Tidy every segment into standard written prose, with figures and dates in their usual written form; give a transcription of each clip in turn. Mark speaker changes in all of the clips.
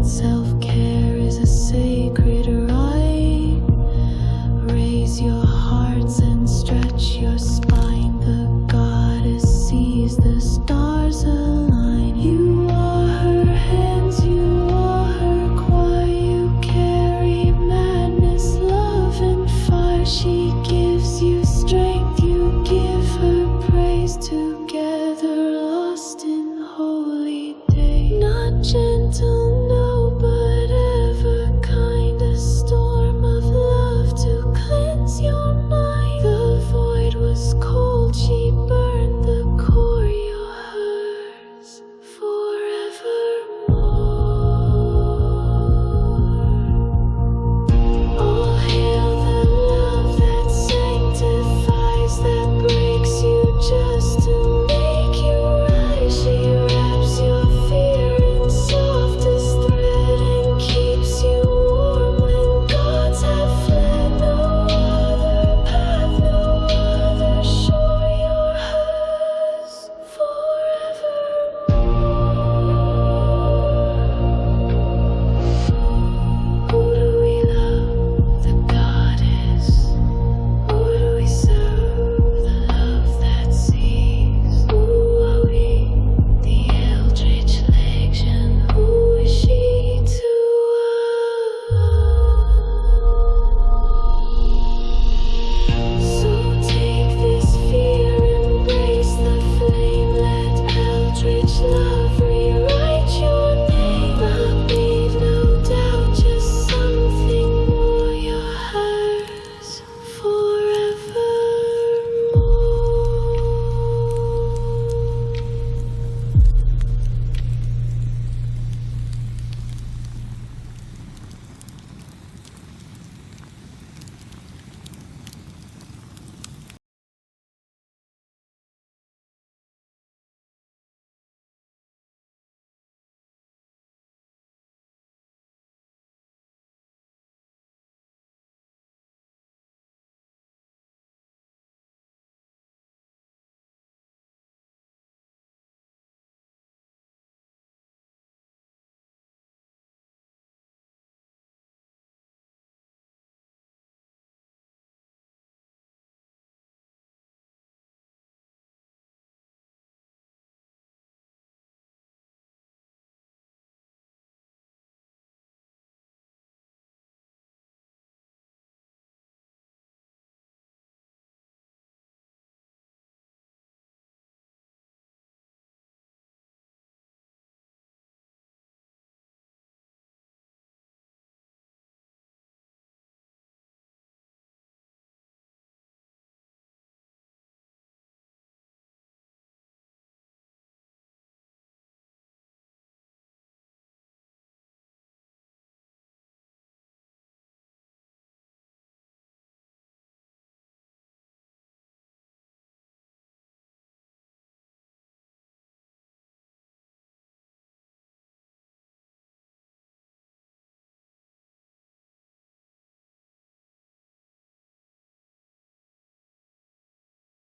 Speaker 1: Self-care is a sacred right. Raise your hearts and stretch your spine. The goddess sees the stars align. You are her hands, you are her choir. You carry madness, love, and fire. She gives you strength, you give her praise. Together lost in holy day. Not gentle, no, but ever kind. A storm of love to cleanse your mind. The void was cold, she burned the core. You're hers forevermore. All hail the love that sanctifies, that breaks you just to make you rise. She wraps your fear in softest thread and keeps you warm when gods have fled. No other path, no other shore. You're hers forevermore. Who do we love? The goddess. Who do we serve? The love that sees. Who are we? The eldritch legion. Who is she to us? So take this fear, embrace the flame. Let eldritch love rewrite your name. I leave no doubt, just something more. You're hers forevermore.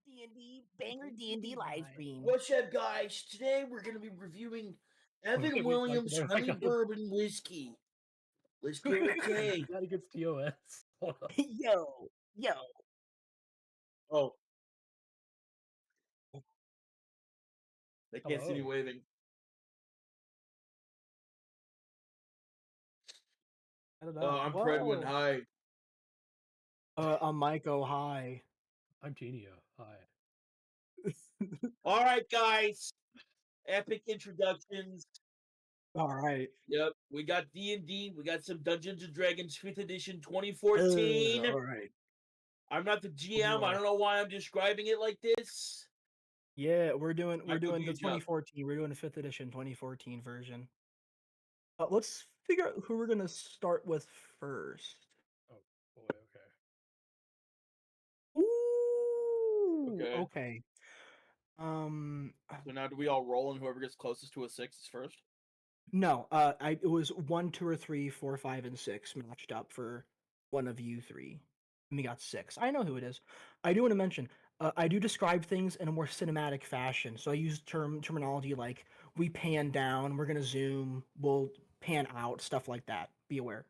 Speaker 2: D&D banger D&D live stream.
Speaker 3: What's up, guys? Today we're going to be reviewing Evan
Speaker 4: Wait,
Speaker 3: Williams
Speaker 4: no,
Speaker 3: Honey Bourbon Whiskey. Let's go, okay.
Speaker 4: That against TOS. Hold on.
Speaker 2: Yo.
Speaker 3: Oh, they can't see me
Speaker 4: Hello.
Speaker 3: waving.
Speaker 5: I don't know.
Speaker 3: I'm
Speaker 5: Whoa.
Speaker 3: Predwin. Hi.
Speaker 5: I'm Maiko. Hi.
Speaker 4: I'm Genio. Hi.
Speaker 3: All right, guys. Epic introductions.
Speaker 5: All right.
Speaker 3: Yep, we got D&D. We got some Dungeons and Dragons 5th edition 2014.
Speaker 5: All right.
Speaker 3: I'm not the
Speaker 5: Oh,
Speaker 3: GM. I
Speaker 5: boy.
Speaker 3: don't know why I'm describing it like this.
Speaker 5: Yeah, we're doing
Speaker 3: Not doing
Speaker 5: the
Speaker 3: a good job.
Speaker 5: 2014. We're doing the 5th edition 2014 version. Let's figure out who we're gonna start with first.
Speaker 4: Oh boy. Okay.
Speaker 5: Ooh.
Speaker 3: Okay.
Speaker 5: Okay. Um.
Speaker 3: So now do we all roll and whoever gets closest to a 6 is first?
Speaker 5: No. It was 1, 2, or 3, 4, 5, and 6 matched up for one of you three. And we got 6. I know who it is. I do want to mention. I do describe things in a more cinematic fashion, so I use terminology like we pan down, we're gonna zoom, we'll pan out, stuff like that. Be aware.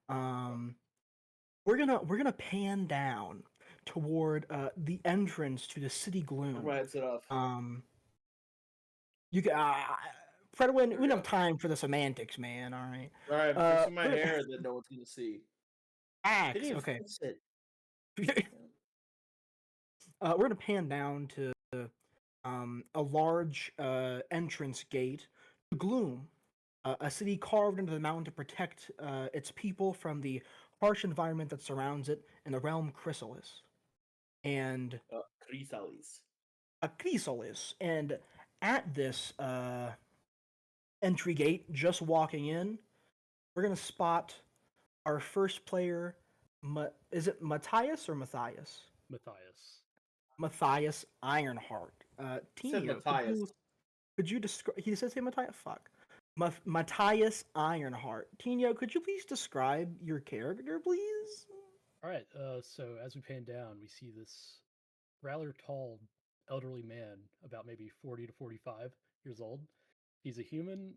Speaker 5: We're gonna pan down toward the entrance to the city gloom.
Speaker 3: Right, it off.
Speaker 5: You can Fred, we don't have time for the semantics, man. All right.
Speaker 3: All right, I'm fixing my hair that no one's gonna see.
Speaker 5: Axe.
Speaker 3: Didn't even
Speaker 5: Okay.
Speaker 3: fix it.
Speaker 5: We're gonna pan down to a large entrance gate to Gloom, a city carved into the mountain to protect its people from the harsh environment that surrounds it in the realm Chrysalis. And
Speaker 3: Chrysalis.
Speaker 5: a Chrysalis. And at this entry gate, just walking in, we're gonna spot our first player. Is it Matthias or Matthias?
Speaker 4: Matthias.
Speaker 5: Matthias Ironheart.
Speaker 3: Said
Speaker 5: Tinio,
Speaker 3: Matthias.
Speaker 5: could you describe? He says, "Hey, Matthias." Fuck. Matthias Ironheart. Tinio, could you please describe your character, please?
Speaker 4: All right. So as we pan down, we see this rather tall, elderly man, about maybe 40 to 45 years old. He's a human.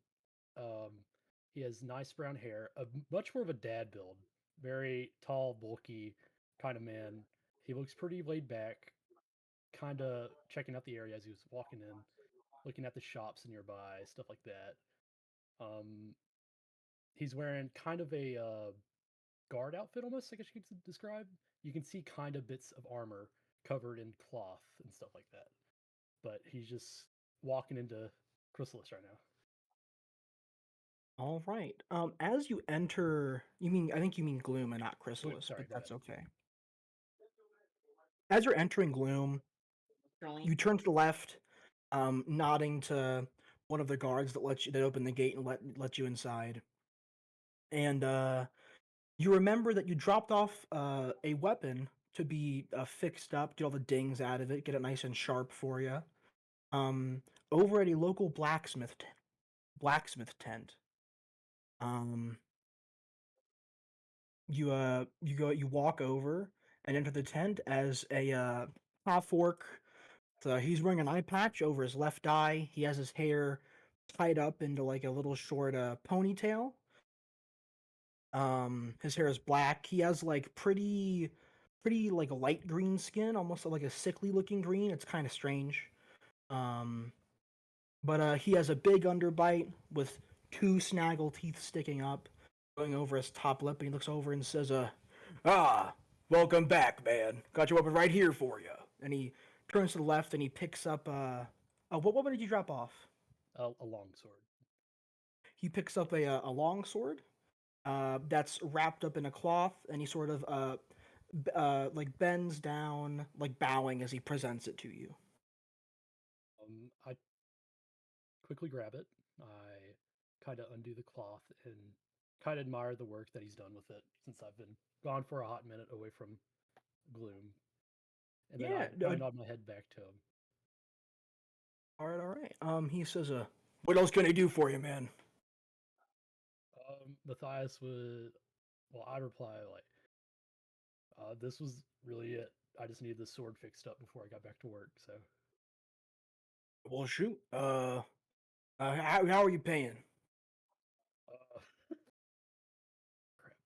Speaker 4: He has nice brown hair, much more of a dad build. Very tall, bulky kind of man. He looks pretty laid back, kind of checking out the area as he was walking in, looking at the shops nearby, stuff like that. He's wearing kind of a guard outfit almost, I guess you could describe. You can see kind of bits of armor covered in cloth and stuff like that. But he's just walking into Chrysalis right now.
Speaker 5: All right. As you enter, I think you mean Gloom and not Chrysalis,
Speaker 4: sorry,
Speaker 5: but
Speaker 4: go
Speaker 5: that's
Speaker 4: ahead.
Speaker 5: okay. As you're entering Gloom, you turn to the left, nodding to one of the guards that open the gate and let you inside. And you remember that you dropped off a weapon to be fixed up, get all the dings out of it, get it nice and sharp for you. Over at a local blacksmith tent. You walk over and enter the tent as a half orc. So he's wearing an eye patch over his left eye. He has his hair tied up into like a little short ponytail. His hair is black. He has like pretty like light green skin, almost like a sickly looking green. It's kind of strange. But he has a big underbite with two snaggle teeth sticking up, going over his top lip, and he looks over and says, welcome back, man. Got your weapon right here for you." And he turns to the left and he picks up what weapon did you drop off?
Speaker 4: A long sword.
Speaker 5: He picks up a long sword that's wrapped up in a cloth, and he sort of like bends down, like bowing as he presents it to you.
Speaker 4: I quickly grab it. I kind of undo the cloth and kind of admire the work that he's done with it since I've been gone for a hot minute away from Gloom. And then I nod my head back to him.
Speaker 5: All right. He says, "What else can I do for you, man?"
Speaker 4: Matthias would, I'd reply like, "This was really it. I just needed the sword fixed up before I got back to work." So,
Speaker 5: "Well, shoot. How are you paying?"
Speaker 4: Crap.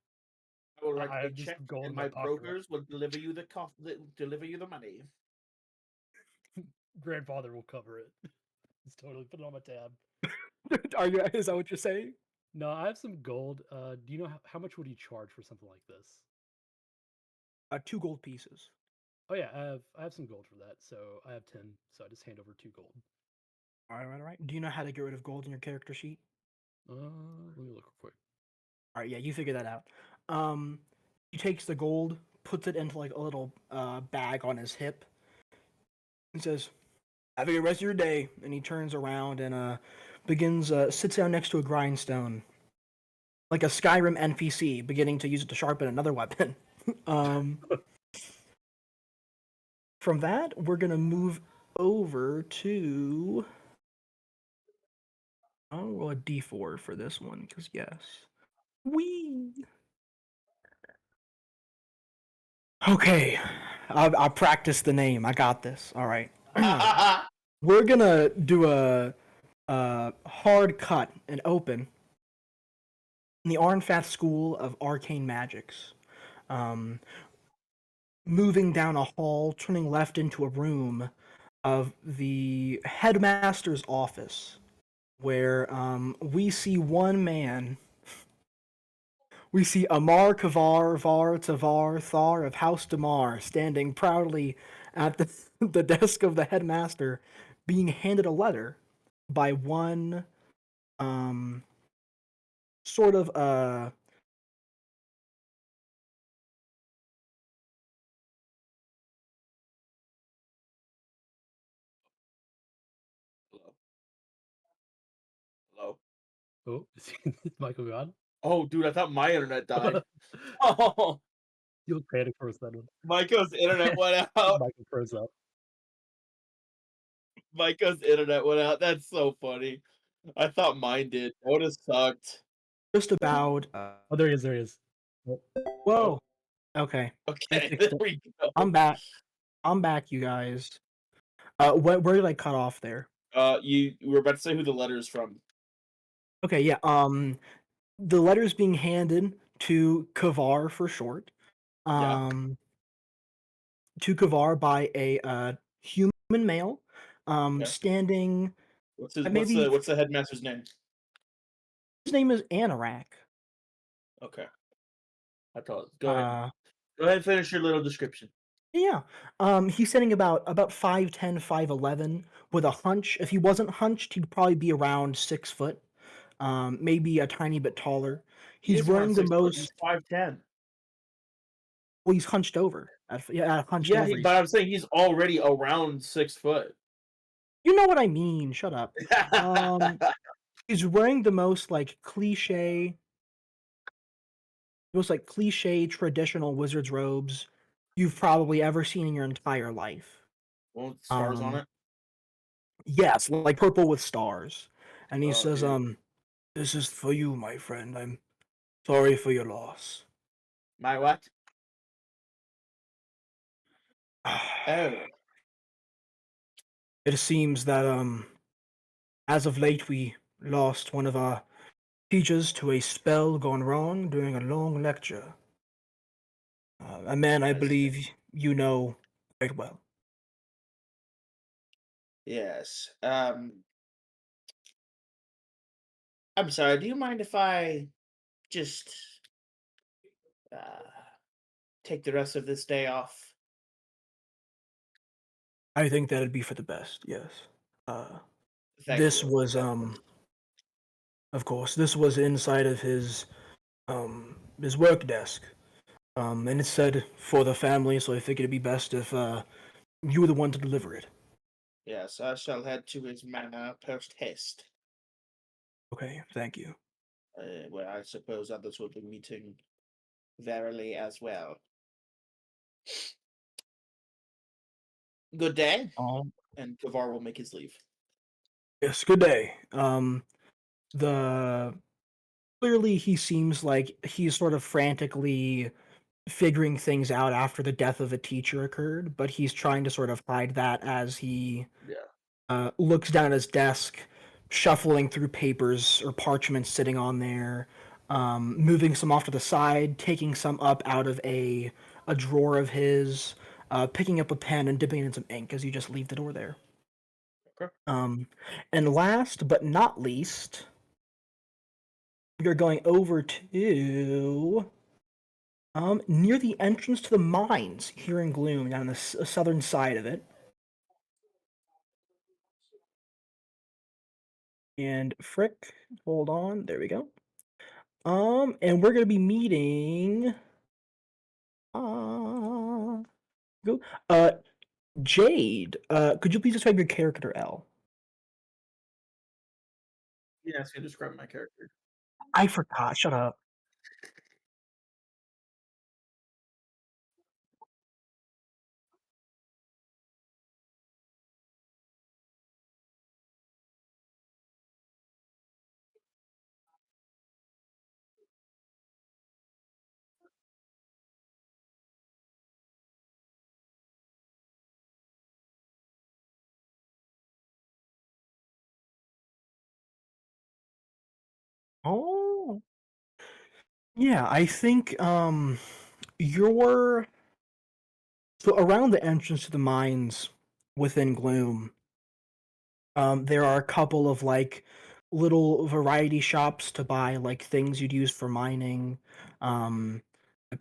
Speaker 3: I will write
Speaker 4: I
Speaker 3: a
Speaker 4: have just
Speaker 3: check,
Speaker 4: gold
Speaker 3: and
Speaker 4: in my
Speaker 3: my
Speaker 4: pocket, right?
Speaker 3: brokers will deliver you the money.
Speaker 4: Grandfather will cover it. He's totally put it on my tab.
Speaker 5: Is that what you're saying?
Speaker 4: No, I have some gold. Do you know how much would he charge for something like this?
Speaker 5: 2 gold pieces.
Speaker 4: Oh yeah, I have some gold for that. So I have 10. So I just hand over 2 gold.
Speaker 5: All right. Do you know how to get rid of gold in your character sheet?
Speaker 4: Let me look real quick.
Speaker 5: All right, yeah, you figure that out. He takes the gold, puts it into like a little bag on his hip, and says, "Have a good rest of your day." And he turns around and sits down next to a grindstone, like a Skyrim NPC, beginning to use it to sharpen another weapon. From that, we're gonna move over to. I'll roll a d4 for this one, because yes. Wee. Okay, I practiced the name. I got this. All right. We're gonna do a hard cut and open in the Arnfath School of Arcane Magics. Um, moving down a hall, turning left into a room of the headmaster's office, where we see one man. We see Amar Kavar Var Tavar Thar of House Damar standing proudly at the desk of the headmaster, being handed a letter by one um sort of
Speaker 3: Hello. Hello.
Speaker 4: Oh, is Michael gone?
Speaker 3: Oh, dude, I thought my internet died. Oh,
Speaker 4: You look panicked for a second.
Speaker 3: Michael's internet went out.
Speaker 4: Michael froze up.
Speaker 3: Micah's internet went out. That's so funny. I thought mine did. That would have sucked.
Speaker 5: just about
Speaker 4: Oh, there he is. There he is. Oh,
Speaker 5: whoa. Okay. I
Speaker 3: Okay,
Speaker 5: fixed
Speaker 3: there
Speaker 5: it.
Speaker 3: we go.
Speaker 5: I'm back. I'm back, you guys. Where did I cut off there?
Speaker 3: You were about to say who the letter is from.
Speaker 5: Okay, yeah. The letter's being handed to Kavar for short.
Speaker 3: Yeah.
Speaker 5: To Kavar by a human male,
Speaker 3: Okay.
Speaker 5: standing.
Speaker 3: What's his?
Speaker 5: Maybe
Speaker 3: What's the headmaster's name?
Speaker 5: his name is Anorak.
Speaker 3: Okay. I thought. Go ahead.
Speaker 5: Uh,
Speaker 3: Go ahead and finish your little description.
Speaker 5: yeah. He's standing about 5'10", 5'11", with a hunch. If he wasn't hunched, he'd probably be around 6 foot. Maybe a tiny bit taller.
Speaker 3: He
Speaker 5: He's
Speaker 3: is around
Speaker 5: wearing the
Speaker 3: 6 foot. He's
Speaker 5: most.
Speaker 3: 5'10".
Speaker 5: Well, he's hunched over. Hunched
Speaker 3: Yeah,
Speaker 5: over.
Speaker 3: but I'm saying he's already around 6 foot.
Speaker 5: You know what I mean. Shut up. He's wearing the most cliche traditional wizard's robes you've probably ever seen in your entire life.
Speaker 3: Well, stars on
Speaker 5: Um,
Speaker 3: it.
Speaker 5: yes, like purple with stars. And he
Speaker 3: Oh,
Speaker 5: says,
Speaker 3: dude.
Speaker 5: "This is for you, my friend. I'm sorry for your loss."
Speaker 3: My what? Oh.
Speaker 5: It seems that as of late we lost one of our teachers to a spell gone wrong during a long lecture. A man I
Speaker 3: I see.
Speaker 5: believe you know quite well.
Speaker 3: Yes. I'm sorry. Do you mind if I just uh take the rest of this day off?
Speaker 5: I think that'd be for the best. Yes. Uh,
Speaker 3: Thank
Speaker 5: this
Speaker 3: you.
Speaker 5: was
Speaker 3: Thank you.
Speaker 5: of course, this was inside of his work desk. And it said for the family, so I figured it'd be best if you were the one to deliver it.
Speaker 3: Yes, I shall head to his manor post haste,
Speaker 5: Okay, thank you.
Speaker 3: where I suppose others will be meeting verily as well. Good day,
Speaker 5: Um,
Speaker 3: and Kavar will make his leave.
Speaker 5: yes, good day. The clearly he seems like he's sort of frantically figuring things out after the death of a teacher occurred, but he's trying to sort of hide that as he
Speaker 3: Yeah.
Speaker 5: looks down at his desk, shuffling through papers or parchments sitting on there, moving some off to the side, taking some up out of a drawer of his, picking up a pen and dipping it in some ink as you just leave the door there.
Speaker 3: Okay.
Speaker 5: And last but not least, we are going over to near the entrance to the mines here in Gloom, down on the southern side of it. And Frick, hold on, there we go. And we're gonna be meeting. Uh, go. Jade. Could you please describe your character, L?
Speaker 3: Yes, you describe my character.
Speaker 5: I forgot. Shut up. Oh. Yeah, I think you're so around the entrance to the mines within Gloom. There are a couple of like little variety shops to buy like things you'd use for mining, um,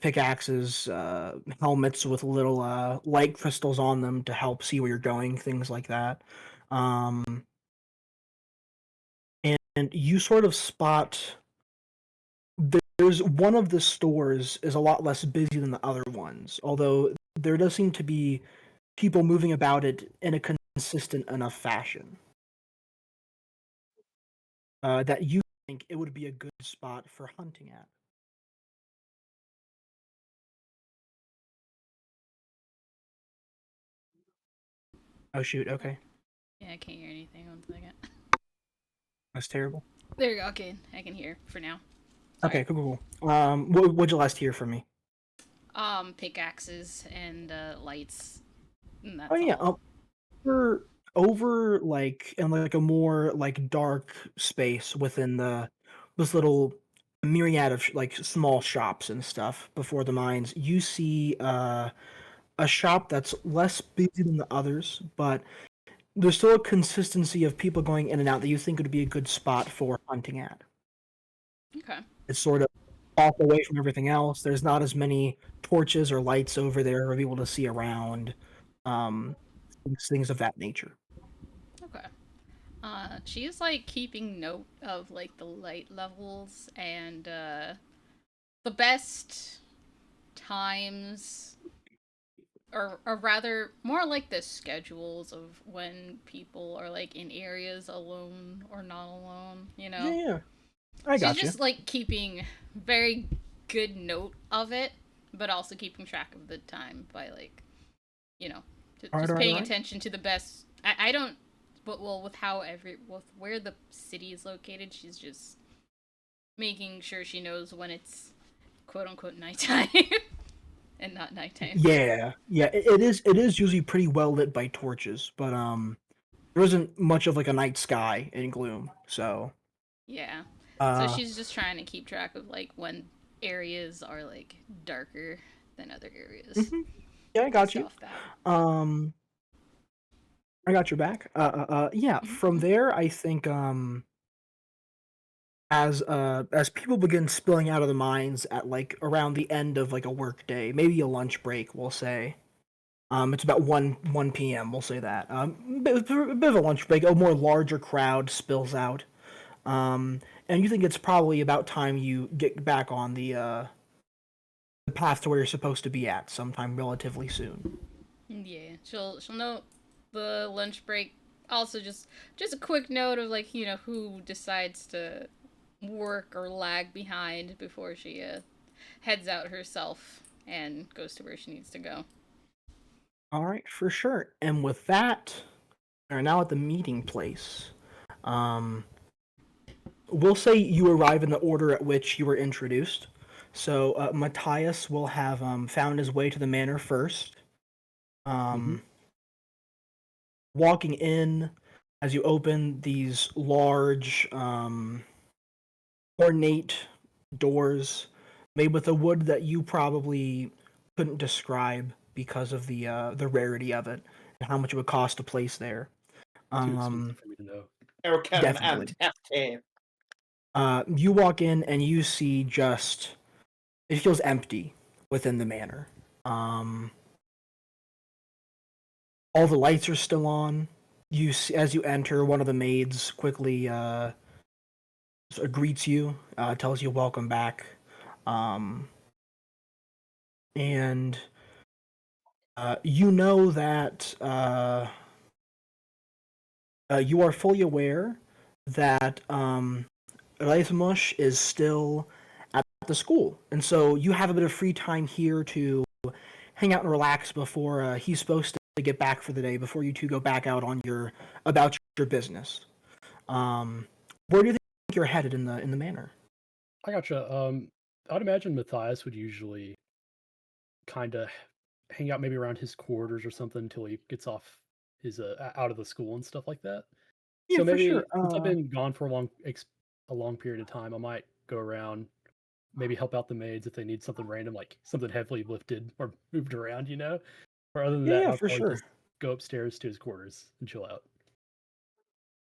Speaker 5: pickaxes, helmets with little light crystals on them to help see where you're going, things like that. Um, and you sort of spot there's one of the stores is a lot less busy than the other ones, although there does seem to be people moving about it in a consistent enough fashion that you think it would be a good spot for hunting at. Oh shoot, okay.
Speaker 6: Yeah, I can't hear anything. 1 second.
Speaker 5: That's terrible.
Speaker 6: There you go. Okay, I can hear for now.
Speaker 5: Okay,
Speaker 6: Sorry.
Speaker 5: cool. What'd you last hear from me?
Speaker 6: Pickaxes and lights. And
Speaker 5: Oh
Speaker 6: that's
Speaker 5: yeah,
Speaker 6: all.
Speaker 5: over like in like a more like dark space within the this little myriad of like small shops and stuff before the mines, you see a shop that's less busy than the others, but there's still a consistency of people going in and out that you think would be a good spot for hunting at.
Speaker 6: Okay.
Speaker 5: It's sort of off away from everything else. There's not as many torches or lights over there for people to see around. Um, things of that nature.
Speaker 6: Okay. She's like keeping note of like the light levels and the best times, or rather, more like the schedules of when people are like in areas alone or not alone. You
Speaker 5: Yeah,
Speaker 6: know,
Speaker 5: yeah, I
Speaker 6: she's
Speaker 5: got you.
Speaker 6: just like keeping very good note of it, but also keeping track of the time by like, you know,
Speaker 5: All right,
Speaker 6: just
Speaker 5: all right, all
Speaker 6: paying
Speaker 5: right.
Speaker 6: attention to the best. I don't, but well, with where the city is located, she's just making sure she knows when it's quote unquote nighttime and not nighttime.
Speaker 5: Yeah, yeah. It is usually pretty well lit by torches, but there isn't much of like a night sky in Gloom. So
Speaker 6: Yeah. So
Speaker 5: uh,
Speaker 6: she's just trying to keep track of like when areas are like darker than other areas
Speaker 5: mhm, yeah, I got
Speaker 6: based
Speaker 5: you.
Speaker 6: off that.
Speaker 5: Um, I got your back. Yeah. From
Speaker 6: Mm-hmm.
Speaker 5: there, I think as people begin spilling out of the mines at like around the end of like a work day, maybe a lunch break, we'll say. It's about 1 p.m. We'll say that. A bit of a lunch break. A more larger crowd spills out. And you think it's probably about time you get back on the path to where you're supposed to be at sometime relatively soon.
Speaker 6: Yeah, she'll note the lunch break. Also, just a quick note of like who decides to work or lag behind before she heads out herself and goes to where she needs to go.
Speaker 5: All right, for sure. And with that, we're now at the meeting place. Um, we'll say you arrive in the order at which you were introduced. So Matthias will have found his way to the manor first.
Speaker 4: Mm-hmm.
Speaker 5: Um, walking in, as you open these large, ornate doors made with a wood that you probably couldn't describe because of the rarity of it and how much it would cost to place there.
Speaker 4: Too expensive
Speaker 5: Um,
Speaker 4: for me to know.
Speaker 5: definitely.
Speaker 3: Damn.
Speaker 5: You walk in and you see just it feels empty within the manor. Um, all the lights are still on. You see, as you enter, one of the maids quickly greets you, tells you welcome back, um, and you know that you are fully aware that Erasmus is still at the school, and so you have a bit of free time here to hang out and relax before he's supposed to get back for the day. Before you two go back out on your about your business. Um, where do you think you're headed in the manor?
Speaker 4: I gotcha. I'd imagine Matthias would usually kind of hang out maybe around his quarters or something until he gets off his out of the school and stuff like that.
Speaker 5: Yeah,
Speaker 4: So
Speaker 5: for sure.
Speaker 4: maybe since I've been gone for a long period of time, I might go around maybe help out the maids if they need something random, like something heavily lifted or moved around, Or other than that,
Speaker 5: Yeah,
Speaker 4: I'll
Speaker 5: for
Speaker 4: probably
Speaker 5: sure.
Speaker 4: just go upstairs to his quarters and chill out.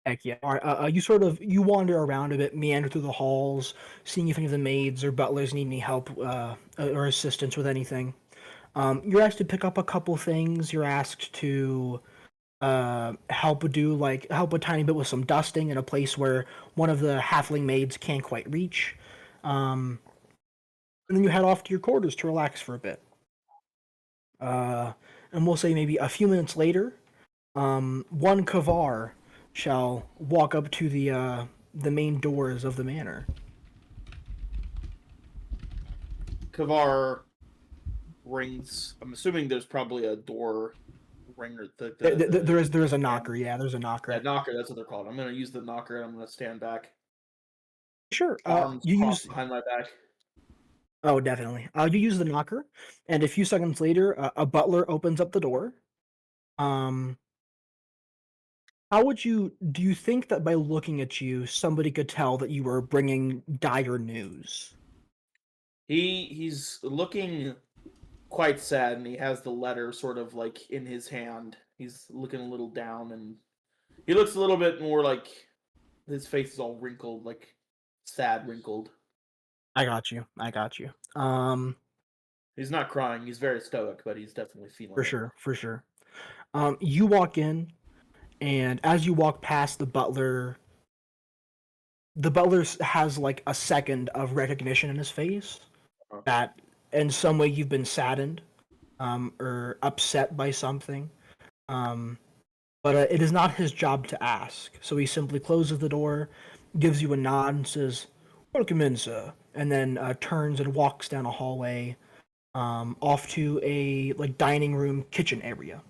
Speaker 5: Heck yeah. All right, you wander around a bit, meander through the halls, seeing if any of the maids or butlers need any help or assistance with anything. You're asked to pick up a couple things. You're asked to help a tiny bit with some dusting in a place where one of the halfling maids can't quite reach. And then you head off to your quarters to relax for a bit. And we'll say maybe a few minutes later, one Kavar shall walk up to the main doors of the manor.
Speaker 3: Kavar rings. I'm assuming there's probably a door ringer.
Speaker 5: There is a knocker. Yeah, there's a knocker.
Speaker 3: Yeah, knocker. That's what they're called. I'm gonna use the knocker and I'm gonna stand back.
Speaker 5: Sure.
Speaker 3: Arms
Speaker 5: You
Speaker 3: crossed
Speaker 5: use.
Speaker 3: behind my back.
Speaker 5: Oh, definitely. You use the knocker, and a few seconds later, a butler opens up the door. Um, do you think that by looking at you, somebody could tell that you were bringing dire news?
Speaker 3: He's looking quite sad, and he has the letter sort of like in his hand. He's looking a little down, and he looks a little bit more like his face is all wrinkled, like sad wrinkled.
Speaker 5: I got you.
Speaker 3: He's not crying. He's very stoic, but he's definitely feeling it.
Speaker 5: For sure. You walk in, and as you walk past the butler has like a second of recognition in his face that in some way you've been saddened or upset by something. But it is not his job to ask. So he simply closes the door, gives you a nod, and says, "Welcome in, sir," and then turns and walks down a hallway off to a like dining room kitchen area.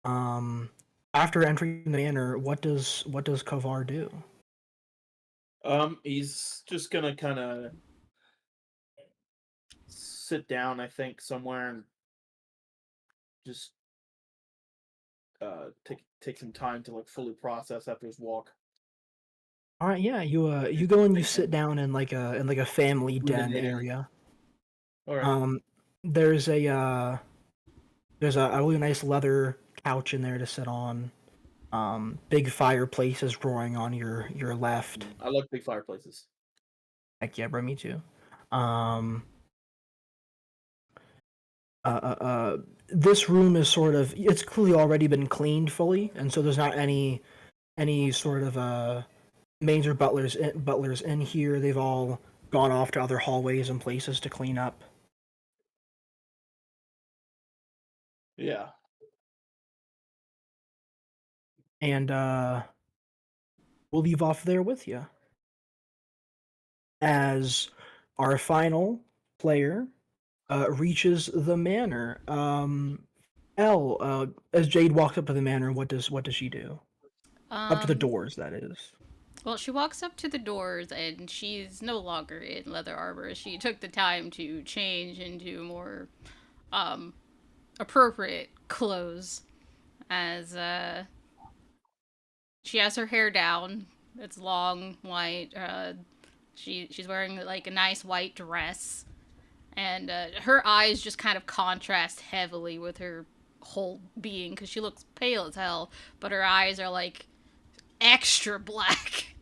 Speaker 5: After entering the manor, what does Kavar do?
Speaker 3: He's just gonna kind of sit down, I think, somewhere and just take some time to like fully process after his walk.
Speaker 5: All right, yeah, you go and you sit down in like a family den
Speaker 3: Ruminating.
Speaker 5: area.
Speaker 3: All right.
Speaker 5: There's a really nice leather couch in there to sit on. Big fireplace is roaring on your left.
Speaker 3: I like big fireplaces.
Speaker 5: Heck yeah, bro, me too. This room is it's clearly already been cleaned fully, and so there's not any sort of maids or butlers in here. They've all gone off to other hallways and places to clean up.
Speaker 3: Yeah.
Speaker 5: And we'll leave off there with you. As our final player reaches the manor. As Jade walks up to the manor, what does she do? Up to the doors, that is.
Speaker 6: Well, she walks up to the doors and she's no longer in leather armor. She took the time to change into more appropriate clothes as she has her hair down. It's long, white. She's wearing like a nice white dress, and her eyes just kind of contrast heavily with her whole being because she looks pale as hell, but her eyes are like extra black.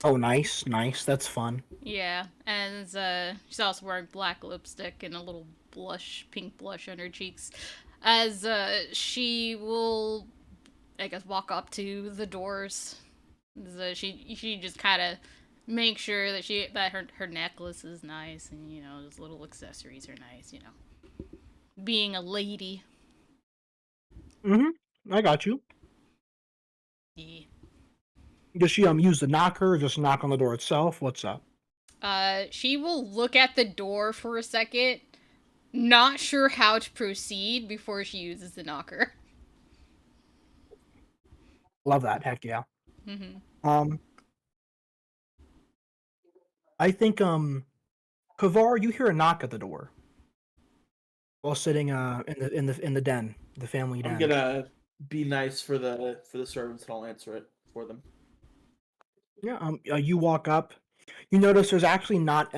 Speaker 5: Oh, nice. That's fun.
Speaker 6: Yeah, and she's also wearing black lipstick and a little pink blush on her cheeks. As she will, I guess, walk up to the doors. So she just kind of makes sure that her necklace is nice, and those little accessories are nice. Being a lady.
Speaker 5: I got you.
Speaker 6: Yeah.
Speaker 5: Does she use the knocker or just knock on the door itself? What's up?
Speaker 6: She will look at the door for a second, not sure how to proceed before she uses the knocker.
Speaker 5: Love that. Heck yeah.
Speaker 6: Mm-hmm.
Speaker 5: I think Kavar, you hear a knock at the door while sitting in the den, the family den.
Speaker 3: I'm gonna be nice for the servants, and I'll answer it for them.
Speaker 5: Yeah. You walk up, You notice there's actually not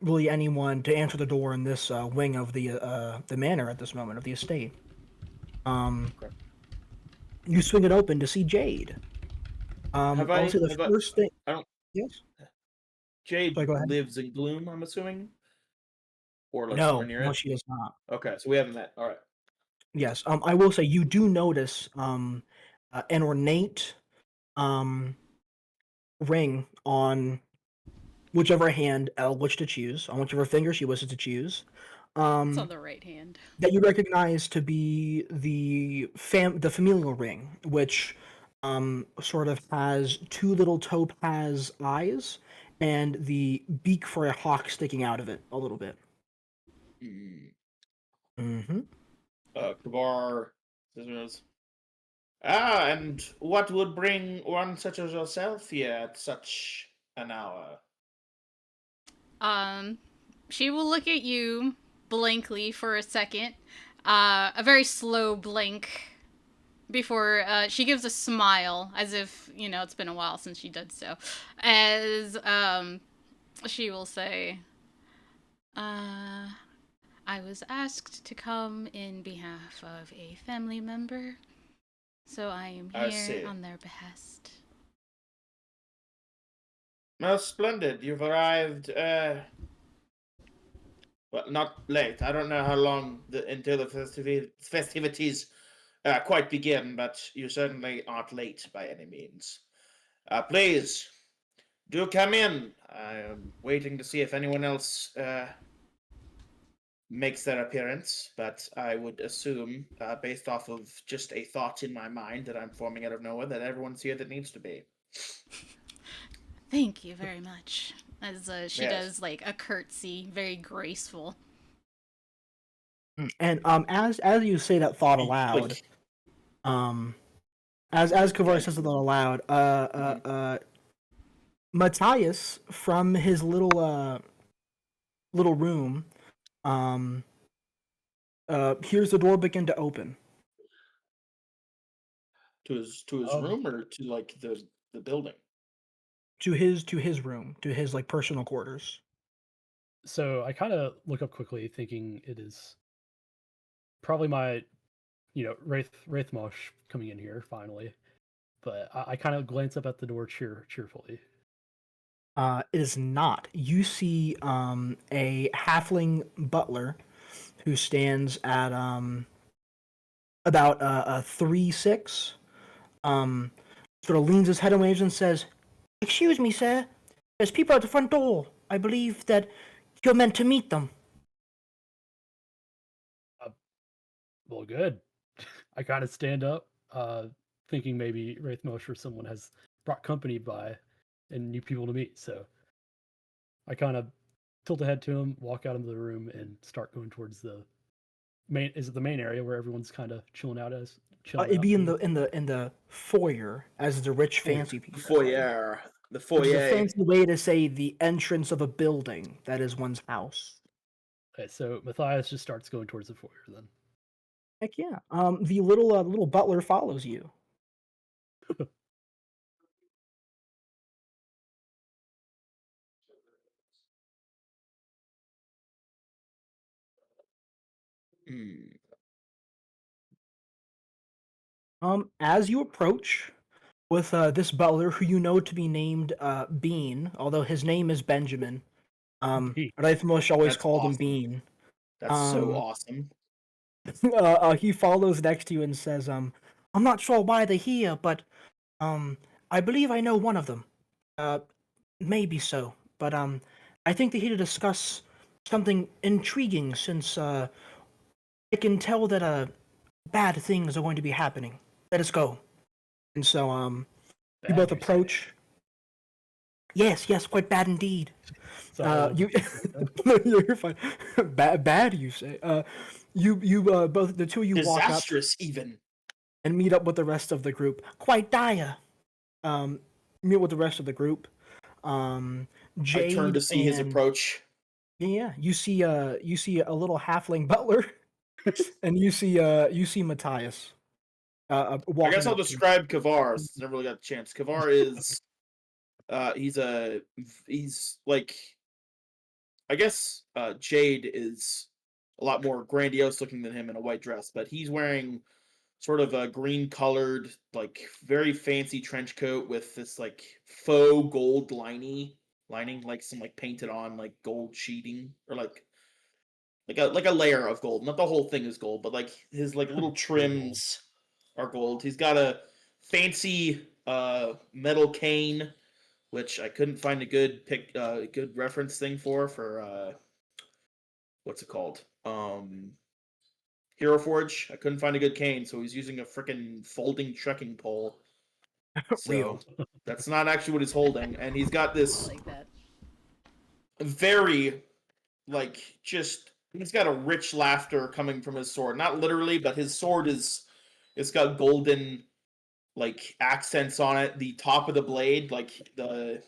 Speaker 5: really anyone to answer the door in this wing of the manor at this moment of the estate.
Speaker 3: Okay.
Speaker 5: You swing it open to see Jade.
Speaker 3: Have
Speaker 5: I'll
Speaker 3: I?
Speaker 5: say the
Speaker 3: Have I?
Speaker 5: first thing.
Speaker 3: I don't.
Speaker 5: Yes.
Speaker 3: Jade
Speaker 5: Sorry, go ahead.
Speaker 3: lives in Gloom, I'm assuming, or like somewhere
Speaker 5: No,
Speaker 3: near
Speaker 5: no,
Speaker 3: it.
Speaker 5: she does not.
Speaker 3: Okay, so we haven't met. All right.
Speaker 5: Yes. I will say you do notice an ornate ring on whichever hand Elle wished to choose, on whichever finger she wishes to choose.
Speaker 6: It's on the right hand.
Speaker 5: That you recognize to be the familial ring, which sort of has two little topaz eyes and the beak for a hawk sticking out of it a little bit. Mm-hmm.
Speaker 3: Kavar says, and what would bring one such as yourself here at such an hour?
Speaker 6: She will look at you blankly for a second, a very slow blink, before she gives a smile, as if it's been a while since she did so. As she will say, I was asked to come in behalf of a family member, so I am
Speaker 3: I see.
Speaker 6: here on their behest.
Speaker 3: Most splendid. You've arrived, well, not late. I don't know how long until the festivities quite begin, but you certainly aren't late by any means. Please, do come in. I am waiting to see if anyone else makes their appearance, but I would assume, based off of just a thought in my mind that I'm forming out of nowhere, that everyone's here that needs to be.
Speaker 6: Thank you very much. As she
Speaker 3: Yes.
Speaker 6: does like a curtsy, very graceful.
Speaker 5: And as you say that thought aloud,
Speaker 3: Like,
Speaker 5: as Kavar
Speaker 3: Yes.
Speaker 5: says it aloud, Matthias from his little room, hears the door begin to open.
Speaker 3: to his
Speaker 4: Um,
Speaker 3: room or to like the building.
Speaker 5: To his room, to his like personal quarters.
Speaker 4: So I kind of look up quickly, thinking it is probably my, Wraithmosh coming in here finally. But I kind of glance up at the door cheerfully.
Speaker 5: It is not. You see a halfling butler who stands at about 3'6". Sort of leans his head and waves and says, "Excuse me, sir. There's people at the front door. I believe that you're meant to meet them."
Speaker 4: Well, good. I kind of stand up, thinking maybe Wraithmosh or someone has brought company by and new people to meet. So I kind of tilt ahead to him, walk out into the room, and start going towards the main. Is it the main area where everyone's kind of chilling out?
Speaker 5: It'd be in the foyer, as the rich fancy people.
Speaker 3: Foyer. The
Speaker 5: Which is a
Speaker 3: foyer.
Speaker 5: fancy way to say the entrance of a building that is one's house.
Speaker 4: Okay, so Matthias just starts going towards the foyer then.
Speaker 5: Heck yeah. The little butler follows you. As you approach with this butler, who you know to be named Bean, although his name is Benjamin.
Speaker 4: Bean.
Speaker 5: Raithmosh always
Speaker 3: That's
Speaker 5: called him
Speaker 3: awesome.
Speaker 5: Bean.
Speaker 3: That's so awesome.
Speaker 5: He follows next to you and says, "I'm not sure why they're here, but I believe I know one of them. Maybe so, but I think they're here to discuss something intriguing, since I can tell that bad things are going to be happening. Let us go." And so you
Speaker 4: Bad,
Speaker 5: both
Speaker 4: you say?
Speaker 5: approach. Yes, quite bad indeed.
Speaker 4: Sorry,
Speaker 5: You no, you're fine. Bad, you say. You both, the two of you walk up
Speaker 3: Disastrous, even.
Speaker 5: and meet up with the rest of the group. Quite dire. Meet with the rest of the group. Jade
Speaker 3: I turn to see his
Speaker 5: and-
Speaker 3: approach.
Speaker 5: Yeah, you see a little halfling butler, and you see Matthias.
Speaker 3: I
Speaker 5: Walking
Speaker 3: guess I'll
Speaker 5: up to you.
Speaker 3: describe Kavar. Since I never really got a chance. Kavar is he's like, I guess Jade is a lot more grandiose looking than him in a white dress, but he's wearing sort of a green colored, like very fancy trench coat with this like faux gold lining, like some like painted on like gold sheeting or like a layer of gold. Not the whole thing is gold, but like his like little
Speaker 4: Pure gold.
Speaker 3: trims are gold. He's got a fancy metal cane, which I couldn't find a good reference thing for what's it called? Hero Forge. I couldn't find a good cane, so he's using a freaking folding trekking pole. So
Speaker 5: Real.
Speaker 3: that's not actually what he's holding, and he's got
Speaker 6: I
Speaker 3: this
Speaker 6: like that.
Speaker 3: very like just he's got a rich laughter coming from his sword. Not literally, but his sword it's got golden like accents on it. The top of the blade, like I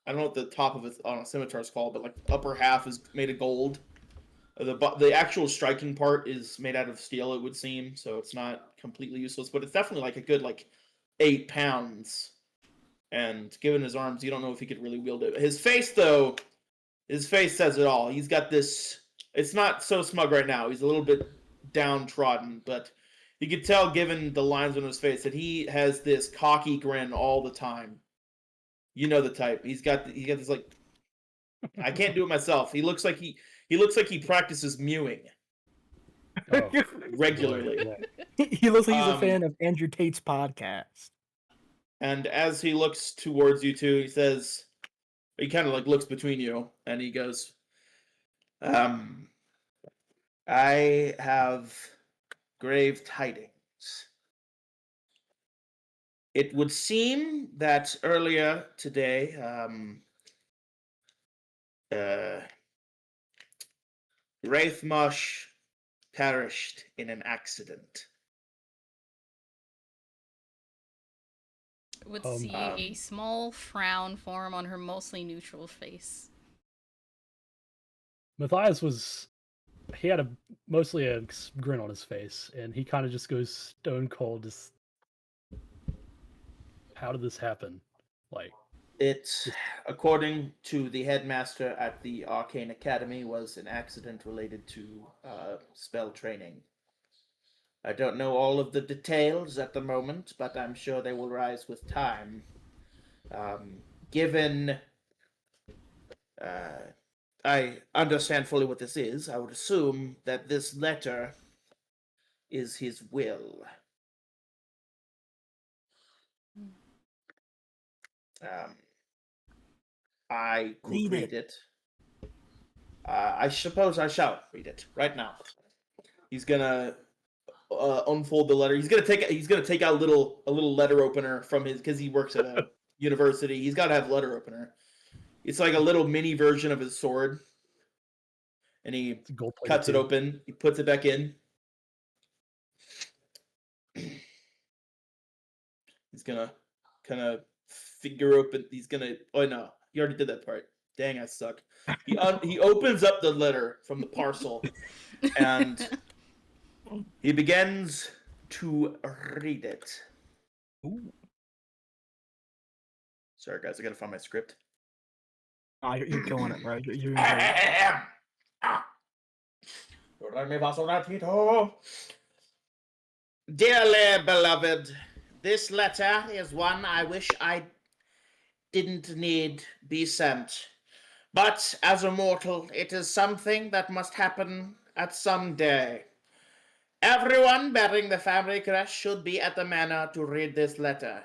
Speaker 3: don't know what the top of it on a scimitar is called, but like the upper half is made of gold. The actual striking part is made out of steel, it would seem, so it's not completely useless, but it's definitely like a good like 8 pounds. And given his arms, you don't know if he could really wield it. His face, though, his face says it all. He's got this. It's not so smug right now. He's a little bit downtrodden, but you could tell, given the lines on his face, that he has this cocky grin all the time. You know the type. He's got this like. I can't do it myself. He looks like he practices mewing
Speaker 4: Oh,
Speaker 3: regularly.
Speaker 4: yeah.
Speaker 5: He looks like he's a
Speaker 3: Um,
Speaker 5: fan of Andrew Tate's podcast.
Speaker 3: And as he looks towards you two, he says, he kind of like looks between you, and he goes, I have grave tidings. It would seem that earlier today, Wraithmosh perished in an accident.
Speaker 6: Would
Speaker 4: Um,
Speaker 6: see a small frown form on her mostly neutral face.
Speaker 4: Matthias he had mostly a grin on his face, and he kind of just goes stone cold. Just, how did this happen? Like,
Speaker 3: It, according to the headmaster at the Arcane Academy, was an accident related to spell training. I don't know all of the details at the moment, but I'm sure they will rise with time. Given I understand fully what this is, I would assume that this letter is his will. I could
Speaker 5: Read
Speaker 3: read it. I suppose I shall read it right now. He's gonna unfold the letter. He's gonna take out a little letter opener from his, because he works at a university. He's got to have a letter opener. It's like a little mini version of his sword, and he
Speaker 4: it's gold
Speaker 3: cuts it open. He puts it back in. He's gonna kind of figure open. He's gonna. Oh no, he already did that part. Dang, I suck. He opens up the letter from the parcel, and he begins to read it.
Speaker 5: Ooh.
Speaker 3: Sorry, guys, I gotta find my script.
Speaker 5: Oh, you're killing it, bro. You're enjoying it.
Speaker 3: Dearly beloved, this letter is one I wish I didn't need be sent. But as a mortal, it is something that must happen at some day. Everyone bearing the family crest should be at the manor to read this letter.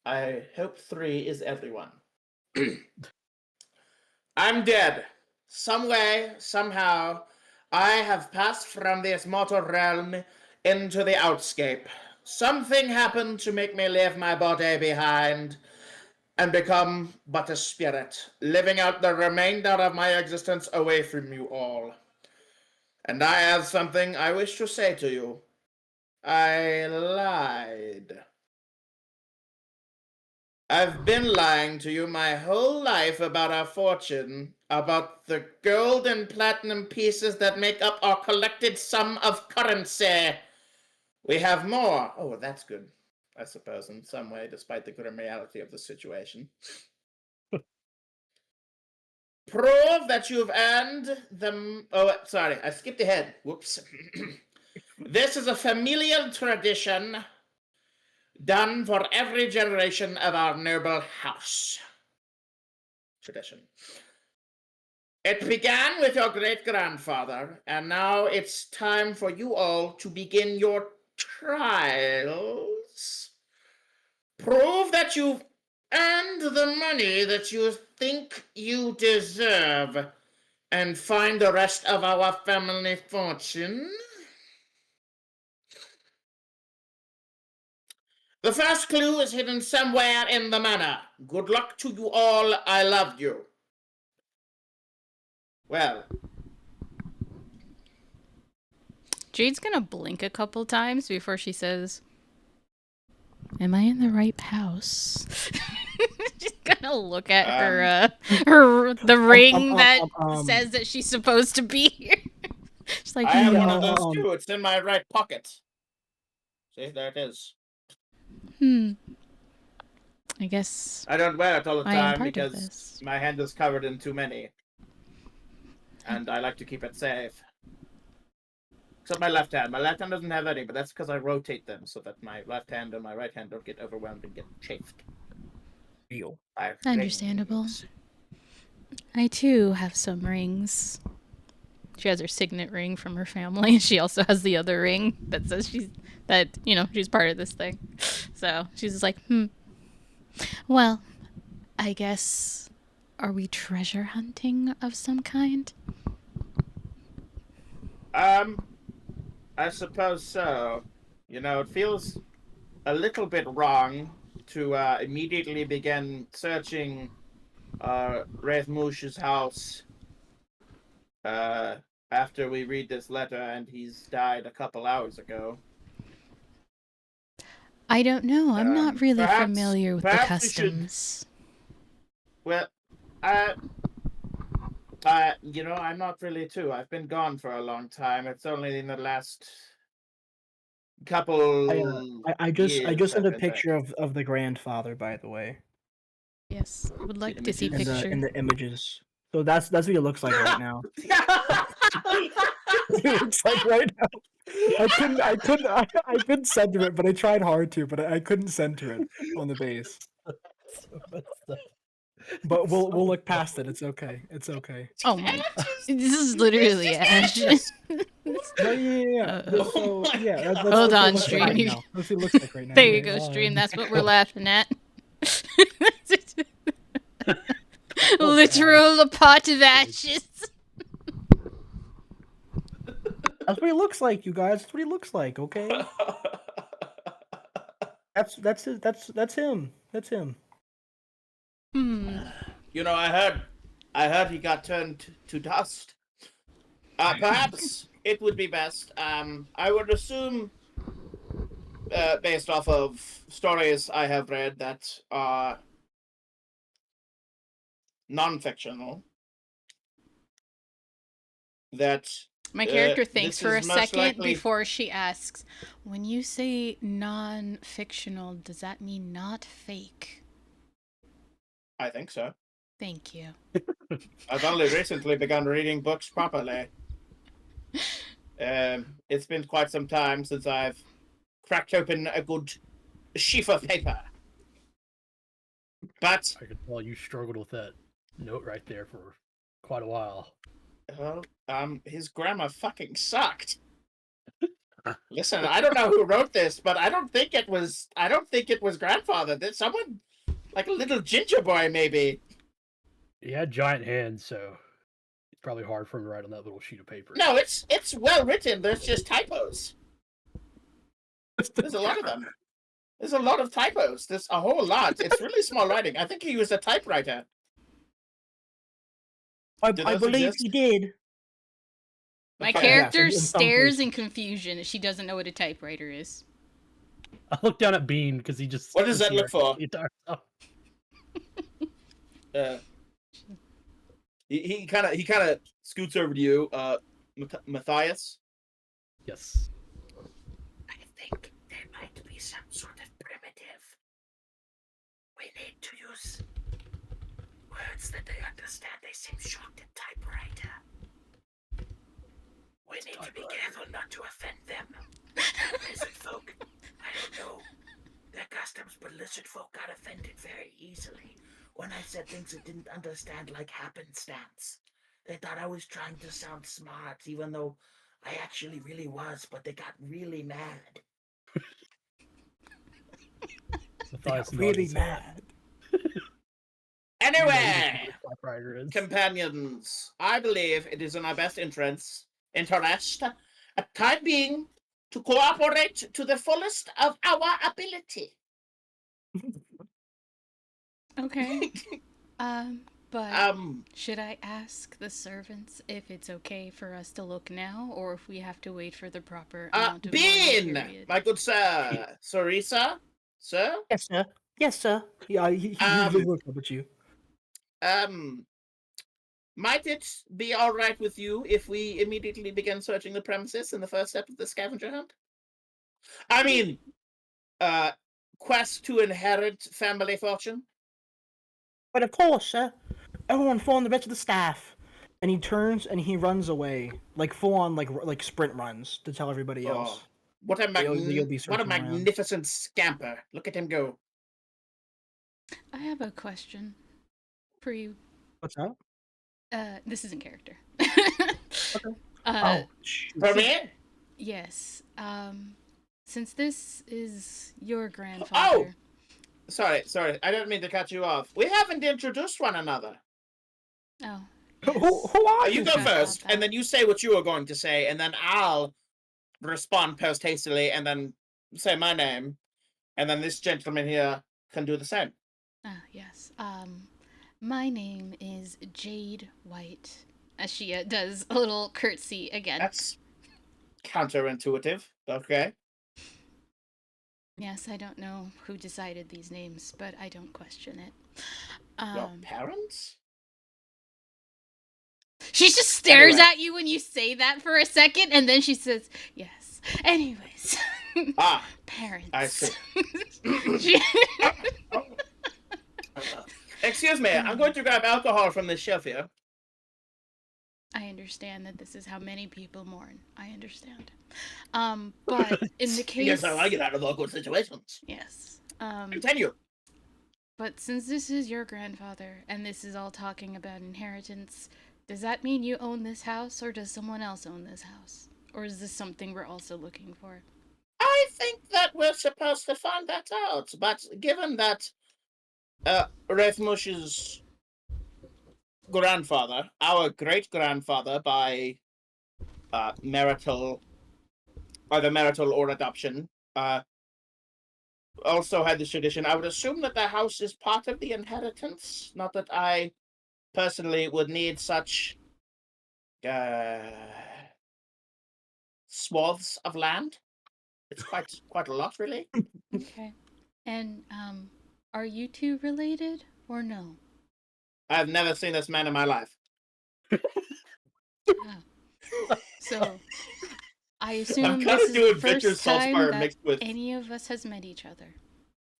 Speaker 3: I hope 3 is everyone. I'm dead. Some way, somehow, I have passed from this mortal realm into the outscape. Something happened to make me leave my body behind and become but a spirit, living out the remainder of my existence away from you all. And I have something I wish to say to you. I lied. I've been lying to you my whole life about our fortune, about the gold and platinum pieces that make up our collected sum of currency. We have more. Oh, that's good. I suppose, in some way, despite the grim reality of the situation. Prove that you've earned the... Oh, sorry, I skipped ahead. Whoops. This is a familial tradition done for every generation of our noble house. Tradition. It began with your great-grandfather, and now it's time for you all to begin your trials. Prove that you've earned the money that you think you deserve, and find the rest of our family fortune. The first clue is hidden somewhere in the manor. Good luck to you all. I love you. Well,
Speaker 6: Jade's gonna blink a couple times before she says, "Am I in the right house?" She's gonna look at the ring that says that she's supposed to be here. She's like,
Speaker 3: I have
Speaker 5: Yeah,
Speaker 3: one of those too. It's in my right pocket. See, there it is.
Speaker 6: I guess
Speaker 3: I don't wear it all the
Speaker 6: I am
Speaker 3: time
Speaker 6: part of
Speaker 3: because
Speaker 6: this.
Speaker 3: my hand is covered in too many. And I like to keep it safe. Except my left hand. My left hand doesn't have any, but that's because I rotate them so that my left hand and my right hand don't get overwhelmed and get chafed.
Speaker 5: Real.
Speaker 3: by
Speaker 6: Understandable.
Speaker 3: rings.
Speaker 6: I too have some rings. She has her signet ring from her family. She also has the other ring that says she's part of this thing. So she's just like, Well, I guess, are we treasure hunting of some kind?
Speaker 3: I suppose so. You know, it feels a little bit wrong to immediately begin searching Razmoush's house after we read this letter and he's died a couple hours ago.
Speaker 6: I don't know. I'm not really
Speaker 3: perhaps-
Speaker 6: familiar with the
Speaker 3: perhaps we should-
Speaker 6: customs.
Speaker 3: Well, you know, I'm not really too. I've been gone for a long time. It's only in the last couple.
Speaker 5: I just
Speaker 3: years
Speaker 5: sent a
Speaker 3: I've been
Speaker 5: picture of the grandfather, by the way,
Speaker 6: Yes, would like to see
Speaker 3: images.
Speaker 6: picture.
Speaker 5: in the images. So that's what he looks like right now. He looks like right now. I couldn't center it, but I tried hard to, but I couldn't center it on the base. But we'll look past it. It's okay. It's okay.
Speaker 6: Oh my! This is literally Ash.
Speaker 5: No, yeah.
Speaker 6: Uh-oh.
Speaker 5: So yeah, that's
Speaker 6: Hold
Speaker 5: what it
Speaker 6: on,
Speaker 5: looks like right
Speaker 6: stream.
Speaker 5: now. That's what it looks like right now.
Speaker 6: There you
Speaker 5: Yeah.
Speaker 6: go, stream. That's what we're laughing at. Literal pot of ashes.
Speaker 5: That's what he looks like, you guys. That's what he looks like. Okay. That's him. That's him.
Speaker 3: You know, I heard he got turned to dust. Perhaps it would be best. I would assume, based off of stories I have read that are non-fictional, that
Speaker 6: My character thinks
Speaker 3: this
Speaker 6: for a
Speaker 3: is most
Speaker 6: second
Speaker 3: likely-
Speaker 6: before she asks, "When you say non-fictional, does that mean not fake?"
Speaker 3: I think so.
Speaker 6: Thank you.
Speaker 3: I've only recently begun reading books properly. It's been quite some time since I've cracked open a good sheaf of paper. But,
Speaker 4: I could tell you struggled with that note right there for quite a while.
Speaker 3: well, his grammar fucking sucked. Listen, I don't know who wrote this, but I don't think it was grandfather. There's someone, like a little ginger boy, maybe.
Speaker 4: He had giant hands, so it's probably hard for him to write on that little sheet of paper.
Speaker 3: No, it's well written. There's just typos. There's a lot of them. There's a lot of typos. There's a whole lot. It's really small writing. I think he used a typewriter.
Speaker 5: I
Speaker 3: those
Speaker 5: believe
Speaker 3: exist?
Speaker 5: he did.
Speaker 6: My
Speaker 3: Okay.
Speaker 6: character
Speaker 5: in some
Speaker 6: stares
Speaker 5: cases.
Speaker 6: in confusion. She doesn't know what a typewriter is.
Speaker 4: I looked down at Bean because he just.
Speaker 3: What does
Speaker 4: was
Speaker 3: that look
Speaker 4: here
Speaker 3: for?
Speaker 4: the entire time.
Speaker 3: He kind of scoots over to you, Matthias.
Speaker 4: Yes.
Speaker 3: I think there might be some sort of primitive
Speaker 2: We need to use words that they understand. They seem shocked at typewriter. We need to be careful not to offend them. Lizard folk, I don't know their customs, but lizard folk got offended very easily when I said things they didn't understand, like happenstance. They thought I was trying to sound smart, even though I actually really was, but they got really mad.
Speaker 4: Matthias nods
Speaker 5: Really
Speaker 4: his head.
Speaker 5: mad.
Speaker 3: Anyway,
Speaker 4: Typewriter is.
Speaker 3: companions, I believe it is in our best interest, at time being, to cooperate to the fullest of our ability.
Speaker 6: Okay. But should I ask the servants if it's okay for us to look now, or if we have to wait for the proper amount of mourning
Speaker 3: Bean,
Speaker 6: period?
Speaker 3: my good sir, Sarisa, sir.
Speaker 5: Yes, sir. Yes, sir. Yeah, he looked up at you.
Speaker 3: Might it be all right with you if we immediately begin searching the premises in the first step of the scavenger hunt? I mean, quest to inherit family fortune.
Speaker 5: But of course, sir. Everyone inform the rest of the staff. And he turns and he runs away, like full on, like sprint runs to tell everybody else.
Speaker 3: Oh, what a
Speaker 5: You'll be
Speaker 3: what a
Speaker 5: searching around.
Speaker 3: magnificent scamper! Look at him go.
Speaker 6: I have a question for you.
Speaker 5: What's that?
Speaker 6: This isn't character.
Speaker 5: Shoot.
Speaker 3: For me?
Speaker 6: Yes. Since this is your grandfather.
Speaker 3: Sorry, I don't mean to cut you off. We haven't introduced one another.
Speaker 6: Oh.
Speaker 5: Who are
Speaker 3: You
Speaker 5: you?
Speaker 3: go
Speaker 6: Sorry about
Speaker 3: first,
Speaker 6: that.
Speaker 3: and then you say what you were going to say, and then I'll respond post hastily, and then say my name, and then this gentleman here can do the same.
Speaker 6: Ah, yes. My name is Jade White. As she does a little curtsy again.
Speaker 3: That's counterintuitive. Okay.
Speaker 6: Yes, I don't know who decided these names, but I don't question it.
Speaker 3: Your parents?
Speaker 6: She just stares
Speaker 3: Anyway.
Speaker 6: at you when you say that for a second, and then she says, yes. Anyways.
Speaker 3: Ah,
Speaker 6: Parents.
Speaker 3: I see.
Speaker 6: She-
Speaker 3: Excuse me, I'm going to grab alcohol from this shelf here.
Speaker 6: I understand that this is how many people mourn. I understand. But in the case...
Speaker 3: Yes, I like it out of awkward situations.
Speaker 6: Yes.
Speaker 3: Continue.
Speaker 6: But since this is your grandfather, and this is all talking about inheritance, does that mean you own this house, or does someone else own this house? Or is this something we're also looking for?
Speaker 3: I think that we're supposed to find that out, but given that Rathmush's grandfather, our great-grandfather by marital, either marital or adoption, also had this tradition, I would assume that the house is part of the inheritance. Not that I personally would need such swaths of land. It's quite a lot, really.
Speaker 6: Okay. And, are you two related, or no?
Speaker 3: I've never seen this man in my life.
Speaker 6: So, I
Speaker 3: I'm
Speaker 6: assume
Speaker 3: kind
Speaker 6: this
Speaker 3: of
Speaker 6: is
Speaker 3: doing
Speaker 6: the
Speaker 3: Victor
Speaker 6: first time
Speaker 3: Salzbar
Speaker 6: that
Speaker 3: mixed with
Speaker 6: any of us has met each other.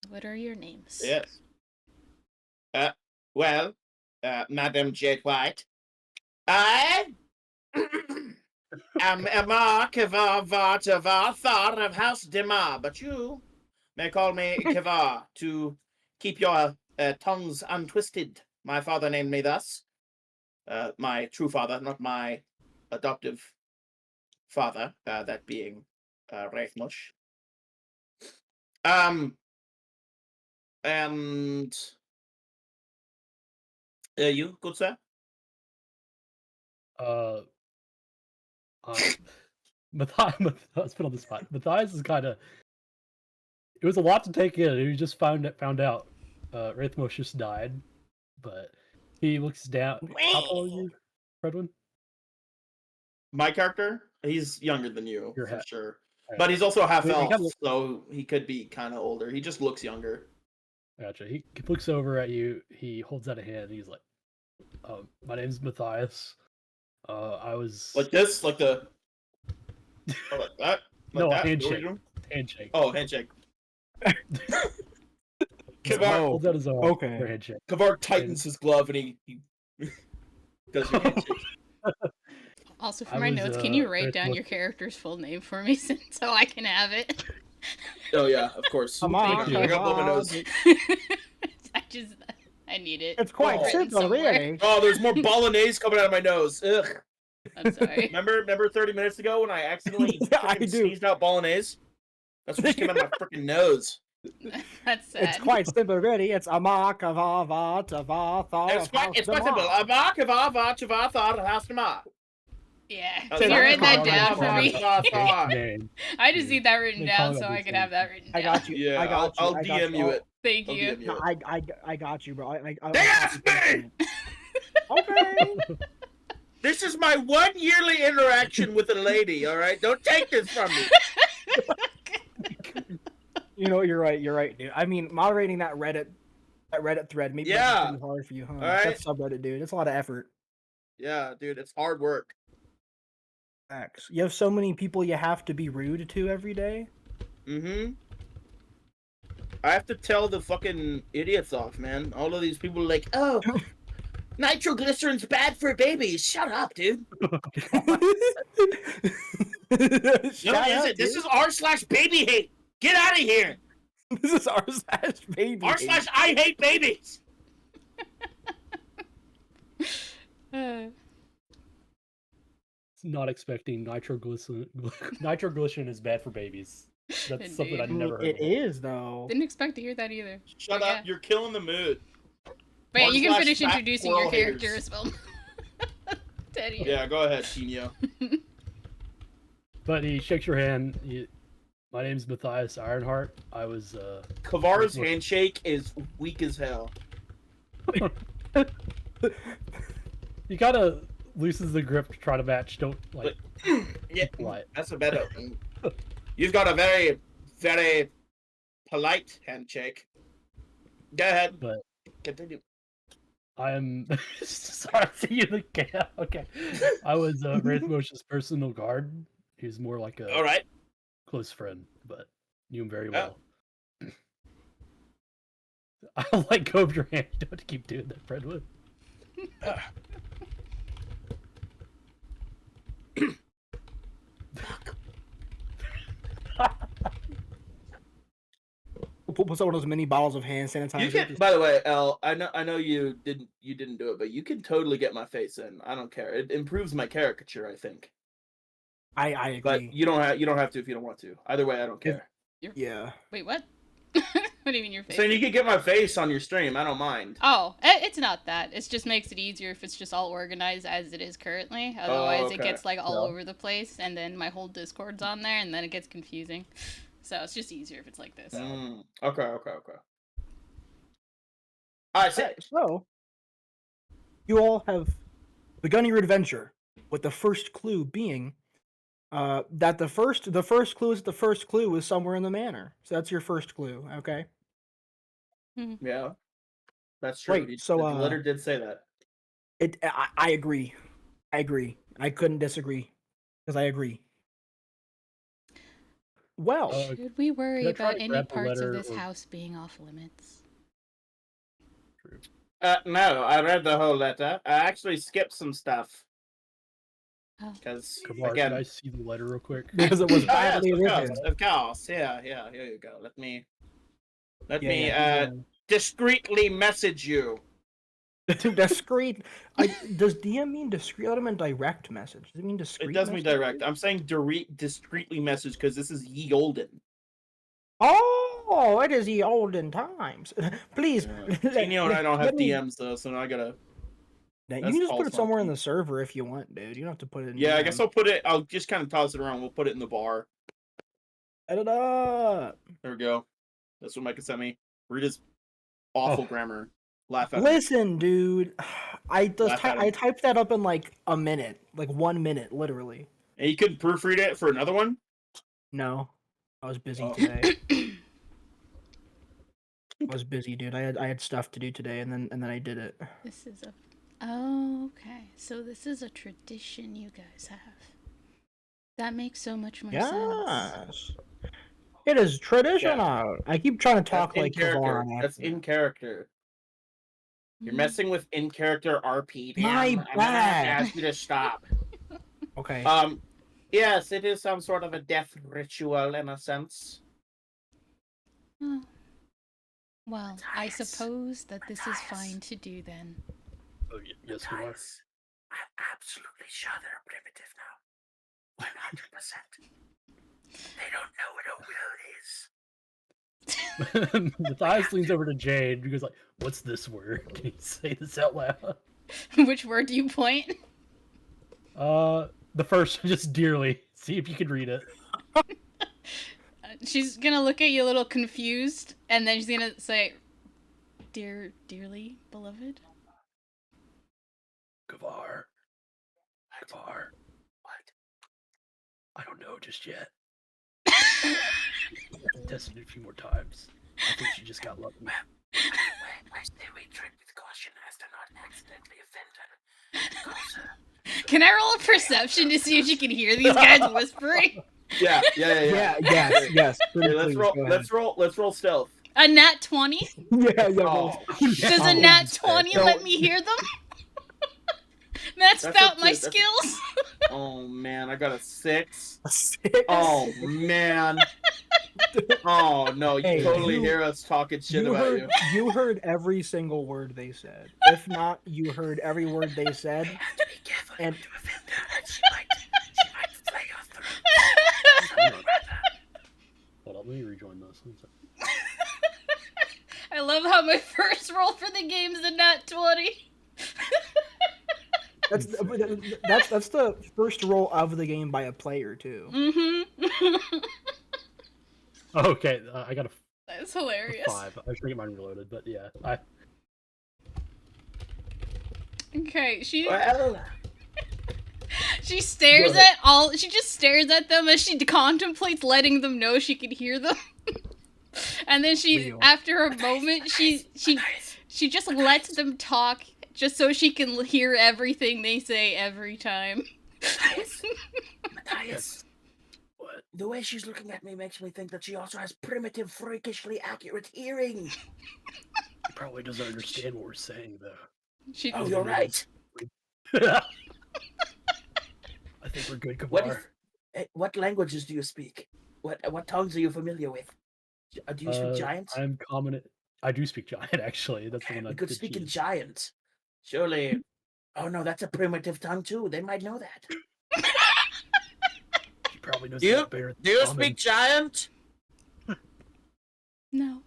Speaker 6: What are your names?
Speaker 3: yes. Well, Madam Jade White, I am Emma Kivar Vartavar, Thar of House Demar, but you may call me Kivar to keep your tongues untwisted. My father named me thus. My true father, not my adoptive father, that being Rathmush. And you, good sir?
Speaker 4: Matthias, let's put on the spot. Matthias is kind of. It was a lot to take in. He just found out Rathmush just died, but he looks down. How tall are you, Fredwin?
Speaker 3: My character, he's younger than you
Speaker 4: Your
Speaker 3: for
Speaker 4: hat.
Speaker 3: sure,
Speaker 4: Right.
Speaker 3: but he's also half
Speaker 4: He
Speaker 3: elf,
Speaker 4: kinda-
Speaker 3: so he could be kind of older. He just looks younger.
Speaker 4: Gotcha. He looks over at you. He holds out a hand. And he's like, "My name's Matthias. I was
Speaker 3: Like this, like the. Oh, like that. Like
Speaker 4: No,
Speaker 3: that?
Speaker 4: handshake.
Speaker 3: What are you doing?
Speaker 4: handshake."
Speaker 3: Oh, handshake. Kavar,
Speaker 4: Holds out his arm.
Speaker 5: okay.
Speaker 4: For a handshake.
Speaker 3: Kavar tightens his glove and he does your handshake.
Speaker 6: Also, for
Speaker 4: I
Speaker 6: my
Speaker 4: was,
Speaker 6: notes, can you write
Speaker 4: very
Speaker 6: down
Speaker 4: close-
Speaker 6: your character's full name for me so I can have it?
Speaker 3: Oh yeah, of course.
Speaker 5: Come
Speaker 3: Hang
Speaker 5: on,
Speaker 3: on, I got blow my nose.
Speaker 6: I need it.
Speaker 5: It's quite
Speaker 3: Oh.
Speaker 6: written
Speaker 5: simple,
Speaker 6: somewhere.
Speaker 5: really.
Speaker 3: Oh, there's more bolognese coming out of my nose. Ugh.
Speaker 6: I'm sorry.
Speaker 3: Remember 30 minutes ago when I accidentally
Speaker 5: Yeah, I
Speaker 3: frickin'
Speaker 5: do.
Speaker 3: sneezed out bolognese? That's what just came out of my freaking nose.
Speaker 6: That's sad.
Speaker 5: It's quite simple, really. It's amakavava tava
Speaker 3: It's quite simple.
Speaker 6: Yeah.
Speaker 3: Oh,
Speaker 6: Can you
Speaker 3: sorry.
Speaker 6: write that
Speaker 5: Kavar,
Speaker 6: down for
Speaker 5: Kavar,
Speaker 6: me?
Speaker 3: Kavar.
Speaker 4: Name.
Speaker 6: I just need that written
Speaker 4: They
Speaker 6: down
Speaker 4: call
Speaker 6: so
Speaker 4: it
Speaker 6: I
Speaker 4: these
Speaker 6: can have
Speaker 4: things.
Speaker 6: that written down.
Speaker 5: I got you.
Speaker 3: Yeah,
Speaker 5: I got you.
Speaker 3: I'll
Speaker 5: I got
Speaker 3: DM you it.
Speaker 6: Thank
Speaker 3: I'll
Speaker 6: you.
Speaker 3: DM you
Speaker 5: No,
Speaker 3: it.
Speaker 5: I got you, bro.
Speaker 3: They asked me!
Speaker 5: Okay.
Speaker 3: This is my 1 yearly interaction with a lady, alright? Don't take this from me.
Speaker 5: You know, you're right, dude. I mean, moderating that Reddit thread maybe
Speaker 3: Yeah.
Speaker 5: pretty hard for you, huh?
Speaker 3: Alright.
Speaker 5: That's subreddit, dude. It's a lot of effort.
Speaker 3: Yeah, dude, it's hard work.
Speaker 5: Facts. You have so many people you have to be rude to every day.
Speaker 3: Mm-hmm. I have to tell the fucking idiots off, man. All of these people are like, oh, nitroglycerin's bad for babies. Shut up, dude. No,
Speaker 5: Shut up,
Speaker 3: This
Speaker 5: dude.
Speaker 3: is r/baby hate. Get out of here.
Speaker 5: This is r/baby.
Speaker 3: r/I hate babies.
Speaker 4: Not expecting nitroglycerin. Nitroglycerin is bad for babies. That's something I'd
Speaker 6: Indeed.
Speaker 4: never heard
Speaker 5: It
Speaker 4: of.
Speaker 5: is though.
Speaker 6: Didn't expect to hear that either.
Speaker 3: Shut
Speaker 6: But
Speaker 3: up.
Speaker 6: yeah.
Speaker 3: You're killing the mood.
Speaker 6: But yeah, you can finish
Speaker 3: r/fat
Speaker 6: introducing your
Speaker 3: squirrel
Speaker 6: character
Speaker 3: haters.
Speaker 6: as well. Teddy.
Speaker 3: Yeah, go ahead, Tino.
Speaker 4: But he shakes your hand. My name's Matthias Ironheart. I was
Speaker 3: Kavar's handshake is weak as hell.
Speaker 4: he kind of loosens the grip to try to match. Don't like
Speaker 3: Yeah,
Speaker 4: polite.
Speaker 3: that's a better. You've got a very, very polite handshake. Go ahead.
Speaker 4: But
Speaker 3: Continue.
Speaker 4: I'm sorry. See you again. Okay. I was Wraith Moshe's personal guard. He's more like a
Speaker 3: All right.
Speaker 4: close friend, but knew him very
Speaker 3: Oh.
Speaker 4: well. I'll let go of your hand. You don't have to keep doing that, Fredwood.
Speaker 5: What's up with those mini bottles of hand sanitizer?
Speaker 3: You can. By the way, El, I know you didn't do it, but you can totally get my face in. I don't care. It improves my caricature, I think.
Speaker 5: I agree.
Speaker 3: But you don't have to if you don't want to. Either way, I don't care.
Speaker 5: Yeah.
Speaker 6: Wait, what? What do you mean your face?
Speaker 3: Saying you can get my face on your stream, I don't mind.
Speaker 6: Oh, it's not that. It just makes it easier if it's just all organized as it is currently. Otherwise, it
Speaker 3: okay.
Speaker 6: gets like all
Speaker 4: Yeah.
Speaker 6: over the place, and then my whole Discord's on there, and then it gets confusing. So it's just easier if it's like this.
Speaker 3: Okay. Alright,
Speaker 5: So, you all have begun your adventure with the first clue being that the first clue is somewhere in the manor. So that's your first clue, okay?
Speaker 3: yeah. That's true.
Speaker 5: Right, so,
Speaker 3: the letter did say that.
Speaker 5: I agree. I couldn't disagree because I agree. Well,
Speaker 6: Should we worry
Speaker 4: Could I try
Speaker 6: about
Speaker 4: to
Speaker 6: any
Speaker 4: grab the
Speaker 6: parts of
Speaker 4: letter
Speaker 6: this
Speaker 4: or-
Speaker 6: house being off limits?
Speaker 3: No, I read the whole letter. I actually skipped some stuff.
Speaker 6: Oh.
Speaker 3: Because,
Speaker 4: Kavar,
Speaker 3: again...
Speaker 4: can I see the letter real quick?
Speaker 5: because it was
Speaker 3: Oh, yes,
Speaker 5: badly written.
Speaker 3: of course. Yeah, here you go. Let me
Speaker 5: Yeah,
Speaker 3: discreetly message you.
Speaker 5: discreet. Does DM mean discreet? I mean direct message. Does it mean discreet?
Speaker 3: It does mean
Speaker 5: message?
Speaker 3: direct. I'm saying discreetly message because this is ye olden.
Speaker 5: Oh, it is the olden times. Please.
Speaker 3: Tino and I don't have
Speaker 5: let me-
Speaker 3: DMs though, so now I gotta.
Speaker 5: You
Speaker 3: that's
Speaker 5: can just put
Speaker 3: false
Speaker 5: it somewhere in
Speaker 3: monkey.
Speaker 5: the server if you want, dude. You don't have to put it in.
Speaker 3: Yeah, I
Speaker 5: DM.
Speaker 3: guess I'll just kind of toss it around. We'll put it in the bar.
Speaker 5: Set it up.
Speaker 3: There we go. That's what Micah sent me. Read his awful
Speaker 4: Oh.
Speaker 3: grammar. Laugh at him.
Speaker 5: Listen, dude. I
Speaker 3: Laugh at him.
Speaker 5: I typed that up in like a minute, like 1 minute, literally.
Speaker 3: And you couldn't proofread it for another one?
Speaker 5: No, I was busy
Speaker 3: Oh.
Speaker 5: today. I was busy, dude. I had stuff to do today, and then I did it.
Speaker 6: This is a. Oh, okay. So this is a tradition you guys have. That makes so much more sense.
Speaker 5: Yes. It is traditional. I keep trying to
Speaker 3: That's
Speaker 5: talk
Speaker 3: in
Speaker 5: like
Speaker 3: character.
Speaker 5: Kavar.
Speaker 3: That's in character. You're messing with in character RP.
Speaker 5: My
Speaker 3: I'm gonna have to
Speaker 5: bad.
Speaker 3: ask you to stop.
Speaker 5: Okay.
Speaker 3: Yes, it is some sort of a death ritual in a sense.
Speaker 6: Oh. Well, I
Speaker 2: Matthias.
Speaker 6: suppose that this is
Speaker 2: Matthias.
Speaker 6: fine to do then.
Speaker 4: Oh, yes, you are.
Speaker 2: Guys, I'm absolutely sure they're primitive now. 100%. They don't know what a will is.
Speaker 4: Matthias leans over to Jade and goes like, "What's this word? Can you say this out loud?"
Speaker 6: Which word do you point?
Speaker 4: The first, just dearly. See if you can read it.
Speaker 6: She's gonna look at you a little confused, and then she's gonna say, dearly beloved?
Speaker 4: Kavar. Kavar.
Speaker 2: What?
Speaker 4: I don't know just yet. Tested it a few more times. I think she just got lucky.
Speaker 2: I say we tread with caution as to not accidentally offend her. Because,
Speaker 6: Can I roll a perception to see if you can hear these guys whispering?
Speaker 3: Yeah.
Speaker 5: Yes.
Speaker 3: Here,
Speaker 5: Pretty
Speaker 3: let's
Speaker 5: please,
Speaker 3: roll.
Speaker 5: go ahead.
Speaker 3: Let's roll stealth.
Speaker 6: A nat 20?
Speaker 5: Yeah.
Speaker 3: Oh,
Speaker 6: Does a
Speaker 5: Oh,
Speaker 6: nat 20
Speaker 5: no.
Speaker 6: let me hear them? That's
Speaker 3: That's
Speaker 6: about
Speaker 3: up
Speaker 6: my
Speaker 3: to- that's-
Speaker 6: skills.
Speaker 3: oh man, I got a 6.
Speaker 5: 6.
Speaker 3: Oh man. Oh no, you
Speaker 5: Hey,
Speaker 3: totally
Speaker 5: you-
Speaker 3: hear us talking shit about
Speaker 5: heard,
Speaker 3: you.
Speaker 5: You heard every single word they said. If not, you heard every word they said.
Speaker 2: we have to be careful
Speaker 5: And-
Speaker 2: not to offend her, and she might flay our throats.
Speaker 4: Hold on, let me rejoin this. One second.
Speaker 6: I love how my first roll for the game is a nat 20.
Speaker 5: That's the first roll of the game by a player too.
Speaker 6: Mm-hmm.
Speaker 4: Oh, okay, I got a
Speaker 6: That's hilarious.
Speaker 4: 5. I was trying to get mine reloaded, but yeah.
Speaker 6: Okay, she
Speaker 3: Well,
Speaker 6: stares
Speaker 3: Go ahead.
Speaker 6: at she just stares at them as she contemplates letting them know she can hear them. And then
Speaker 5: Real.
Speaker 6: after a moment, she just lets them talk just so she can hear everything they say every time.
Speaker 2: Matthias,
Speaker 4: What?
Speaker 2: the way she's looking at me makes me think that she also has primitive, freakishly accurate hearing.
Speaker 4: He probably doesn't understand what we're saying, though.
Speaker 6: She
Speaker 2: Oh, you're right.
Speaker 4: I think we're good, Kavar.
Speaker 2: What languages do you speak? What tongues are you familiar with? Do you speak Giant?
Speaker 4: I'm common. I do speak Giant, actually. That's the one I
Speaker 2: We could
Speaker 4: did
Speaker 2: speak in
Speaker 4: choose.
Speaker 2: Giant. Surely. Oh no, that's a primitive tongue too. They might know that.
Speaker 4: She probably knows
Speaker 3: You-
Speaker 4: that better than
Speaker 3: do you
Speaker 4: common.
Speaker 3: speak giant?
Speaker 6: No.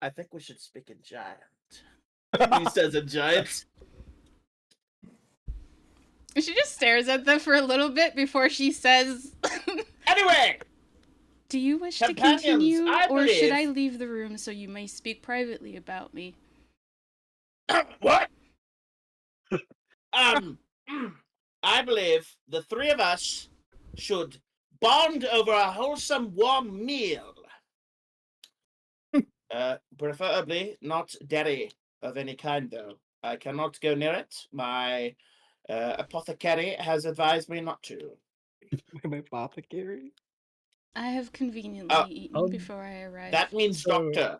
Speaker 3: I think we should speak in giant. He says in giant.
Speaker 6: She just stares at them for a little bit before she says,
Speaker 3: Anyway,
Speaker 6: "Do you wish to
Speaker 3: Companions,
Speaker 6: continue,
Speaker 3: I
Speaker 6: or should
Speaker 3: believe-
Speaker 6: I leave the room so you may speak privately about me?"
Speaker 3: what? I believe the three of us should bond over a wholesome, warm meal. Preferably not dairy of any kind, though. I cannot go near it. My apothecary has advised me not to.
Speaker 5: My apothecary.
Speaker 6: I have conveniently eaten before I arrived.
Speaker 3: That means
Speaker 4: So-
Speaker 3: doctor.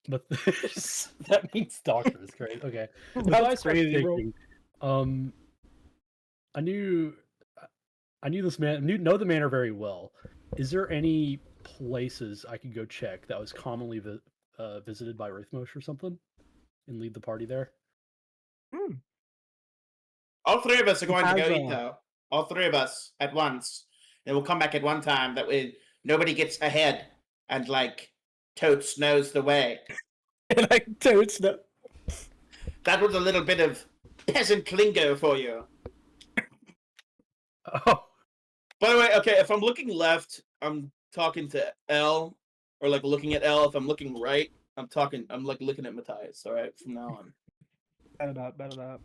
Speaker 4: But that means doctor is great. Okay. As I
Speaker 5: That's
Speaker 4: started
Speaker 5: crazy, bro.
Speaker 4: thinking, I knew this man, know the manor very well. Is there any places I could go check that was commonly visited by Wraithmosh or something, and lead the party there?
Speaker 3: All three of us are going to go
Speaker 5: Has,
Speaker 3: eat, though. All three of us at once. And we'll come back at one time. That way nobody gets ahead and, like, Totes knows the way.
Speaker 5: Like totes no.
Speaker 3: That was a little bit of peasant lingo for you.
Speaker 4: Oh,
Speaker 3: By the way, okay, if I'm looking left, I'm talking to L, or like looking at L. If I'm looking right, I'm like looking at Matthias. All right, from now on.
Speaker 5: Bet it up.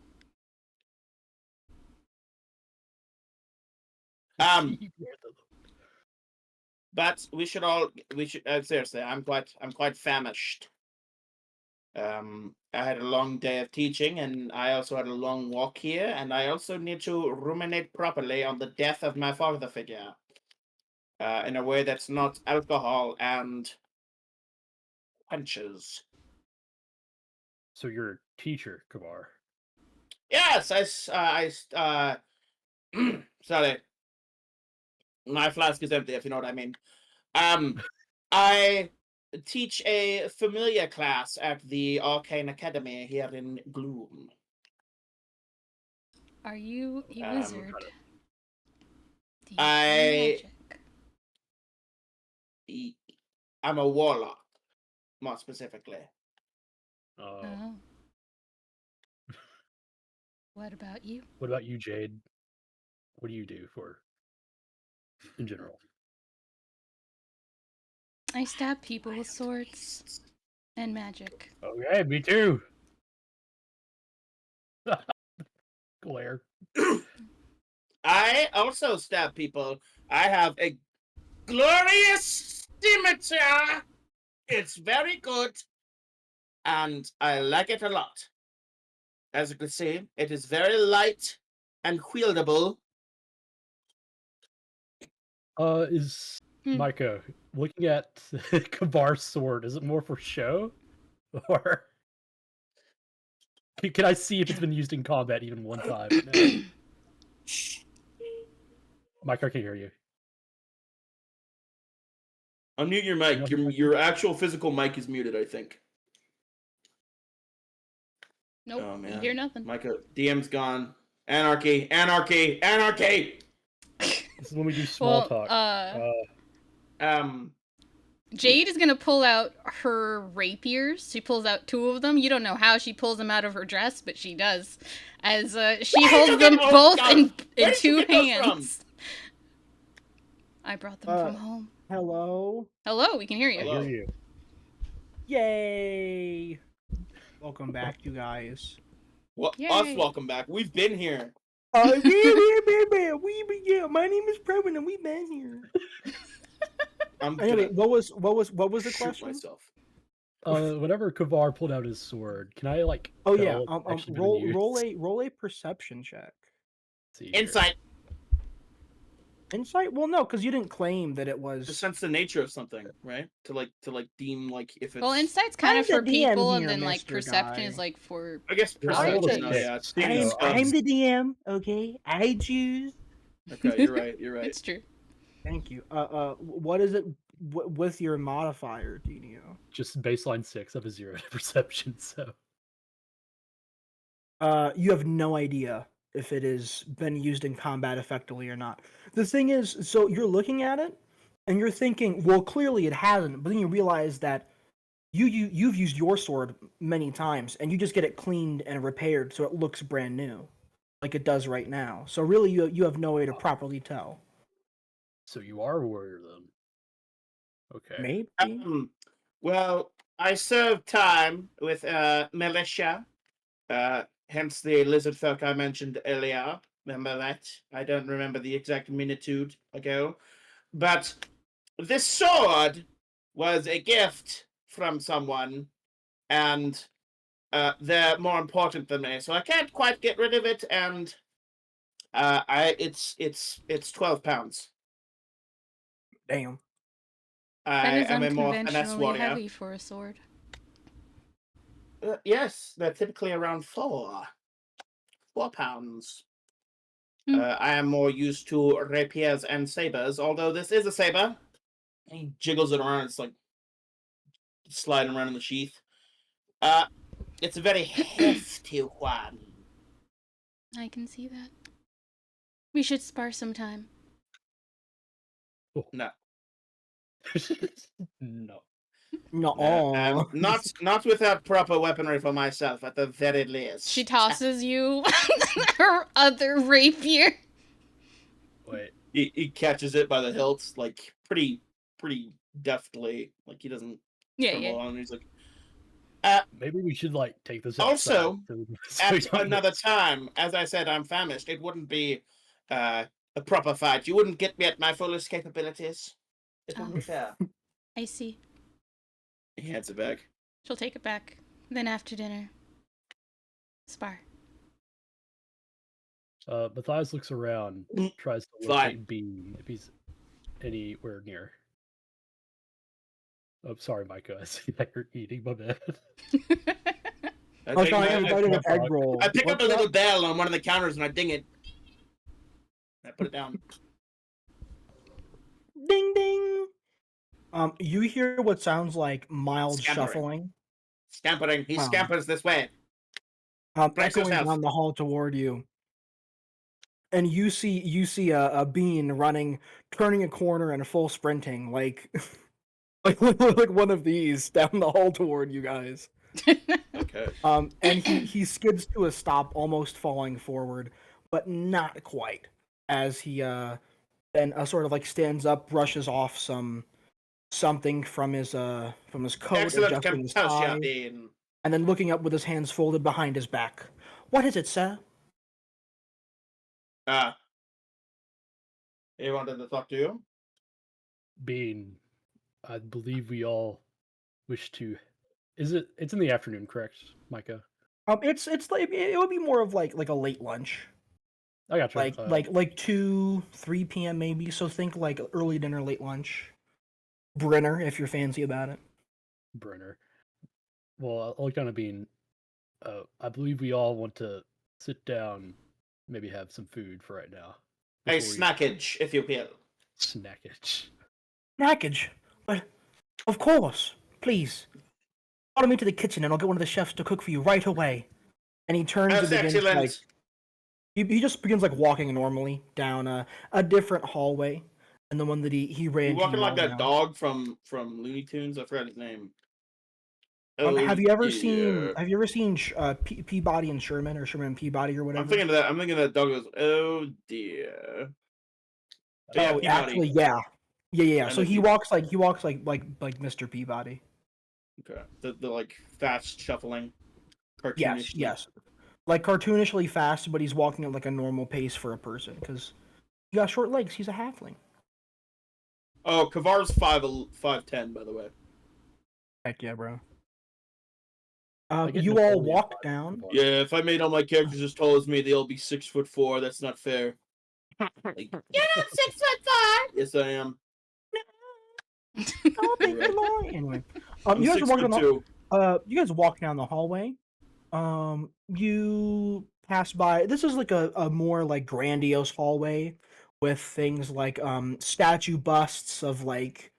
Speaker 3: But we should seriously. I'm quite famished. I had a long day of teaching, and I also had a long walk here, and I also need to ruminate properly on the death of my father figure.
Speaker 2: in a way that's not alcohol and punches.
Speaker 4: So you're a teacher, Kavar.
Speaker 2: Yes, sorry, my flask is empty. If you know what I mean. I teach a familiar class at the Arcane Academy here in Gloom.
Speaker 6: Are you a
Speaker 2: Um,
Speaker 6: wizard? Do you
Speaker 2: I-
Speaker 6: do magic?
Speaker 2: I'm a warlock, more specifically.
Speaker 6: Oh. What about you?
Speaker 4: What about you, Jade? What do you do for in general?
Speaker 6: I stab people with swords and magic.
Speaker 4: Okay, me too. Glare.
Speaker 2: I also stab people. I have a glorious scimitar. It's very good, and I like it a lot. As you can see, it is very light and wieldable.
Speaker 4: Is
Speaker 6: Hmm.
Speaker 4: Micah looking at Kavar's sword? Is it more for show, or can I see if it's been used in combat even one time? No. Micah, I can hear you.
Speaker 3: Unmute your mic.
Speaker 4: No,
Speaker 3: Your actual physical mic is muted, I think.
Speaker 6: Nope.
Speaker 3: Oh,
Speaker 6: You
Speaker 3: man.
Speaker 6: hear nothing.
Speaker 3: Micah, DM's gone. Anarchy, anarchy, anarchy.
Speaker 4: This is when we do small talk.
Speaker 6: Jade is gonna pull out her rapiers. She pulls out 2 of them. You don't know how she pulls them out of her dress, but she does. As she
Speaker 2: Where
Speaker 6: holds
Speaker 2: did you
Speaker 6: them
Speaker 2: get- oh,
Speaker 6: both
Speaker 2: God.
Speaker 6: in
Speaker 2: Where did you
Speaker 6: 2
Speaker 2: get those from?
Speaker 6: hands. I brought them from home.
Speaker 5: Hello.
Speaker 6: Hello, we can hear
Speaker 4: I
Speaker 6: you.
Speaker 2: Hello.
Speaker 4: hear you.
Speaker 5: Yay! Welcome back, you guys.
Speaker 3: Us
Speaker 6: Yay.
Speaker 3: welcome back. We've been here.
Speaker 5: Yeah, my name is Previn, and we've been here.
Speaker 3: I'm
Speaker 5: Anyway,
Speaker 3: gonna
Speaker 5: what was the
Speaker 3: shoot
Speaker 5: question?
Speaker 3: myself.
Speaker 4: Whenever Kavar pulled out his sword, can I like?
Speaker 5: Oh
Speaker 4: tell
Speaker 5: yeah,
Speaker 4: if it's actually been
Speaker 5: roll
Speaker 4: used?
Speaker 5: a perception check.
Speaker 4: Let's see here.
Speaker 2: Insight.
Speaker 5: Insight? Well, no, because you didn't claim that it was.
Speaker 3: To sense the nature of something, right? To deem like if it's.
Speaker 6: Well, insight's kind
Speaker 5: I'm
Speaker 6: of
Speaker 5: the
Speaker 6: for
Speaker 5: DM
Speaker 6: people,
Speaker 5: here,
Speaker 6: and then like
Speaker 5: Mr.
Speaker 6: perception
Speaker 5: Guy.
Speaker 6: is like for.
Speaker 3: I guess
Speaker 4: You're a little
Speaker 3: perception. No,
Speaker 6: bit-
Speaker 3: yeah.
Speaker 4: Seeing
Speaker 3: Seeing
Speaker 4: the
Speaker 3: stuff.
Speaker 5: I'm the DM. Okay, I choose.
Speaker 3: Okay, you're right. You're right.
Speaker 6: It's true.
Speaker 5: Thank you. What is it with your modifier, Dino?
Speaker 4: Just baseline 6 of a 0 to perception. So
Speaker 5: You have no idea if it has been used in combat effectively or not. The thing is, so you're looking at it and you're thinking, well, clearly it hasn't. But then you realize that you've used your sword many times and you just get it cleaned and repaired so it looks brand new, like it does right now. So really, you have no way to properly tell.
Speaker 4: so you are a warrior then. Okay.
Speaker 5: Maybe.
Speaker 2: Well, I served time with militia. Hence the lizard folk I mentioned earlier. Remember that? I don't remember the exact minitude ago. But this sword was a gift from someone, and they're more important than me, so I can't quite get rid of it. And it's 12 pounds.
Speaker 5: Damn.
Speaker 6: That
Speaker 2: I
Speaker 6: is
Speaker 2: am a more finesse
Speaker 6: unconventionally
Speaker 2: warrior.
Speaker 6: heavy for a sword.
Speaker 2: Yes, they're typically around 4 pounds.
Speaker 6: Hmm.
Speaker 2: I am more used to rapiers and sabers, although this is a saber. He jiggles it around, it's like sliding around in the sheath. It's a very hefty one.
Speaker 6: I can see that. We should spar sometime.
Speaker 2: No,
Speaker 4: No.
Speaker 5: No.
Speaker 2: not without proper weaponry for myself, at the very least.
Speaker 6: She tosses you her other rapier.
Speaker 4: Wait.
Speaker 3: He catches it by the hilts, like pretty deftly. Like he doesn't
Speaker 6: Yeah,
Speaker 3: tremble
Speaker 6: yeah.
Speaker 3: on. He's like,
Speaker 4: Maybe we should like take this
Speaker 2: Also,
Speaker 4: outside so we
Speaker 2: at
Speaker 4: don't-
Speaker 2: another time, as I said, I'm famished. It wouldn't be a proper fight. You wouldn't get me at my fullest capabilities. It wouldn't be fair.
Speaker 6: I see.
Speaker 3: he hands it back.
Speaker 6: She'll take it back. Then after dinner, spar.
Speaker 4: Matthias looks around, tries to
Speaker 3: Fine.
Speaker 4: locate B. If he's anywhere near. Oh, sorry, Micah. I see that you're eating my bed.
Speaker 3: I
Speaker 5: Oh,
Speaker 3: take
Speaker 5: sorry,
Speaker 3: my-
Speaker 5: I invited
Speaker 4: my
Speaker 5: an egg
Speaker 4: frog.
Speaker 5: roll.
Speaker 3: I pick up
Speaker 5: What's
Speaker 3: a little
Speaker 5: that?
Speaker 3: bell on one of the counters and I ding it. I put it down.
Speaker 5: Ding ding. You hear what sounds like mild
Speaker 3: Scampering.
Speaker 5: shuffling,
Speaker 3: Scampering. He
Speaker 5: Wow.
Speaker 3: scampers this way. Brace
Speaker 5: echoing
Speaker 3: yourself.
Speaker 5: down the hall toward you. And you see a bean running, turning a corner and full sprinting, like like one of these down the hall toward you guys.
Speaker 3: Okay.
Speaker 5: And he skids to a stop, almost falling forward, but not quite. As he then sort of like stands up, brushes off something from his coat,
Speaker 3: Excellent
Speaker 5: adjusting his
Speaker 3: composure,
Speaker 5: tie,
Speaker 3: Bean.
Speaker 5: and then looking up with his hands folded behind his back. What is it, sir?
Speaker 3: He wanted to talk to you?
Speaker 4: Bean, I believe we all wish to. It's in the afternoon, correct, Micah?
Speaker 5: It's like it would be more of like a late lunch.
Speaker 4: I got you.
Speaker 5: Like 2-3 p.m. maybe. So think like early dinner, late lunch. Brenner, if you're fancy about it.
Speaker 4: Brenner. Well, I'll kind of Bean. I believe we all want to sit down, maybe have some food for right now.
Speaker 3: A
Speaker 4: before we-
Speaker 3: snackage, if you will.
Speaker 4: Snackage.
Speaker 5: Snackage, but of course, please follow me to the kitchen, and I'll get one of the chefs to cook for you right away. And he turns and
Speaker 3: That's
Speaker 5: begins
Speaker 3: excellent.
Speaker 5: like he just begins like walking normally down a different hallway, and the one that he ran.
Speaker 3: You're walking
Speaker 5: to
Speaker 3: like that
Speaker 5: down.
Speaker 3: dog from Looney Tunes. I forgot his name.
Speaker 5: Have you ever
Speaker 3: yeah.
Speaker 5: seen Peabody and Sherman, or Sherman and Peabody, or whatever?
Speaker 3: I'm thinking of that dog goes, oh dear. Yeah,
Speaker 5: Oh,
Speaker 3: Peabody.
Speaker 5: actually, yeah.
Speaker 3: I
Speaker 5: So
Speaker 3: know
Speaker 5: he
Speaker 3: Peabody.
Speaker 5: walks like Mr. Peabody.
Speaker 3: Okay. The like fast shuffling.
Speaker 5: Yes,
Speaker 3: Cartoonish.
Speaker 5: yes. Like cartoonishly fast, but he's walking at like a normal pace for a person because he got short legs. He's a halfling.
Speaker 3: Oh, Kavar's 5'10", by the way.
Speaker 5: Heck yeah, bro.
Speaker 4: I get
Speaker 5: You all
Speaker 4: Napoleon
Speaker 5: walk
Speaker 4: vibes
Speaker 5: down.
Speaker 4: from Bart.
Speaker 3: Yeah, if I made all my characters as tall as me, they'll be 6'4". That's not fair. Like,
Speaker 6: You're not 6'4".
Speaker 3: yes, I am.
Speaker 5: Oh, thank you, Lord. Anyway,
Speaker 3: I'm
Speaker 5: you guys are walking.
Speaker 3: 6'2".
Speaker 5: You guys walk down the hallway. You pass by. This is like a more like grandiose hallway with things like statue busts of like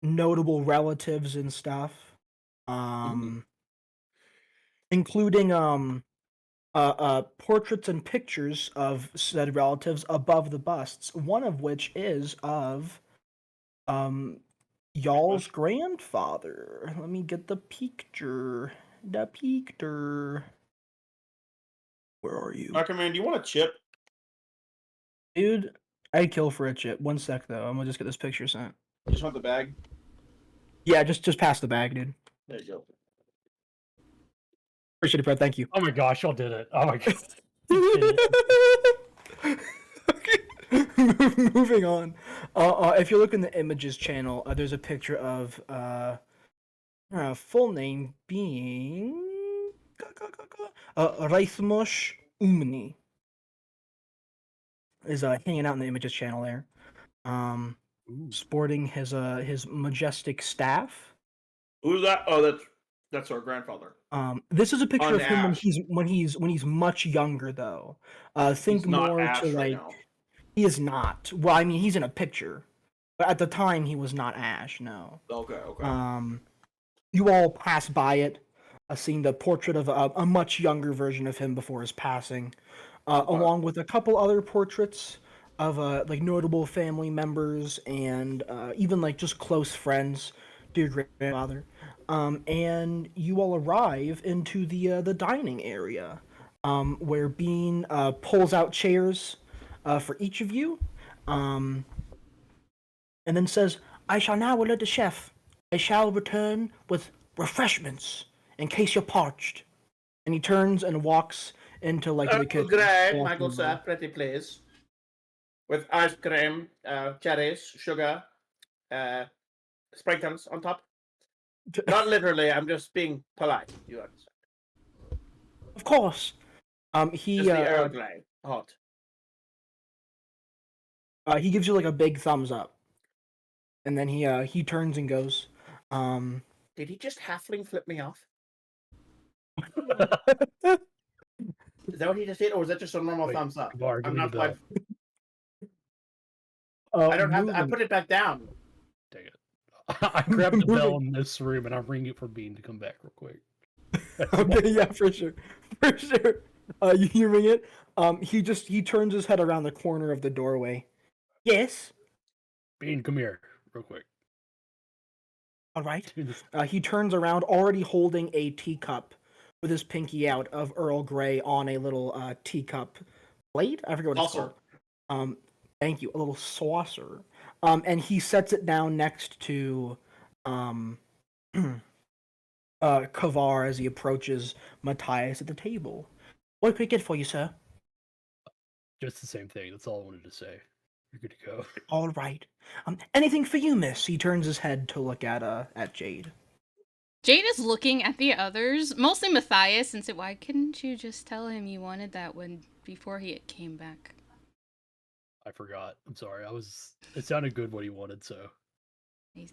Speaker 5: notable relatives and stuff. Including portraits and pictures of said relatives above the busts. One of which is of y'all's grandfather. Let me get the picture. The picture. Where are you?
Speaker 3: Aquaman, do you want a chip?
Speaker 5: Dude, I'd kill for a chip. One sec though. I'm gonna just get this picture sent.
Speaker 3: You just want the bag?
Speaker 5: Yeah, just pass the bag, dude.
Speaker 3: There you go.
Speaker 5: Appreciate it, Fred. Thank you.
Speaker 4: Oh my gosh, y'all did it. Oh my god.
Speaker 5: Moving on. If you look in the images channel, there's a picture of full name being Raithmosh Umni is hanging out in the images channel there, sporting his majestic staff.
Speaker 3: Who's that? Oh, that's our grandfather.
Speaker 5: This is a picture
Speaker 3: On
Speaker 5: of him
Speaker 3: Ash.
Speaker 5: when he's much younger though. Think
Speaker 3: He's not
Speaker 5: more
Speaker 3: Ash
Speaker 5: to
Speaker 3: right
Speaker 5: like.
Speaker 3: now.
Speaker 5: He is not. Well, I mean, he's in a picture, but at the time he was not Ash. No.
Speaker 3: Okay, okay.
Speaker 5: You all pass by it, seeing the portrait of a much younger version of him before his passing, along with a couple other portraits of like notable family members and even like just close friends to your grandfather. And you all arrive into the dining area, where Bean pulls out chairs for each of you, and then says, "I shall now alert the chef. I shall return with refreshments in case you're parched." And he turns and walks into like the kitchen.
Speaker 3: Great,
Speaker 5: walking
Speaker 3: my good sir.
Speaker 5: by.
Speaker 3: Pretty please. With ice cream, cherries, sugar, sprinkles on top. Not literally, I'm just being polite. You understand?
Speaker 5: Of course. He
Speaker 3: Just the Earl Grey. Hot.
Speaker 5: he gives you like a big thumbs up. and then he turns and goes.
Speaker 3: Did he just halfling flip me off? Is that what he just did, or was that just a normal
Speaker 4: Wait,
Speaker 3: thumbs up?
Speaker 4: Kavar, give
Speaker 3: I'm
Speaker 4: me
Speaker 3: not
Speaker 4: the
Speaker 3: quite.
Speaker 4: bell.
Speaker 3: I don't have. I
Speaker 5: moving-
Speaker 3: put it back down.
Speaker 4: Dang it. I grabbed the bell in this room and I'm ringing it for Bean to come back real quick.
Speaker 5: Okay, yeah, for sure, for sure. You ring it. He turns his head around the corner of the doorway. Yes.
Speaker 4: Bean, come here, real quick.
Speaker 5: All right.
Speaker 4: Do this-
Speaker 5: He turns around, already holding a teacup with his pinky out of Earl Grey on a little teacup plate. I forget what it's
Speaker 3: Saucer.
Speaker 5: called. Thank you, a little saucer. And he sets it down next to Kavar as he approaches Matthias at the table. What can I get for you, sir?
Speaker 4: Just the same thing. That's all I wanted to say. You're good to go.
Speaker 5: All right. Anything for you, miss? He turns his head to look at Jade.
Speaker 6: Jade is looking at the others, mostly Matthias, and said, "Why couldn't you just tell him you wanted that when before he came back?"
Speaker 4: I forgot. I'm sorry. It sounded good what he wanted, so.
Speaker 6: She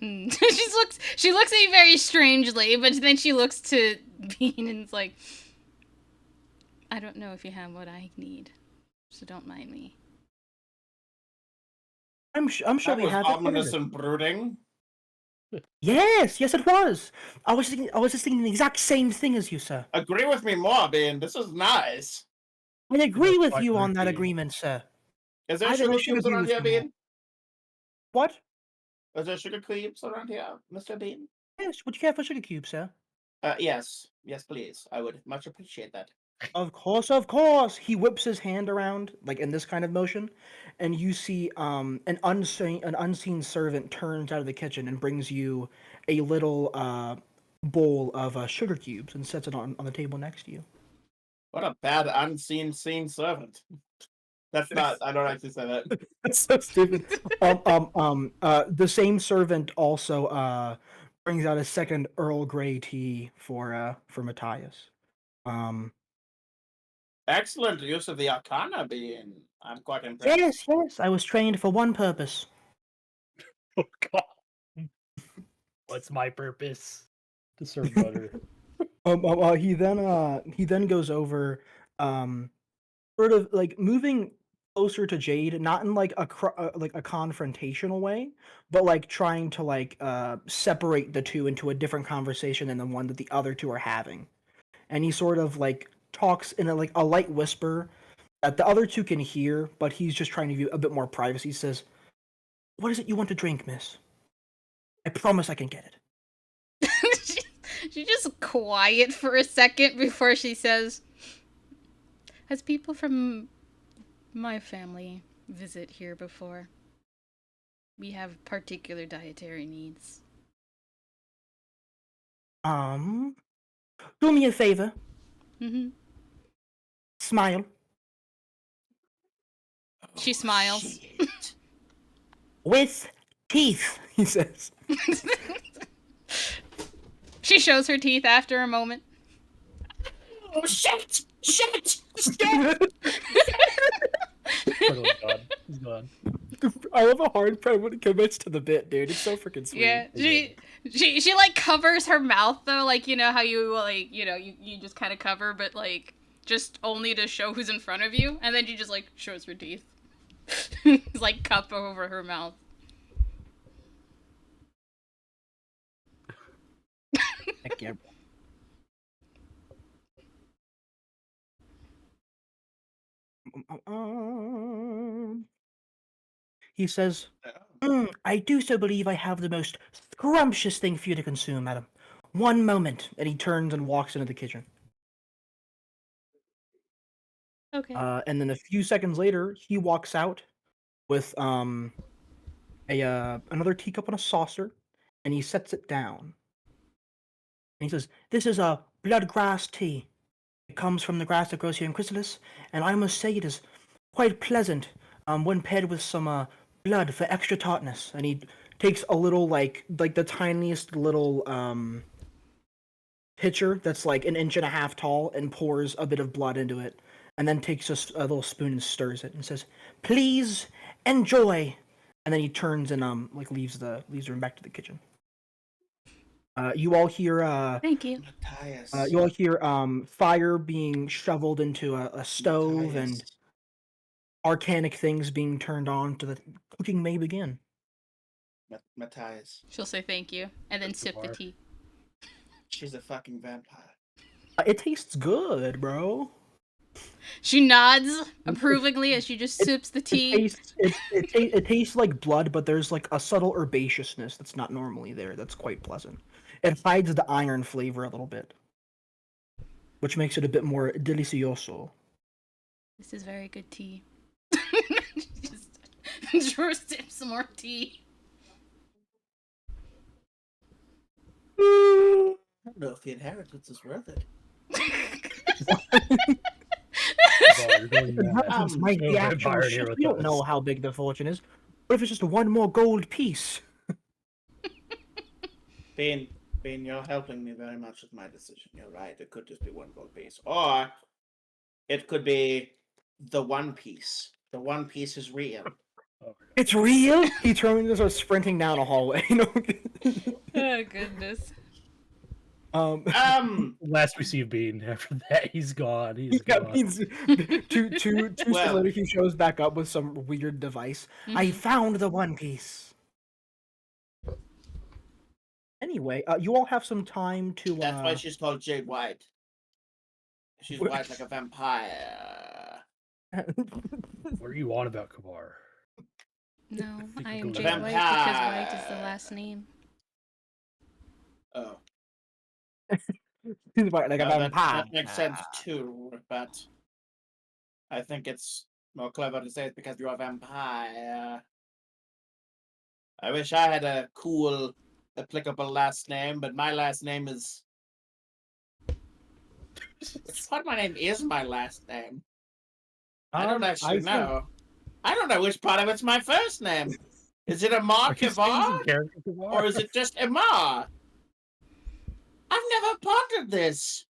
Speaker 6: looks at me very strangely, but then she looks to Bean and is like, "I don't know if you have what I need, so don't mind me."
Speaker 5: I'm sure
Speaker 3: That
Speaker 5: we
Speaker 3: was
Speaker 5: have it
Speaker 3: ominous
Speaker 5: covered.
Speaker 3: and brooding.
Speaker 5: Yes, it was. I was just thinking the exact same thing as you, sir.
Speaker 3: Agree with me more, Bean. This is nice.
Speaker 5: I agree with
Speaker 4: quite
Speaker 5: you on that
Speaker 4: creepy.
Speaker 5: agreement, sir.
Speaker 3: Is there
Speaker 5: I don't know
Speaker 3: sugar
Speaker 5: if
Speaker 3: cubes
Speaker 5: you agree
Speaker 3: around
Speaker 5: with
Speaker 3: here,
Speaker 5: me more.
Speaker 3: Bean?
Speaker 5: What?
Speaker 3: Is there sugar cubes around here, Mr. Bean?
Speaker 5: Yes, would you care for sugar cubes, sir?
Speaker 3: Yes. Yes, please. I would much appreciate that.
Speaker 5: Of course, of course. He whips his hand around, like in this kind of motion, and you see an unseen servant turns out of the kitchen and brings you a little bowl of sugar cubes and sets it on the table next to you.
Speaker 3: What a bad unseen scene servant. That's not. I don't actually say that.
Speaker 5: That's so stupid. The same servant also brings out a second Earl Grey tea for Matthias.
Speaker 3: Excellent use of the Arcana, Bean. I'm quite impressed.
Speaker 5: Yes, I was trained for one purpose.
Speaker 4: Oh, God. What's my purpose? To serve butter.
Speaker 5: He then goes over, sort of like moving closer to Jade, not in like a confrontational way, but like trying to like separate the two into a different conversation than the one that the other two are having. And he sort of like talks in a light whisper that the other two can hear, but he's just trying to give you a bit more privacy. He says, "What is it you want to drink, miss? I promise I can get it."
Speaker 6: She's just quiet for a second before she says, "Has people from my family visit here before? We have particular dietary needs."
Speaker 5: Do me a favor.
Speaker 6: Mm-hmm.
Speaker 5: Smile.
Speaker 6: She smiles.
Speaker 3: Shit.
Speaker 5: With teeth, he says.
Speaker 6: She shows her teeth after a moment.
Speaker 3: Oh shit! Shit!
Speaker 4: Oh, God. He's gone.
Speaker 5: I love how hard Fred commits to the bit, dude. It's so freaking sweet.
Speaker 6: Yeah, she like covers her mouth though, like you know how you like you just kind of cover, but like just only to show who's in front of you, and then she just like shows her teeth, it's like cup over her mouth.
Speaker 5: Heck yeah. He says, I do so believe I have the most scrumptious thing for you to consume, madam. One moment. And he turns and walks into the kitchen.
Speaker 6: Okay.
Speaker 5: And then a few seconds later, he walks out with another teacup and a saucer, and he sets it down. And he says, "This is a bloodgrass tea. It comes from the grass that grows here in Chrysalis, and I must say it is quite pleasant when paired with some blood for extra tartness." And he takes a little like the tiniest little pitcher that's like an inch and a half tall and pours a bit of blood into it, and then takes a little spoon and stirs it and says, "Please enjoy and then he turns and like leaves the room back to the kitchen. You all hear
Speaker 6: Thank you.
Speaker 3: Matthias.
Speaker 5: fire being shoveled into a stove and
Speaker 3: Matthias.
Speaker 5: arcanic things being turned on to the cooking may begin.
Speaker 3: Matthias.
Speaker 6: She'll say thank you and then
Speaker 4: That's
Speaker 6: sip the
Speaker 4: Kavar.
Speaker 6: tea.
Speaker 3: She's a fucking vampire.
Speaker 5: It tastes good, bro.
Speaker 6: She nods approvingly as she just sips the tea.
Speaker 5: It tastes like blood, but there's like a subtle herbaceousness that's not normally there. That's quite pleasant. It hides the iron flavor a little bit, which makes it a bit more delicioso.
Speaker 6: This is very good tea. Just Drew sips some more tea.
Speaker 3: I don't know if the inheritance is worth it.
Speaker 4: Kavar, you're going
Speaker 5: The
Speaker 4: mad.
Speaker 5: inheritance might
Speaker 4: No
Speaker 5: be actual
Speaker 4: vampire in here
Speaker 5: shit.
Speaker 4: with
Speaker 5: We don't
Speaker 4: us.
Speaker 5: know how big the fortune is. What if it's just one more gold piece?
Speaker 3: Bean, you're helping me very much with my decision. You're right. It could just be one gold piece. Or it could be the One Piece. The One Piece is real.
Speaker 4: Oh my God.
Speaker 5: It's real. He turns and starts sprinting down a hallway.
Speaker 6: Oh goodness.
Speaker 4: Last we see of Bean. After that, he's gone. He's
Speaker 5: Yeah,
Speaker 4: gone.
Speaker 5: means two seconds
Speaker 3: Well-
Speaker 5: later, he shows back up with some weird device. I
Speaker 6: Mhm.
Speaker 5: found the One Piece. Anyway, you all have some time to.
Speaker 3: That's why she's called Jade White. She's
Speaker 5: What?
Speaker 3: white like a vampire.
Speaker 4: What are you on about, Kavar?
Speaker 6: No, I am
Speaker 4: The
Speaker 6: Jade White because White is the last name.
Speaker 3: Oh.
Speaker 5: He's white like a
Speaker 3: Well,
Speaker 5: vampire.
Speaker 3: that makes sense too, but I think it's more clever to say it's because you're a vampire. I wish I had a cool, applicable last name, but my last name is. Which part of my name is my last name? I don't actually
Speaker 5: think-
Speaker 3: know. I don't know which part of it's my first name. Is it Amar
Speaker 4: Are you saying he's
Speaker 3: Kavar?
Speaker 4: in character, Kavar?
Speaker 3: Or is it just Amar? I've never pondered this.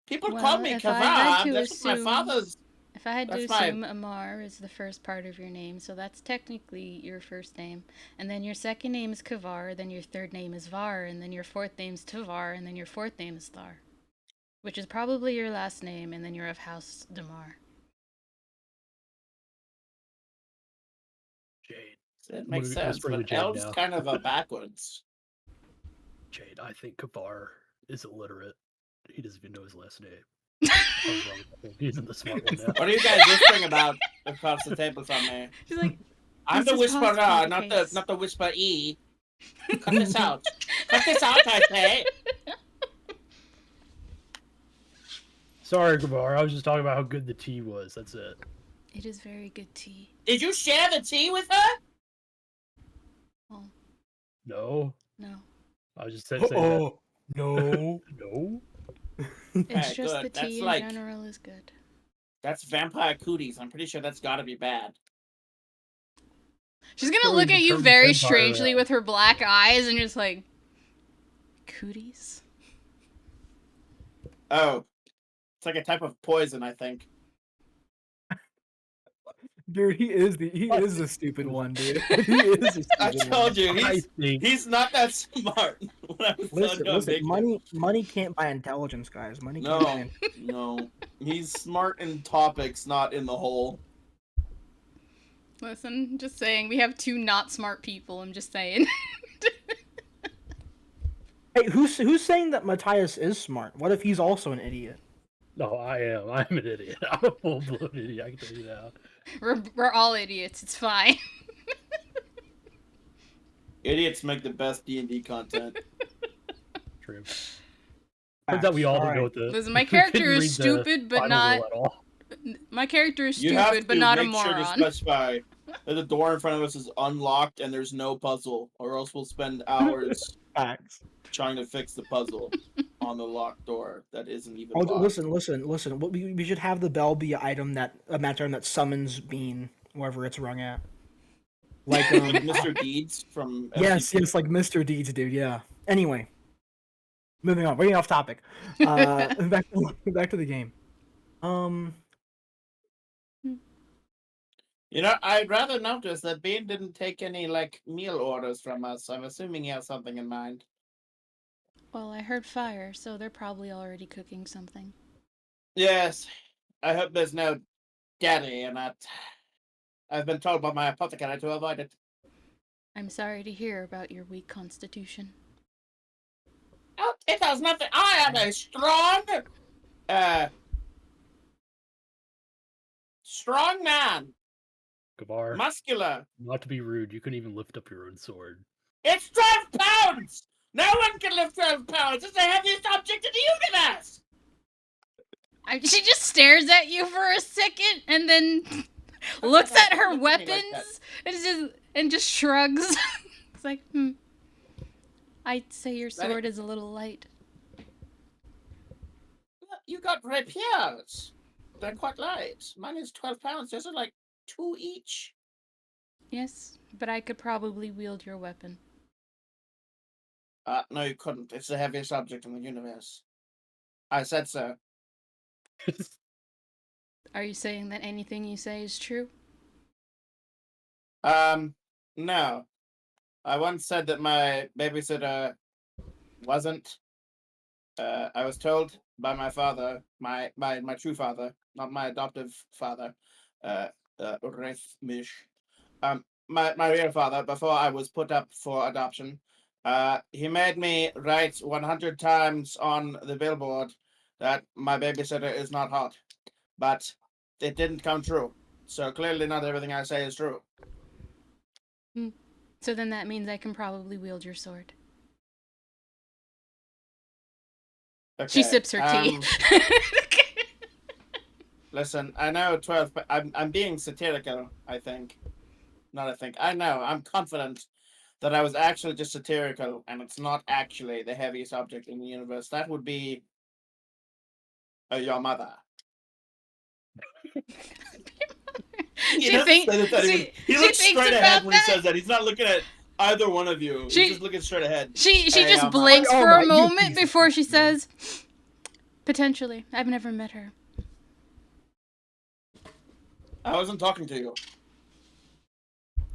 Speaker 3: People call
Speaker 6: Well,
Speaker 3: me
Speaker 6: if I had
Speaker 3: Kavar.
Speaker 6: to
Speaker 3: That's what my
Speaker 6: assume-
Speaker 3: father's.
Speaker 6: If I had to
Speaker 3: That's my-
Speaker 6: assume, Amar is the first part of your name, so that's technically your first name. And then your second name is Kavar, then your third name is Var, and then your fourth name's Tavar, and then your fourth name is Thar. Which is probably your last name, and then you're of House Damar.
Speaker 4: Jade.
Speaker 3: It makes
Speaker 4: We're
Speaker 3: sense,
Speaker 4: whispering to
Speaker 3: but
Speaker 4: Jade
Speaker 3: Elves
Speaker 4: now.
Speaker 3: kind of are backwards.
Speaker 4: Jade, I think Kavar is illiterate. He doesn't even know his last name. I was wrong about that. He isn't the smart one now.
Speaker 3: What are you guys whispering about across the table from me?
Speaker 6: She's like,
Speaker 3: I'm
Speaker 6: This
Speaker 3: the
Speaker 6: is
Speaker 3: whisperer,
Speaker 6: possibly the
Speaker 3: not
Speaker 6: case.
Speaker 3: the whisper E. Cut this out. Cut this out, I say.
Speaker 4: Sorry, Kavar. I was just talking about how good the tea was. That's it.
Speaker 6: it is very good tea.
Speaker 3: Did you share the tea with her?
Speaker 6: Oh,
Speaker 4: No,
Speaker 6: no.
Speaker 4: I was just saying that.
Speaker 5: no.
Speaker 4: No.
Speaker 6: It's
Speaker 3: Alright,
Speaker 6: just
Speaker 3: good.
Speaker 6: the
Speaker 3: That's
Speaker 6: tea in
Speaker 3: like-
Speaker 6: general is good.
Speaker 3: That's vampire cooties. I'm pretty sure that's gotta be bad.
Speaker 6: She's gonna
Speaker 4: Story
Speaker 6: look at you
Speaker 4: becomes
Speaker 6: very
Speaker 4: vampire
Speaker 6: strangely
Speaker 4: now.
Speaker 6: with her black eyes and just like, cooties?
Speaker 3: Oh. It's like a type of poison, I think.
Speaker 5: Dude, he is the stupid one, dude. He is the stupid
Speaker 3: I
Speaker 5: one.
Speaker 3: told you,
Speaker 4: I think
Speaker 3: he's not that smart. When I was telling you how big he is.
Speaker 5: money can't buy intelligence, guys. Money can't
Speaker 3: No,
Speaker 5: buy
Speaker 3: no. He's smart in topics, not in the whole.
Speaker 6: Listen, just saying, we have two not smart people, I'm just saying.
Speaker 5: Hey, who's saying that Matthias is smart? What if he's also an idiot?
Speaker 4: no, I am. I'm an idiot. I'm a full-blown idiot. I can tell you that.
Speaker 6: We're all idiots, it's fine.
Speaker 3: Idiots make the best D&D content.
Speaker 4: True. Turns out we all don't know what the.
Speaker 6: Listen, my
Speaker 4: we couldn't
Speaker 6: character is
Speaker 4: read the
Speaker 6: stupid, but
Speaker 4: Bible
Speaker 6: not.
Speaker 4: rule at all.
Speaker 6: My character is
Speaker 3: You have
Speaker 6: stupid,
Speaker 3: to
Speaker 6: but not a
Speaker 3: make sure to
Speaker 6: moron.
Speaker 3: specify that the door in front of us is unlocked and there's no puzzle, or else we'll spend hours
Speaker 5: Facts.
Speaker 3: trying to fix the puzzle on the locked door that isn't even
Speaker 5: Oh,
Speaker 3: locked.
Speaker 5: listen. We should have the bell be a match item that summons Bean wherever it's rung at. Like
Speaker 3: Like Mr. Deeds from
Speaker 5: yes,
Speaker 3: FTP.
Speaker 5: yes, like Mr. Deeds, dude. Yeah. Anyway, moving on. We're getting off topic. Back to the game.
Speaker 7: You know, I'd rather notice that Bean didn't take any, like, meal orders from us. I'm assuming he has something in mind.
Speaker 6: Well, I heard fire, so they're probably already cooking something.
Speaker 7: Yes, I hope there's no daddy in it. I've been told by my apothecary to avoid it.
Speaker 6: I'm sorry to hear about your weak constitution.
Speaker 7: Oh, it has nothing. I am a strong man,
Speaker 4: Gavar,
Speaker 7: muscular.
Speaker 4: not to be rude, you couldn't even lift up your own sword.
Speaker 7: It's 12 pounds! No one can lift 12 pounds! It's the heaviest object in the universe!
Speaker 6: She just stares at you for a second and then looks at her
Speaker 7: Look at me like
Speaker 6: weapons and just shrugs. It's like, I'd say your
Speaker 7: Let it-
Speaker 6: sword is a little light.
Speaker 7: You got rapiers. They're quite light. Mine is 12 pounds. Those are like 2 each.
Speaker 6: Yes, but I could probably wield your weapon.
Speaker 7: No, you couldn't. It's the heaviest object in the universe. I said so.
Speaker 6: Are you saying that anything you say is true?
Speaker 7: No. I once said that my babysitter wasn't. I was told by my father, my true father, not my adoptive father, Wraith Mish. My real father, before I was put up for adoption, he made me write 100 times on the billboard that my babysitter is not hot. But it didn't come true. So clearly not everything I say is true.
Speaker 6: So then that means I can probably wield your sword.
Speaker 7: Okay.
Speaker 6: She sips her tea.
Speaker 7: Listen, I know 12. I'm being satirical, I think. Not I think. I know. I'm confident that I was actually just satirical and it's not actually the heaviest object in the universe. That would be your mother.
Speaker 6: He
Speaker 3: looks straight ahead when he says that. He's not looking at either one of you. He's just looking straight ahead.
Speaker 6: She
Speaker 7: Hey,
Speaker 6: just
Speaker 7: Mom.
Speaker 6: blinks
Speaker 5: Oh
Speaker 6: for
Speaker 5: my,
Speaker 6: a
Speaker 5: you
Speaker 6: moment
Speaker 5: piece of
Speaker 6: before
Speaker 5: shit,
Speaker 6: she
Speaker 5: man.
Speaker 6: says, potentially. I've never met her.
Speaker 7: I wasn't talking to you.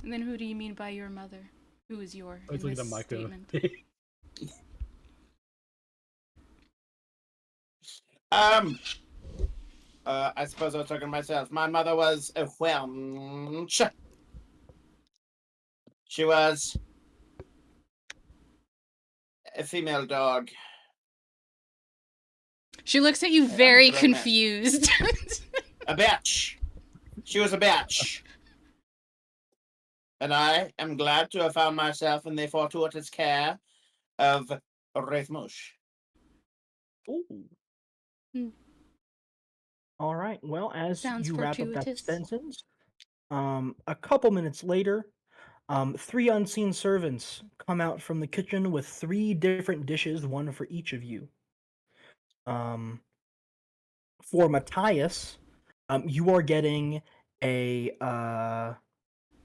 Speaker 6: And then who do you mean by your mother? Who is your
Speaker 4: I was
Speaker 6: in
Speaker 4: looking
Speaker 6: this
Speaker 4: at Micah.
Speaker 6: statement?
Speaker 7: I suppose I was talking to myself. My mother was a wench. She was a female dog.
Speaker 6: She looks at you
Speaker 7: I'm a
Speaker 6: very
Speaker 7: grown man.
Speaker 6: confused.
Speaker 7: A bitch. She was a bitch. And I am glad to have found myself in the fortuitous care of Wraithmush.
Speaker 5: Ooh. All right. Well, as
Speaker 6: Sounds
Speaker 5: you wrap up that
Speaker 6: fortuitous.
Speaker 5: sentence, a couple minutes later, 3 unseen servants come out from the kitchen with 3 different dishes, one for each of you. For Matthias, you are getting a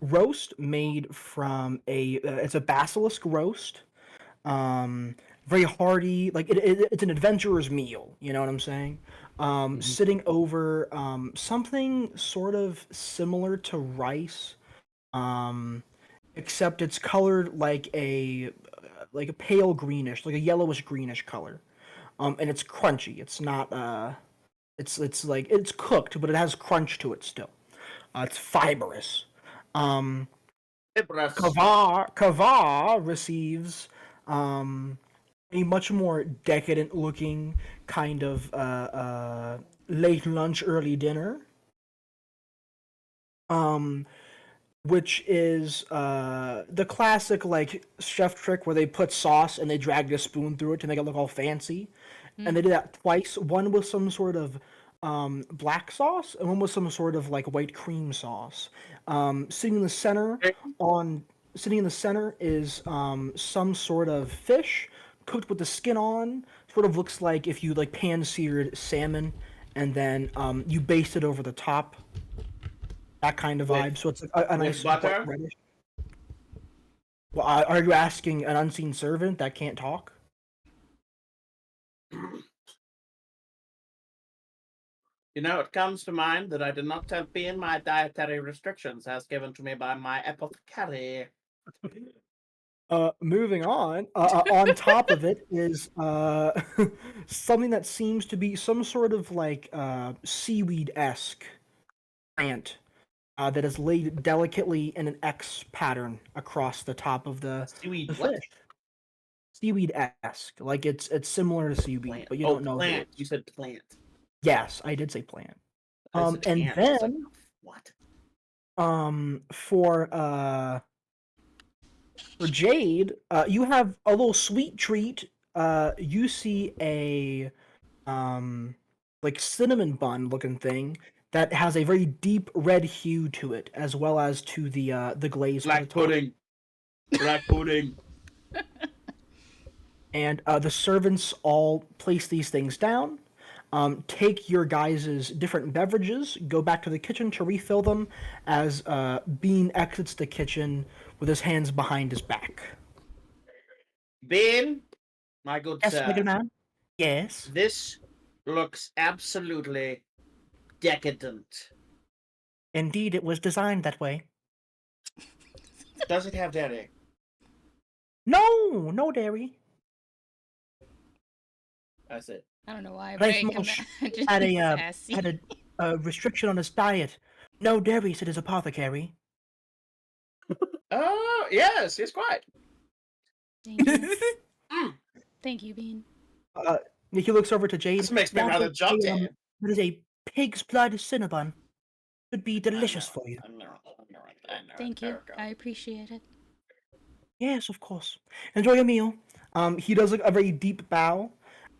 Speaker 5: roast made from it's a basilisk roast. Very hearty, like it's an adventurer's meal. You know what I'm saying? Sitting over something sort of similar to rice, except it's colored like a pale greenish, like a yellowish greenish color. And it's crunchy. It's not it's like it's cooked, but it has crunch to it still. It's fibrous. Kavar receives a much more decadent looking kind of late lunch, early dinner. Which is the classic like chef trick where they put sauce and they drag a spoon through it to make it look all fancy. And they did that twice. One with some sort of black sauce, and one with some sort of like white cream sauce. Sitting in the center is some sort of fish cooked with the skin on. Sort of looks like if you like pan-seared salmon and then you baste it over the top. That kind of vibe. So it's like a nice
Speaker 3: butter?
Speaker 5: reddish. Well, are you asking an unseen servant that can't talk?
Speaker 7: You know, it comes to mind that I did not tell Bean my dietary restrictions as given to me by my apothecary.
Speaker 5: Moving on top of it is something that seems to be some sort of like seaweed-esque plant that is laid delicately in an X pattern across the top of the
Speaker 3: Seaweed
Speaker 5: the
Speaker 3: what?
Speaker 5: fish. Seaweed-esque, like it's similar to seaweed,
Speaker 3: Plant.
Speaker 5: but you
Speaker 3: Oh,
Speaker 5: don't know.
Speaker 3: plant. You said plant.
Speaker 5: Yes, I did say plant.
Speaker 3: I said
Speaker 5: And
Speaker 3: ant. I was like,
Speaker 5: then
Speaker 3: what?
Speaker 5: for Jade, you have a little sweet treat. You see a like cinnamon bun looking thing that has a very deep red hue to it, as well as to the glaze.
Speaker 3: Black pudding. Black pudding.
Speaker 5: And the servants all place these things down. Take your guys' different beverages, go back to the kitchen to refill them as Bean exits the kitchen with his hands behind his back.
Speaker 7: Bean, my good
Speaker 5: Yes,
Speaker 7: sir,
Speaker 5: my good man. Yes.
Speaker 7: this looks absolutely decadent.
Speaker 5: Indeed, it was designed that way.
Speaker 7: Does it have dairy?
Speaker 5: No, no dairy.
Speaker 7: That's it.
Speaker 6: I don't know why,
Speaker 5: Nice
Speaker 6: but
Speaker 5: Mosh
Speaker 6: just
Speaker 5: had a
Speaker 6: sassy.
Speaker 5: had a restriction on his diet. No dairy, said his apothecary.
Speaker 7: Oh, yes, it's quite.
Speaker 6: Thank you.
Speaker 7: Mm.
Speaker 6: Thank you, Bean.
Speaker 5: He looks over to Jade.
Speaker 7: This makes me
Speaker 5: That
Speaker 7: rather
Speaker 5: is
Speaker 7: jump
Speaker 5: a,
Speaker 7: to him.
Speaker 5: That is a pig's blood cinnabon. Should be delicious for you.
Speaker 6: Thank you. I appreciate it.
Speaker 5: Yes, of course. Enjoy your meal. He does a very deep bow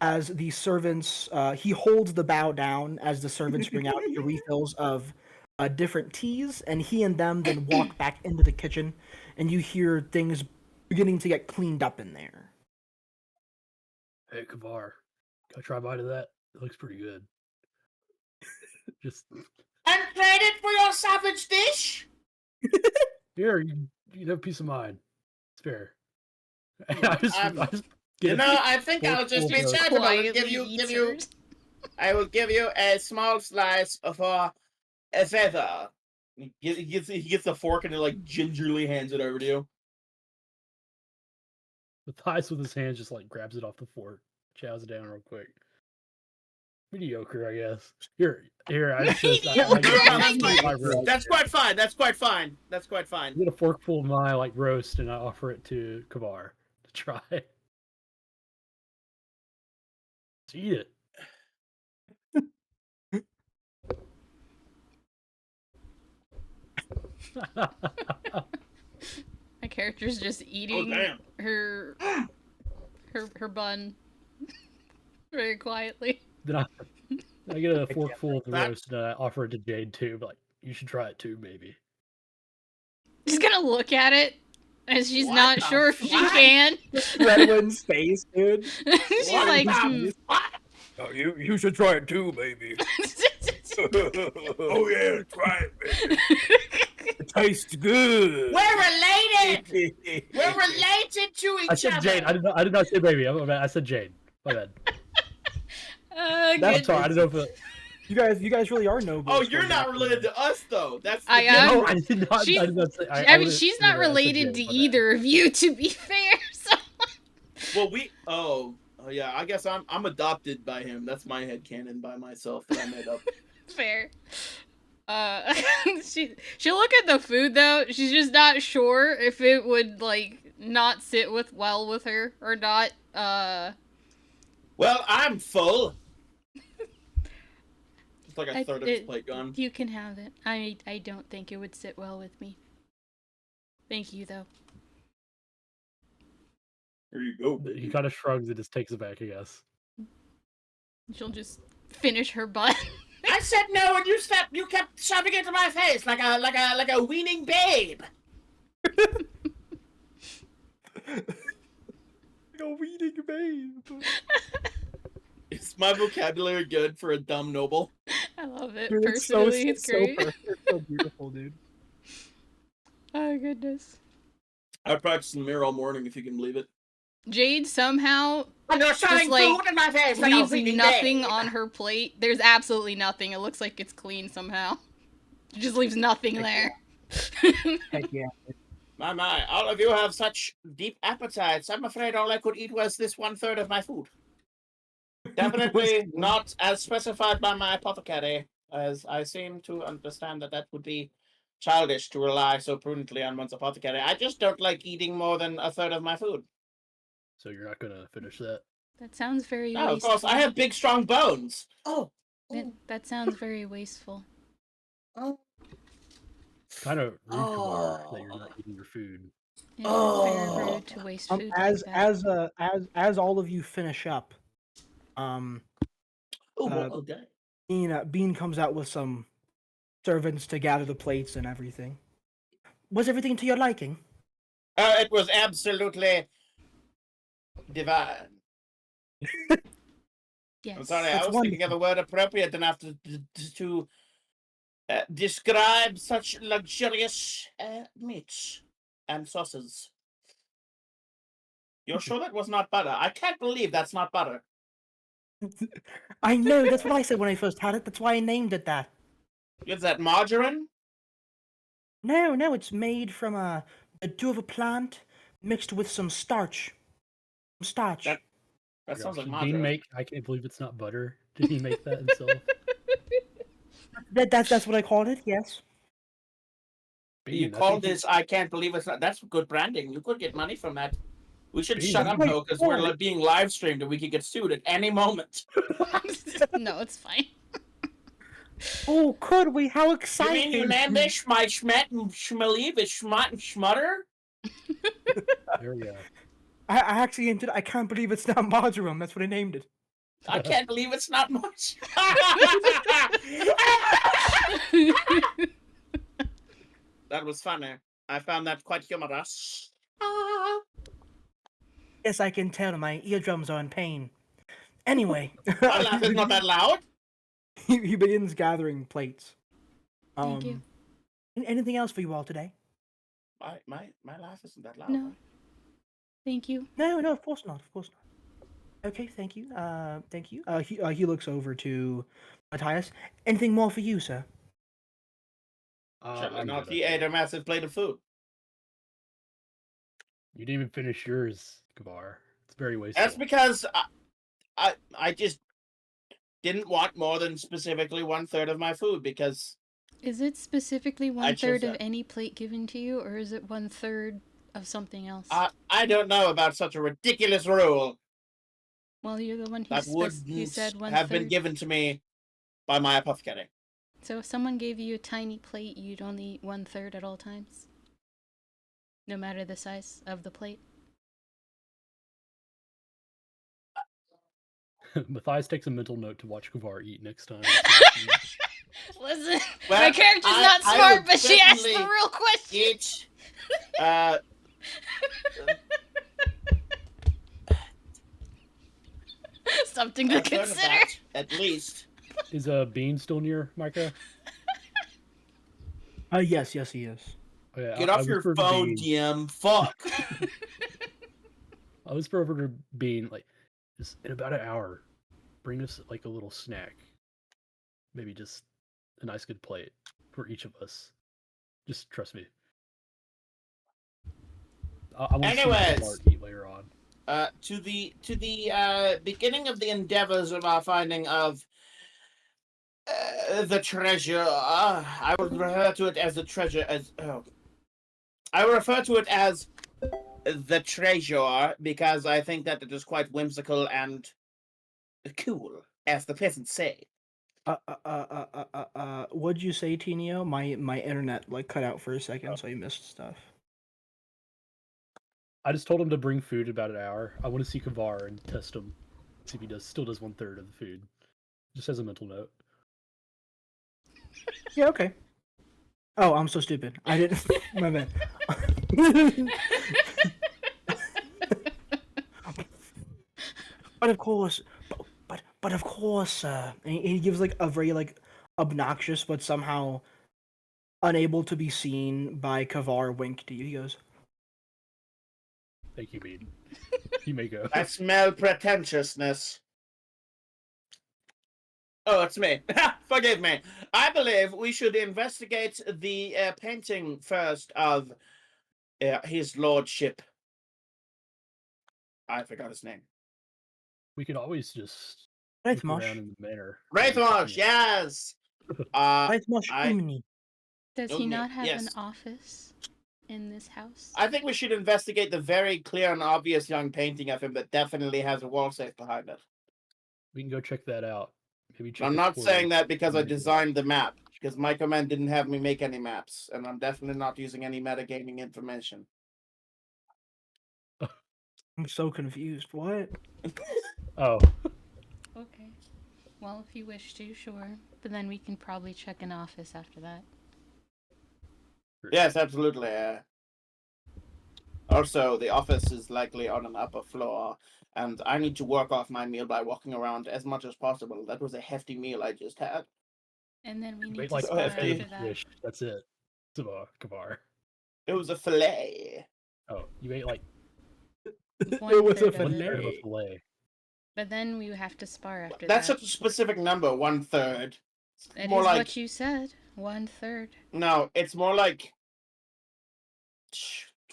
Speaker 5: as the servants. He holds the bow down as the servants bring out your refills of different teas, and he and them then walk back into the kitchen, and you hear things beginning to get cleaned up in there.
Speaker 4: Hey, Kavar, go try a bite of that. It looks pretty good. Just
Speaker 7: And trade it for your savage dish?
Speaker 4: here, you have peace of mind. It's fair. I just get
Speaker 7: You
Speaker 4: a
Speaker 7: know, I think I'll just be
Speaker 4: forkful of-
Speaker 7: charitable and
Speaker 6: Quietly
Speaker 7: give you.
Speaker 6: eats hers.
Speaker 7: I will give you a small slice for a feather.
Speaker 3: He gets a fork and he like gingerly hands it over to you.
Speaker 4: Matthias with his hands just like grabs it off the fork, chows it down real quick. Mediocre, I guess. Here. I just
Speaker 7: That's quite fine. That's quite fine. That's quite fine.
Speaker 4: I get a forkful of my like roast and I offer it to Kavar to try. Just eat it.
Speaker 6: My character's just eating
Speaker 3: damn.
Speaker 6: her bun very quietly.
Speaker 4: Then I get a forkful of the
Speaker 7: That-
Speaker 4: roast and I offer it to Jade too, but like you should try it too, maybe.
Speaker 6: She's gonna look at it, as she's
Speaker 7: What
Speaker 6: not
Speaker 7: the
Speaker 6: sure if she
Speaker 7: fuck?
Speaker 6: can.
Speaker 5: Redwin's face, dude.
Speaker 6: She's
Speaker 7: What
Speaker 6: like,
Speaker 7: the fuck?
Speaker 8: Oh, you should try it too, baby. Oh yeah, try it, baby. It tastes good.
Speaker 7: We're related. We're related to each
Speaker 4: I said
Speaker 7: other.
Speaker 4: Jade. I did not say baby. I said Jade. My bad.
Speaker 5: That's
Speaker 4: I'm sorry. I don't know if it...
Speaker 5: You guys really are noble.
Speaker 3: Oh, you're not related to us though. That's the
Speaker 6: I am.
Speaker 4: No, I did not.
Speaker 6: She's-
Speaker 4: I did not say.
Speaker 6: I mean,
Speaker 4: would've-
Speaker 6: she's not
Speaker 4: I said
Speaker 6: related to
Speaker 4: Jade, my bad.
Speaker 6: either of you, to be fair. So
Speaker 3: Well, we. Oh, yeah. I guess I'm adopted by him. That's my headcanon by myself that I made up.
Speaker 6: fair. She'll look at the food though. She's just not sure if it would like not sit well with her or not.
Speaker 3: Well, I'm full. It's like a
Speaker 6: I-
Speaker 3: third of his plate gone.
Speaker 6: You can have it. I don't think it would sit well with me. Thank you though.
Speaker 3: Here you go.
Speaker 4: He
Speaker 3: baby.
Speaker 4: kind of shrugs and just takes it back, I guess.
Speaker 6: She'll just finish her butt.
Speaker 7: I said no, and you kept shoving it into my face like a weaning babe.
Speaker 5: a weeding babe.
Speaker 3: Is my vocabulary good for a dumb noble?
Speaker 6: I love it.
Speaker 5: Dude, it's so,
Speaker 6: Personally, it's great.
Speaker 5: So perfect. It's so beautiful, dude.
Speaker 6: Oh goodness.
Speaker 3: I practiced in the mirror all morning, if you can believe it.
Speaker 6: Jade somehow
Speaker 7: And you're shoving
Speaker 6: like,
Speaker 7: food in my face like a
Speaker 6: leaves
Speaker 7: feeding
Speaker 6: nothing
Speaker 7: babe.
Speaker 6: on her plate. There's absolutely nothing. It looks like it's clean somehow. She just leaves nothing there.
Speaker 5: Heck yeah.
Speaker 7: My, all of you have such deep appetites. I'm afraid all I could eat was this 1/3 of my food. Definitely not as specified by my apothecary, as I seem to understand that would be childish to rely so prudently on one's apothecary. I just don't like eating more than 1/3 of my food.
Speaker 4: So you're not gonna finish that.
Speaker 6: That sounds very
Speaker 7: No, of
Speaker 6: wasteful.
Speaker 7: course, I have big, strong bones.
Speaker 6: That sounds very wasteful.
Speaker 4: Kind of rude, Kavar, that you're not eating your food.
Speaker 6: Yeah, it's very rude to waste food like that.
Speaker 5: As all of you finish up,
Speaker 7: Okay.
Speaker 5: Bean comes out with some servants to gather the plates and everything. Was everything to your liking?
Speaker 7: It was absolutely divine.
Speaker 6: Yes.
Speaker 7: I'm sorry, I
Speaker 5: That's
Speaker 7: was thinking of a word appropriate enough to describe such luxurious meats and sauces. You're sure that was not butter? I can't believe that's not butter.
Speaker 5: I know, that's what I said when I first had it. That's why I named it that.
Speaker 7: Is that margarine?
Speaker 5: No, it's made from the dew of a plant mixed with some starch. Starch.
Speaker 7: That sounds like
Speaker 4: Did
Speaker 7: margarine.
Speaker 4: Bean make? I can't believe it's not butter. Did he make that himself?
Speaker 5: That's what I called it, yes.
Speaker 7: You
Speaker 4: Bean, I
Speaker 7: called
Speaker 4: think
Speaker 7: this, I can't believe it's not. That's good branding. You could get money from that. We should
Speaker 4: Bean,
Speaker 7: shut
Speaker 4: that's
Speaker 7: up,
Speaker 5: right.
Speaker 7: though, because we're being live streamed and we could get sued at any moment.
Speaker 6: No, it's fine.
Speaker 5: Oh, could we? How
Speaker 7: You
Speaker 5: exciting!
Speaker 7: mean you named this Schmite, Schmet, and Schmaleeve, it's Schmott and Schmutter?
Speaker 4: There we go.
Speaker 5: I actually entered. I can't believe it's not marjoram. That's what I named it.
Speaker 7: I can't believe it's not much. That was funny. I found that quite humorous.
Speaker 5: Yes, I can tell. My eardrums are in pain. Anyway,
Speaker 7: My laugh is not that loud.
Speaker 5: he begins gathering plates.
Speaker 6: Thank you.
Speaker 5: Anything else for you all today?
Speaker 7: My laugh isn't that loud.
Speaker 6: No. Thank you.
Speaker 5: No, of course not. Of course not. Okay, thank you. Thank you. He looks over to Matthias. Anything more for you, sir?
Speaker 7: Certainly
Speaker 4: I'm
Speaker 7: not.
Speaker 4: good,
Speaker 7: He
Speaker 4: I
Speaker 7: ate
Speaker 4: think.
Speaker 7: a massive plate of food.
Speaker 4: You didn't even finish yours, Kavar. It's very wasteful.
Speaker 7: That's because I just didn't want more than specifically 1/3 of my food because
Speaker 6: Is it specifically
Speaker 7: I
Speaker 6: 1/3
Speaker 7: chose
Speaker 6: of
Speaker 7: that.
Speaker 6: any plate given to you, or is it 1/3 of something else?
Speaker 7: I don't know about such a ridiculous rule
Speaker 6: Well, you're the one who
Speaker 7: that
Speaker 6: you
Speaker 7: wouldn't
Speaker 6: said 1/3.
Speaker 7: have been given to me by my apothecary.
Speaker 6: So if someone gave you a tiny plate, you'd only eat 1/3 at all times? No matter the size of the plate?
Speaker 4: Matthias takes a mental note to watch Kavar eat next time.
Speaker 6: Listen,
Speaker 7: Well,
Speaker 6: my character's
Speaker 7: I-
Speaker 6: not
Speaker 7: I
Speaker 6: smart,
Speaker 7: would
Speaker 6: but she asked the
Speaker 7: definitely
Speaker 6: real question.
Speaker 7: Each
Speaker 6: Something to
Speaker 7: a third of
Speaker 6: consider.
Speaker 7: that, at least.
Speaker 4: Is Bean still near Micah?
Speaker 5: Yes, he is.
Speaker 4: Oh, yeah,
Speaker 7: Get
Speaker 4: I
Speaker 7: off your
Speaker 4: whispered to
Speaker 7: phone,
Speaker 4: Bean-
Speaker 7: DM. Fuck.
Speaker 4: I whisper over to Bean, like, just in about an hour, bring us like a little snack. Maybe just a nice good plate for each of us. Just trust me. I want to see
Speaker 7: Anyways.
Speaker 4: Kavar eat later on.
Speaker 7: To the beginning of the endeavors of our finding of the treasure, I would refer to it as the treasure I will refer to it as the treasure because I think that it is quite whimsical and cool, as the peasants say.
Speaker 5: What'd you say, Tinio? My internet like cut out for a second, so I missed stuff.
Speaker 4: I just told him to bring food in about an hour. I want to see Kavar and test him. See if he still does 1/3 of the food. Just as a mental note.
Speaker 5: Yeah, okay. Oh, I'm so stupid. I didn't. My bad. But of course, but of course, and he gives like a very like obnoxious but somehow unable to be seen by Kavar wink to you. He goes,
Speaker 4: Thank you, Bean. You may go.
Speaker 7: I smell pretentiousness. Oh, it's me. Forgive me. I believe we should investigate the painting first of his lordship. I forgot his name.
Speaker 4: We could always just
Speaker 5: Right,
Speaker 4: look around
Speaker 5: Mosh.
Speaker 4: in the manor.
Speaker 7: Rathmosh, yes.
Speaker 5: Right, Mosh.
Speaker 7: I-
Speaker 5: Umni.
Speaker 6: Does he
Speaker 7: Okay,
Speaker 6: not have an
Speaker 7: yes.
Speaker 6: office in this house?
Speaker 7: I think we should investigate the very clear and obvious young painting of him that definitely has a wall safe behind it.
Speaker 4: We can go check that out. Maybe check.
Speaker 7: I'm
Speaker 4: his
Speaker 7: not saying
Speaker 4: quarters.
Speaker 7: that because I
Speaker 4: Maybe-
Speaker 7: designed the map, because my command didn't have me make any maps, and I'm definitely not using any metagaming information.
Speaker 5: I'm so confused. What?
Speaker 4: Oh,
Speaker 6: Okay. Well, if you wish to, sure. But then we can probably check an office after that.
Speaker 7: Yes, absolutely. Also, the office is likely on an upper floor, and I need to work off my meal by walking around as much as possible. That was a hefty meal I just had.
Speaker 6: And then we need
Speaker 4: wait
Speaker 6: to
Speaker 4: like
Speaker 7: so
Speaker 6: spar
Speaker 7: hefty.
Speaker 6: after that.
Speaker 4: fish. That's it. Kavar.
Speaker 7: It was a fillet.
Speaker 4: Oh, you ate like
Speaker 5: It was a
Speaker 6: One-third of
Speaker 4: one
Speaker 6: it.
Speaker 4: third of a
Speaker 5: fillet.
Speaker 4: fillet.
Speaker 6: But then we have to spar after
Speaker 7: That's
Speaker 6: that.
Speaker 7: a specific number, 1/3.
Speaker 6: It
Speaker 7: more
Speaker 6: is
Speaker 7: like-
Speaker 6: what you said. 1/3.
Speaker 7: No, it's more like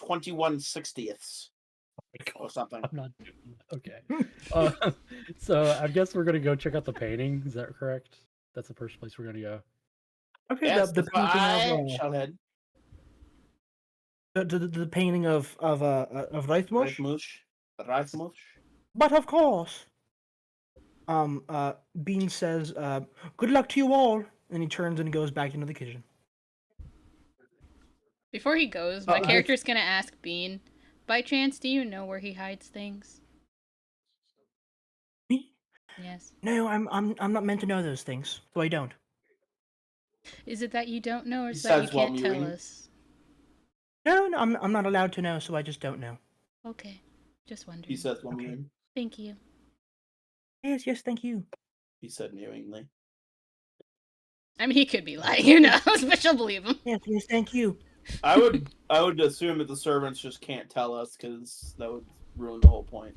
Speaker 7: 21/60ths or something.
Speaker 4: I'm not doing that. Okay. So I guess we're gonna go check out the painting. Is that correct? That's the first place we're gonna go.
Speaker 5: Okay,
Speaker 7: Yes,
Speaker 5: the
Speaker 7: that's where
Speaker 5: painting
Speaker 7: I shall head.
Speaker 5: the painting of Rathmosh.
Speaker 7: Rathmosh.
Speaker 5: But of course. Bean says, "Good luck to you all," and he turns and goes back into the kitchen.
Speaker 6: Before he goes, my
Speaker 7: Oh,
Speaker 6: character's gonna ask Bean, by chance, do you know where he hides things?
Speaker 5: Me?
Speaker 6: Yes.
Speaker 5: No, I'm not meant to know those things, so I don't.
Speaker 6: Is it that you don't know, or
Speaker 7: He
Speaker 6: is it that you
Speaker 7: says while
Speaker 6: can't tell
Speaker 7: mewing.
Speaker 6: us?
Speaker 5: No, I'm not allowed to know, so I just don't know.
Speaker 6: Okay. Just wondering.
Speaker 7: He says while
Speaker 5: Okay.
Speaker 7: mewing.
Speaker 6: Thank you.
Speaker 5: Yes, thank you.
Speaker 7: He said mewingly.
Speaker 6: I mean, he could be lying. Who knows? But she'll believe him.
Speaker 5: Yes, thank you.
Speaker 7: I would assume that the servants just can't tell us because that would ruin the whole point.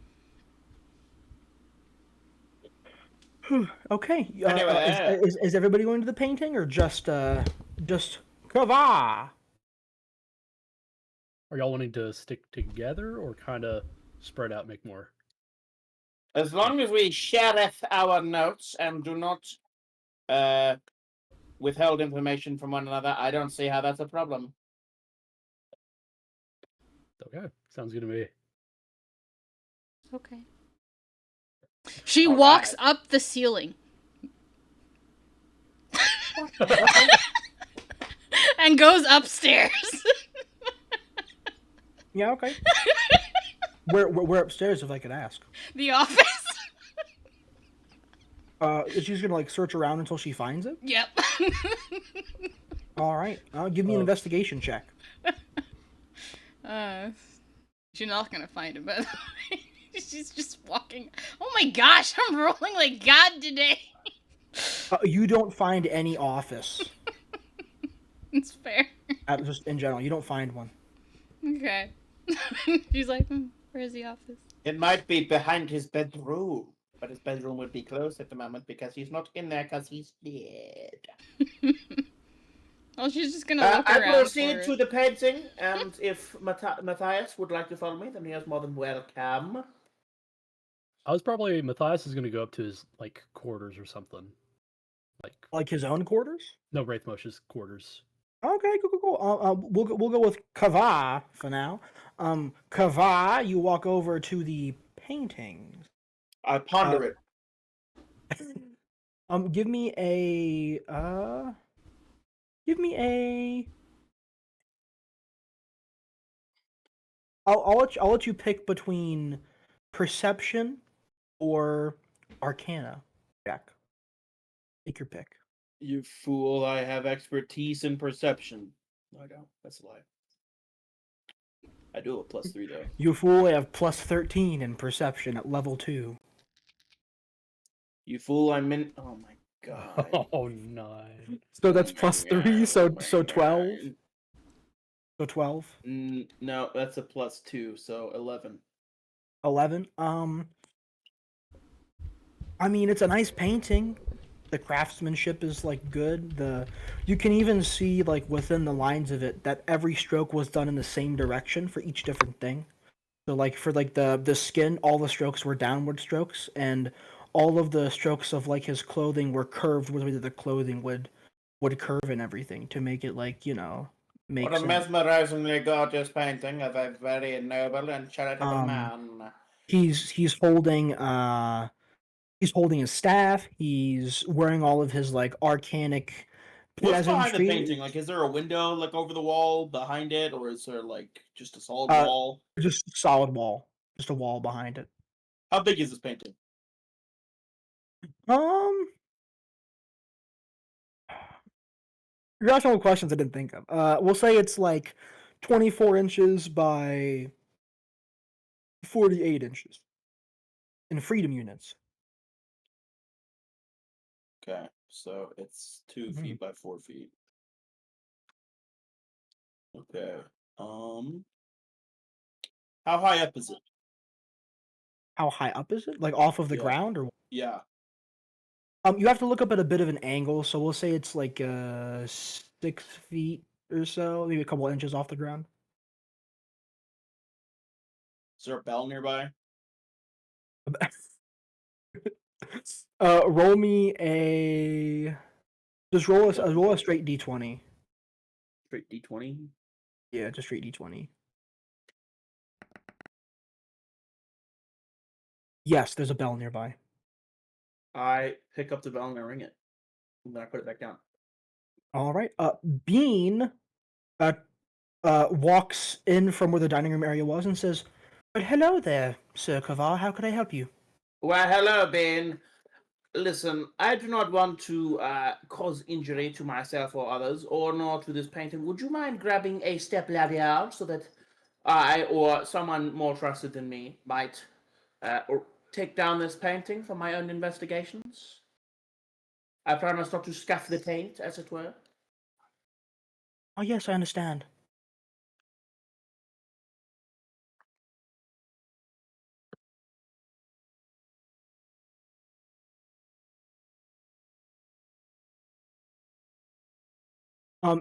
Speaker 5: Okay.
Speaker 7: Anyway.
Speaker 5: Is everybody going to the painting or just Kavar?
Speaker 4: Are y'all wanting to stick together or kind of spread out, make more?
Speaker 7: As long as we sheriff our notes and do not withhold information from one another, I don't see how that's a problem.
Speaker 4: Okay, sounds good to me.
Speaker 6: Okay. She
Speaker 7: All
Speaker 6: walks
Speaker 7: right.
Speaker 6: up the ceiling. And goes upstairs.
Speaker 5: Yeah, okay. We're upstairs, if I could ask.
Speaker 6: The office.
Speaker 5: She's gonna like search around until she finds it.
Speaker 6: Yep.
Speaker 5: All right. Give me an
Speaker 4: Oh.
Speaker 5: investigation check.
Speaker 6: She's not gonna find him, by the way. She's just walking. Oh my gosh, I'm rolling like God today.
Speaker 5: You don't find any office.
Speaker 6: It's fair.
Speaker 5: Just in general, you don't find one.
Speaker 6: Okay. She's like, where's the office?
Speaker 7: It might be behind his bedroom, but his bedroom would be closed at the moment because he's not in there because he's dead.
Speaker 6: Well, she's just gonna look
Speaker 3: I
Speaker 6: around
Speaker 3: proceed
Speaker 6: for
Speaker 3: to
Speaker 6: it.
Speaker 3: the painting, and if Matthias would like to follow me, then he is more than welcome.
Speaker 4: I was probably Matthias is gonna go up to his like quarters or something.
Speaker 5: Like his own quarters.
Speaker 4: No, Wraithmosh's quarters.
Speaker 5: Okay, cool. We'll go with Kavar for now. Kavar, you walk over to the paintings.
Speaker 7: I ponder it.
Speaker 5: Give me a. I'll let you pick between perception or arcana. Jack, take your pick.
Speaker 3: You fool, I have expertise in perception. No, I don't. That's a lie. I do have a +3, though.
Speaker 5: You fool, I have +13 in perception at level 2.
Speaker 3: You fool, I'm in... Oh my god.
Speaker 4: Oh, 9.
Speaker 5: So that's +3, so 12. So 12.
Speaker 3: No, that's a +2, so 11.
Speaker 5: 11. I mean, it's a nice painting. The craftsmanship is like good. You can even see like within the lines of it that every stroke was done in the same direction for each different thing. So like for like the skin, all the strokes were downward strokes, and all of the strokes of like his clothing were curved with the way that the clothing would curve and everything to make it like, make
Speaker 7: What a
Speaker 5: sense.
Speaker 7: mesmerizingly gorgeous painting of a very noble and charitable man.
Speaker 5: He's holding his staff. He's wearing all of his like arcanic
Speaker 3: What's behind the
Speaker 5: pleasantries.
Speaker 3: painting? Like, is there a window like over the wall behind it, or is there like just a solid
Speaker 5: Uh,
Speaker 3: wall?
Speaker 5: Just a solid wall, just a wall behind it.
Speaker 3: How big is this painting?
Speaker 5: You're asking all questions I didn't think of. We'll say it's like 24 inches by 48 inches in freedom units.
Speaker 3: Okay, so it's 2
Speaker 5: Mhm.
Speaker 3: feet by 4 feet. Okay. How high up is it?
Speaker 5: How high up is it? Like off of the
Speaker 3: Yeah.
Speaker 5: ground, or
Speaker 3: Yeah.
Speaker 5: you have to look up at a bit of an angle. So we'll say it's like 6 feet or so, maybe a couple inches off the ground.
Speaker 3: Is there a bell nearby?
Speaker 5: Roll me a. Just roll a straight d20.
Speaker 3: Straight D20.
Speaker 5: Yeah, just straight d20. Yes, there's a bell nearby.
Speaker 3: I pick up the bell and I ring it. And then I put it back down.
Speaker 5: All right. Bean walks in from where the dining room area was and says, "Well, hello there, Sir Kavar. How could I help you?"
Speaker 3: Well, hello, Ben. Listen, I do not want to cause injury to myself or others, or nor to this painting. Would you mind grabbing a step ladder so that I or someone more trusted than me might or take down this painting for my own investigations? I promise not to scuff the paint, as it were.
Speaker 5: Oh, yes, I understand.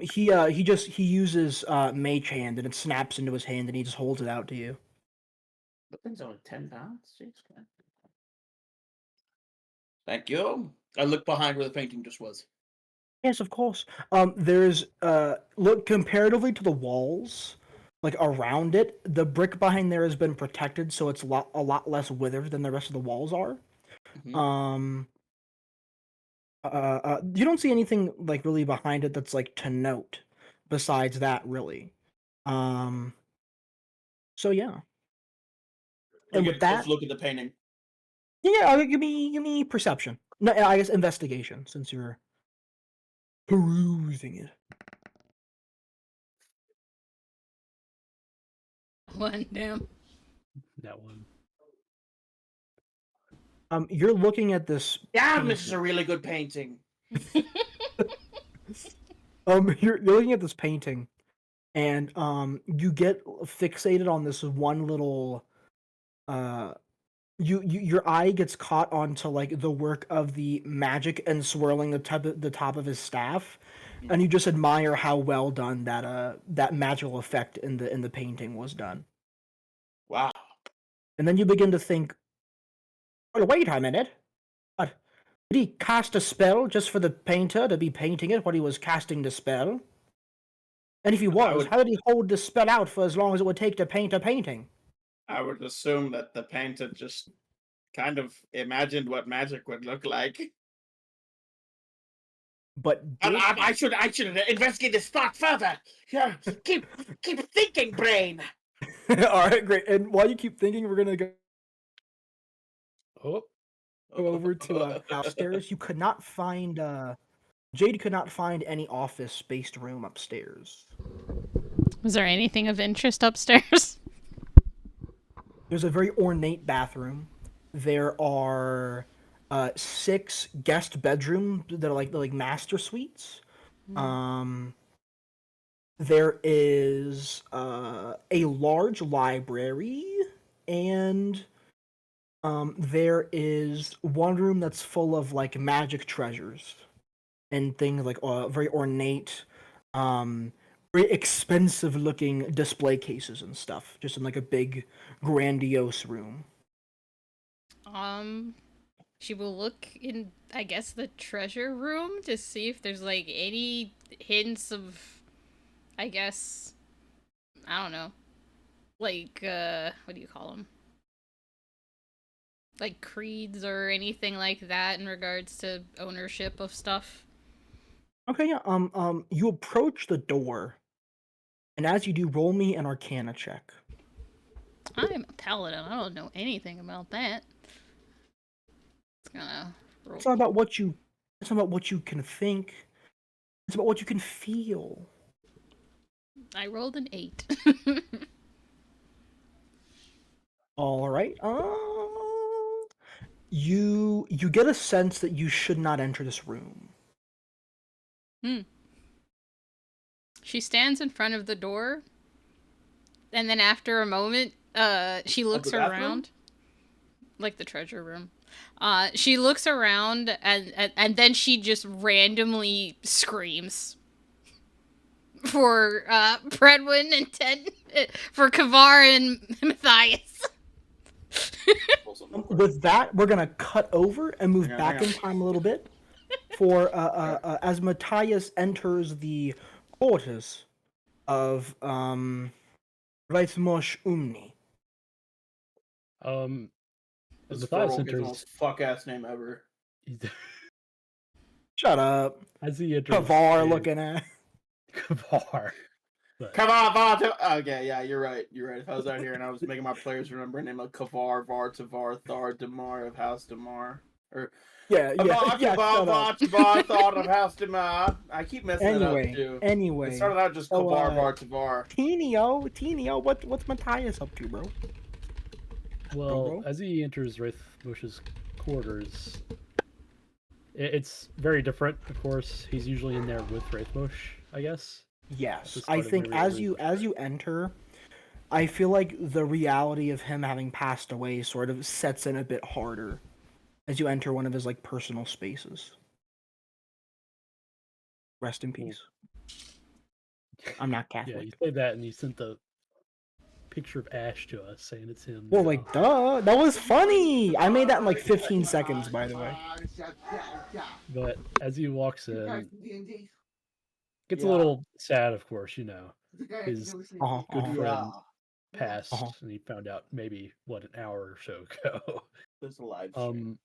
Speaker 5: He uses mage hand, and it snaps into his hand, and he just holds it out to you.
Speaker 3: The thing's only 10 pounds. Jeez, man. Thank you. I look behind where the painting just was.
Speaker 5: Yes, of course. There's look comparatively to the walls, like around it, the brick behind there has been protected, so it's a lot less withered than the rest of the walls are.
Speaker 3: Mhm.
Speaker 5: You don't see anything like really behind it that's like to note, besides that, really. So yeah,
Speaker 3: We
Speaker 5: and
Speaker 3: get
Speaker 5: with
Speaker 3: a close
Speaker 5: that,
Speaker 3: look at the painting.
Speaker 5: yeah, give me perception. No, I guess investigation, since you're perusing it.
Speaker 6: One damn.
Speaker 4: That one.
Speaker 5: You're looking at this.
Speaker 3: Damn, this is
Speaker 5: painting.
Speaker 3: a really good painting.
Speaker 5: You're looking at this painting, and you get fixated on this one little. Your eye gets caught onto like the work of the magic and swirling the top of his staff, and you just admire how well done that magical effect in the painting was done.
Speaker 3: Wow.
Speaker 5: And then you begin to think, well, wait a minute. What? Did he cast a spell just for the painter to be painting it when he was casting the spell? And if he was, how did he hold the spell out for as long as it would take to paint a painting?
Speaker 7: I would assume that the painter just kind of imagined what magic would look like.
Speaker 5: But
Speaker 2: I should investigate this thought further. Yeah, keep thinking, brain.
Speaker 5: all right, great. And while you keep thinking, we're gonna go
Speaker 4: Oh,
Speaker 5: over to downstairs. You could not find Jade could not find any office-based room upstairs.
Speaker 6: Was there anything of interest upstairs?
Speaker 5: There's a very ornate bathroom. There are 6 guest bedrooms that are like master suites. There is a large library and There is one room that's full of like magic treasures and things like very ornate, um, very expensive looking display cases and stuff, just in like a big, grandiose room.
Speaker 6: She will look in, I guess, the treasure room to see if there's like any hints of, I guess, I don't know, like what do you call them? Like creeds or anything like that in regards to ownership of stuff.
Speaker 5: Okay, yeah. You approach the door, and as you do, roll me an Arcana check.
Speaker 6: I'm a paladin. I don't know anything about that. It's gonna roll.
Speaker 5: It's not about what you. It's not about what you can think. It's about what you can feel.
Speaker 6: I rolled an 8.
Speaker 5: All right. You get a sense that you should not enter this room.
Speaker 6: She stands in front of the door, and then after a moment, she looks
Speaker 3: the bathroom?
Speaker 6: around, like the treasure room. She looks around, and then she just randomly screams for Predwin and Ted, for Kavar and Matthias.
Speaker 5: With that, we're gonna cut over and move
Speaker 3: Yeah,
Speaker 5: back
Speaker 3: hang
Speaker 5: in
Speaker 3: on.
Speaker 5: time a little bit. For as Matthias enters the quarters of Reitmosh Umni.
Speaker 4: As
Speaker 3: This
Speaker 4: Matthias
Speaker 3: is the
Speaker 4: enters,
Speaker 3: most fuck ass name ever.
Speaker 5: Shut up,
Speaker 4: as he enters,
Speaker 5: Kavar looking at.
Speaker 4: Kavar.
Speaker 3: Come on, Var. Okay, yeah, you're right. You're right. If I was out here and I was making my players remember a name like Kavar, Var, Tavar, Thar, Damar of House Damar, or
Speaker 5: Yeah.
Speaker 3: Kavar,
Speaker 5: Shut
Speaker 3: Tavar,
Speaker 5: up.
Speaker 3: Var, Tavar, Thar of House Damar. I keep messing it up too.
Speaker 5: Anyway.
Speaker 3: It started out just
Speaker 5: so,
Speaker 3: Kavar, Var, Tavar.
Speaker 5: Tenio, what's Matthias up to, bro?
Speaker 4: Well,
Speaker 5: Bro?
Speaker 4: as he enters Wraithbush's quarters, it's very different. Of course, he's usually in there with Wraithbush, I guess.
Speaker 5: Yes,
Speaker 4: That's
Speaker 5: I
Speaker 4: part of
Speaker 5: think
Speaker 4: maybe
Speaker 5: as
Speaker 4: what
Speaker 5: you enter, I feel like the reality of him having passed away sort of sets in a bit harder as you enter one of his like personal spaces. Rest in peace. I'm not Catholic.
Speaker 4: Yeah, you say that, and you sent the picture of Ash to us, saying it's him.
Speaker 5: Well,
Speaker 4: now.
Speaker 5: like, duh, that was funny. I made that in like 15 seconds, by the way.
Speaker 4: But as he walks in, gets a
Speaker 3: Yeah.
Speaker 4: little sad, of course. You know, his
Speaker 5: Uh-huh,
Speaker 4: good
Speaker 5: uh-huh.
Speaker 4: friend
Speaker 3: Yeah.
Speaker 4: passed,
Speaker 5: Uh-huh.
Speaker 4: and he found out maybe an hour or so ago.
Speaker 3: This is a live stream.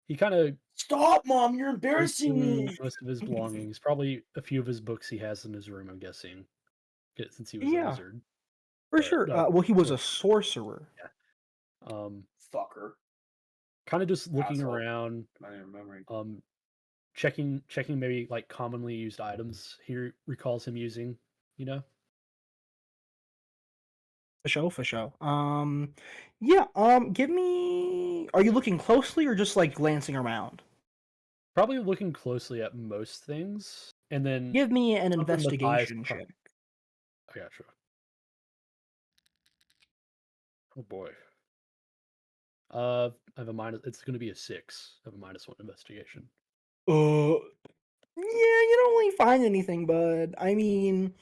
Speaker 4: He kind of
Speaker 3: Stop, Mom! You're
Speaker 4: goes
Speaker 3: embarrassing
Speaker 4: through
Speaker 3: me.
Speaker 4: most of his belongings, probably a few of his books he has in his room. I'm guessing, since he was a
Speaker 5: Yeah.
Speaker 4: wizard.
Speaker 5: For
Speaker 4: But,
Speaker 5: sure. Well, he was a sorcerer.
Speaker 3: Fucker.
Speaker 4: Kind of just looking
Speaker 3: Asshole.
Speaker 4: around,
Speaker 3: Not even remembering.
Speaker 4: checking maybe like commonly used items he recalls him using. You know.
Speaker 5: For sure. Yeah. Give me. Are you looking closely or just like glancing around?
Speaker 4: Probably looking closely at most things, and then
Speaker 5: Give me an
Speaker 4: something Matthias
Speaker 5: investigation
Speaker 4: pro-
Speaker 5: check.
Speaker 4: I gotcha. Oh boy. I have a minus. It's going to be a 6. I have a -1 investigation.
Speaker 5: Yeah, you don't really find anything, bud. I mean,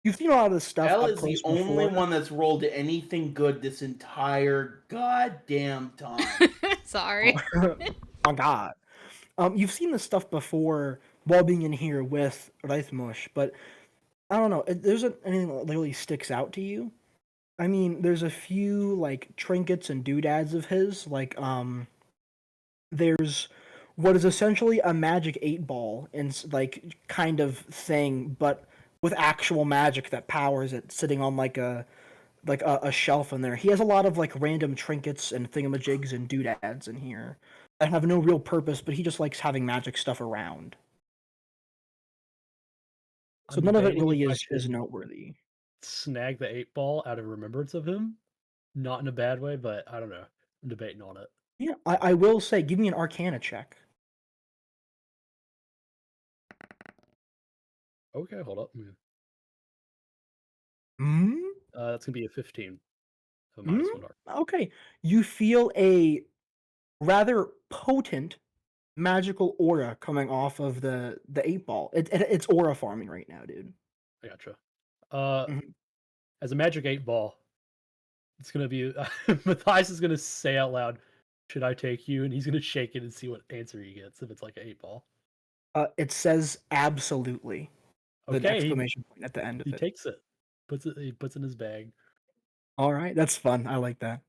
Speaker 5: you've seen a lot of this stuff
Speaker 3: Elle
Speaker 5: up
Speaker 3: is the
Speaker 5: close
Speaker 3: only
Speaker 5: before.
Speaker 3: one that's rolled anything good this entire goddamn time.
Speaker 6: Sorry.
Speaker 5: Oh God. You've seen this stuff before while being in here with Reithmush, but I don't know. There's anything that really sticks out to you. I mean, there's a few like trinkets and doodads of his, like there's what is essentially a magic 8-ball and like kind of thing, but with actual magic that powers it, sitting on like a shelf in there. He has a lot of like random trinkets and thingamajigs and doodads in here that have no real purpose, but he just likes having magic stuff around. So
Speaker 4: I'm
Speaker 5: none of it
Speaker 4: debating
Speaker 5: really
Speaker 4: if I
Speaker 5: is
Speaker 4: should
Speaker 5: noteworthy.
Speaker 4: snag the 8-ball out of remembrance of him. Not in a bad way, but I don't know. I'm debating on it.
Speaker 5: Yeah, I will say, give me an Arcana check.
Speaker 4: Okay, hold up.
Speaker 5: Hmm?
Speaker 4: That's gonna be a 15. A -1 arc.
Speaker 5: Okay. You feel a rather potent magical aura coming off of the 8 ball. It's aura farming right now, dude.
Speaker 4: I gotcha. Uh,
Speaker 5: Mhm.
Speaker 4: as a magic 8 ball, it's gonna be Matthias is gonna say out loud, "Should I take you?" And he's gonna shake it and see what answer he gets if it's like an 8 ball.
Speaker 5: It says absolutely. With an
Speaker 4: Okay,
Speaker 5: exclamation point at the end of
Speaker 4: he
Speaker 5: it.
Speaker 4: takes it, he puts it in his bag.
Speaker 5: All right, that's fun. I like that.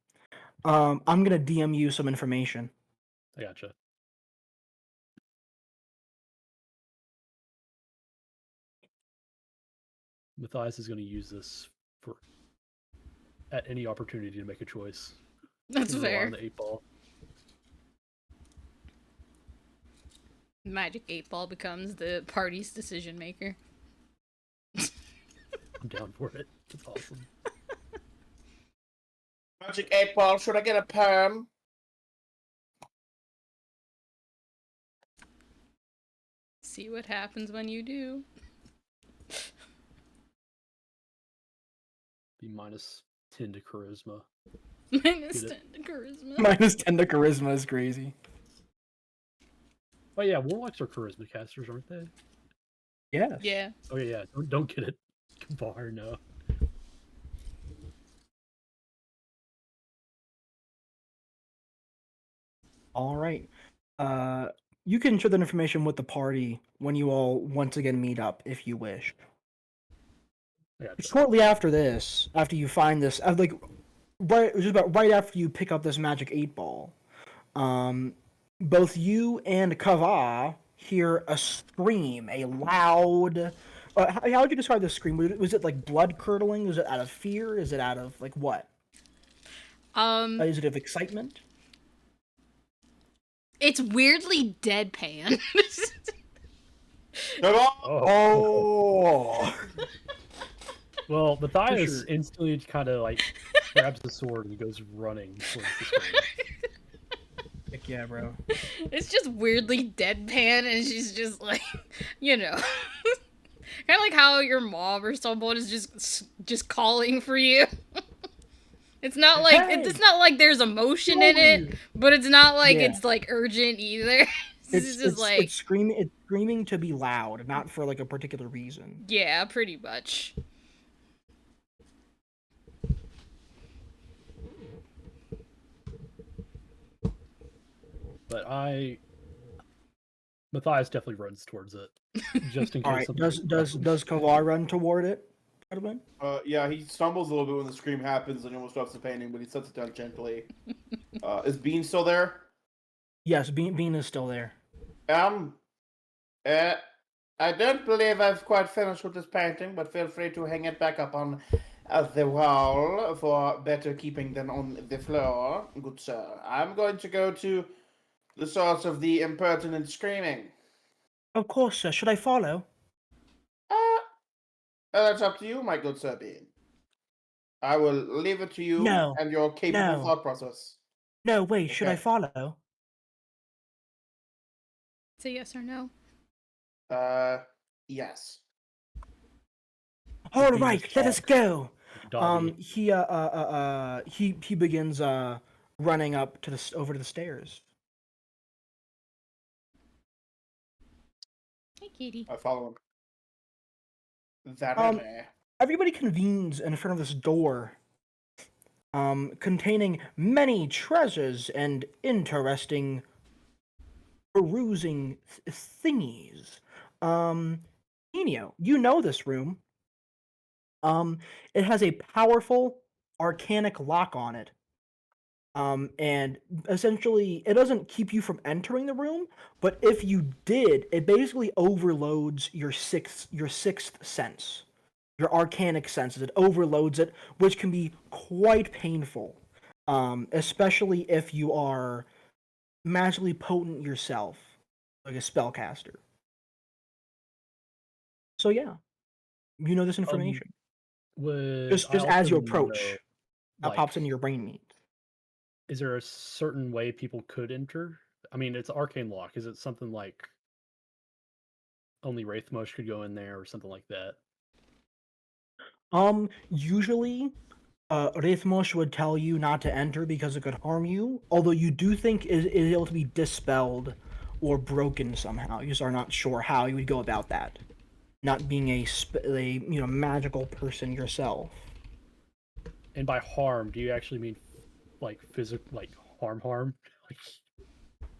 Speaker 5: I'm gonna DM you some information.
Speaker 4: I gotcha. Matthias is gonna use this for at any opportunity to make a choice.
Speaker 6: That's
Speaker 4: He's gonna rely
Speaker 6: fair.
Speaker 4: on the 8 ball.
Speaker 6: Magic 8 ball becomes the party's decision maker.
Speaker 4: I'm down for it. It's awesome.
Speaker 7: Magic 8 ball. Should I get a perm?
Speaker 6: See what happens when you do.
Speaker 4: Be -10 to charisma.
Speaker 6: Minus
Speaker 4: Get
Speaker 6: 10 to charisma.
Speaker 5: -10 to charisma is crazy.
Speaker 4: Oh yeah, warlocks are charisma casters, aren't they?
Speaker 5: Yes.
Speaker 6: Yeah.
Speaker 4: Oh yeah, don't get it. Kavar, no.
Speaker 5: All right. You can share that information with the party when you all once again meet up, if you wish.
Speaker 4: I gotcha.
Speaker 5: Shortly after this, after you find this, just about right after you pick up this magic 8 ball, both you and Kava hear a scream, a loud. How would you describe this scream? Was it like blood curdling? Was it out of fear? Is it out of like what? Is it of excitement?
Speaker 6: It's weirdly deadpan.
Speaker 7: Come on.
Speaker 5: Oh.
Speaker 4: Well, Matthias
Speaker 5: sure.
Speaker 4: instantly kind of like grabs the sword and goes running towards the screen.
Speaker 5: Heck yeah, bro.
Speaker 6: It's just weirdly deadpan, and she's just like, you know, kind of like how your mom or someone is just calling for you. It's not like it's not like there's emotion in it, but it's not like
Speaker 5: Yeah.
Speaker 6: it's like urgent either. It's just like
Speaker 5: it's screaming to be loud, not for like a particular reason.
Speaker 6: yeah, pretty much.
Speaker 4: But Matthias definitely runs towards it, just in case
Speaker 5: All right.
Speaker 4: something
Speaker 5: Does Kavar run toward it? Gentlemen?
Speaker 3: Yeah, he stumbles a little bit when the scream happens and he almost drops the painting, but he sets it down gently. Is Bean still there?
Speaker 5: Yes, Bean is still there.
Speaker 7: I don't believe I've quite finished with this painting, but feel free to hang it back up on the wall for better keeping than on the floor, good sir. I'm going to go to the source of the impertinent screaming.
Speaker 5: Of course, sir. Should I follow?
Speaker 7: That's up to you, my good sir Bean. I will leave it to you
Speaker 5: No,
Speaker 7: and your capable
Speaker 5: no.
Speaker 7: thought process.
Speaker 5: No, wait. Should I
Speaker 7: Okay.
Speaker 5: follow?
Speaker 6: Say yes or no.
Speaker 7: Yes.
Speaker 5: All
Speaker 4: Bean
Speaker 5: right,
Speaker 4: just
Speaker 5: let us
Speaker 4: talk.
Speaker 5: go.
Speaker 4: Dobby.
Speaker 5: He begins running up to over to the stairs.
Speaker 6: Hey, kitty.
Speaker 7: I follow him. That
Speaker 5: Um,
Speaker 7: is
Speaker 5: Everybody convenes in front of this door, containing many treasures and interesting perusing thingies. Enio, you know this room. It has a powerful arcanic lock on it. And essentially, it doesn't keep you from entering the room, but if you did, it basically overloads your sixth sense, your arcanic senses. It overloads it, which can be quite painful, especially if you are magically potent yourself, like a spellcaster. So yeah, you know this information.
Speaker 4: Would
Speaker 5: Just
Speaker 4: I
Speaker 5: as you
Speaker 4: also
Speaker 5: approach,
Speaker 4: know,
Speaker 5: that
Speaker 4: like,
Speaker 5: pops into your brain meat.
Speaker 4: is there a certain way people could enter? I mean, it's arcane lock. Is it something like only Wraithmosh could go in there or something like that?
Speaker 5: Usually Rathmosh would tell you not to enter because it could harm you, although you do think it is able to be dispelled or broken somehow. You just are not sure how you would go about that. Not being a magical person yourself.
Speaker 4: And by harm, do you actually mean like physical, like harm? Like,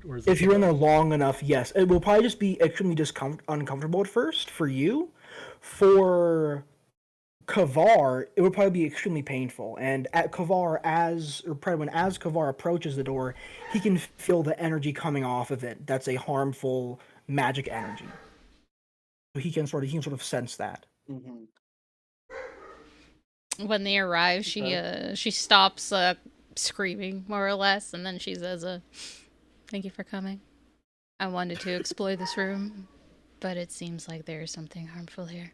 Speaker 4: or is
Speaker 5: If
Speaker 4: it
Speaker 5: you're in
Speaker 4: like
Speaker 5: there long enough, yes. It will probably just be extremely uncomfortable at first for you. For Kavar, it would probably be extremely painful. And as Kavar approaches the door, he can feel the energy coming off of it. That's a harmful magic energy. So he can sort of sense that.
Speaker 7: Mhm.
Speaker 6: When they arrive, she stops screaming more or less, and then she says, "Thank you for coming. I wanted to explore this room, but it seems like there is something harmful here.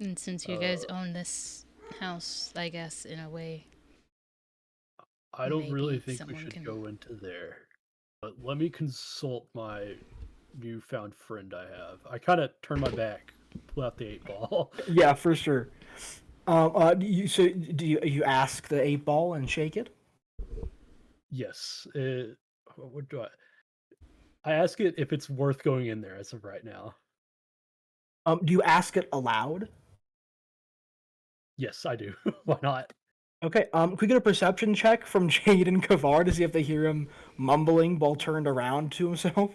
Speaker 6: And since you guys own this house, I guess in a way,
Speaker 4: I don't really
Speaker 6: maybe
Speaker 4: think we
Speaker 6: someone
Speaker 4: should
Speaker 6: can-
Speaker 4: go into there. But let me consult my newfound friend I have. I kind of turn my back, pull out the 8-ball.
Speaker 5: Yeah, for sure. Do you ask the 8-ball and shake it?
Speaker 4: Yes. What do I ask it if it's worth going in there as of right now.
Speaker 5: Do you ask it aloud?
Speaker 4: Yes, I do. Why not?
Speaker 5: Okay, could we get a perception check from Jade and Kavar to see if they hear him mumbling while turned around to himself?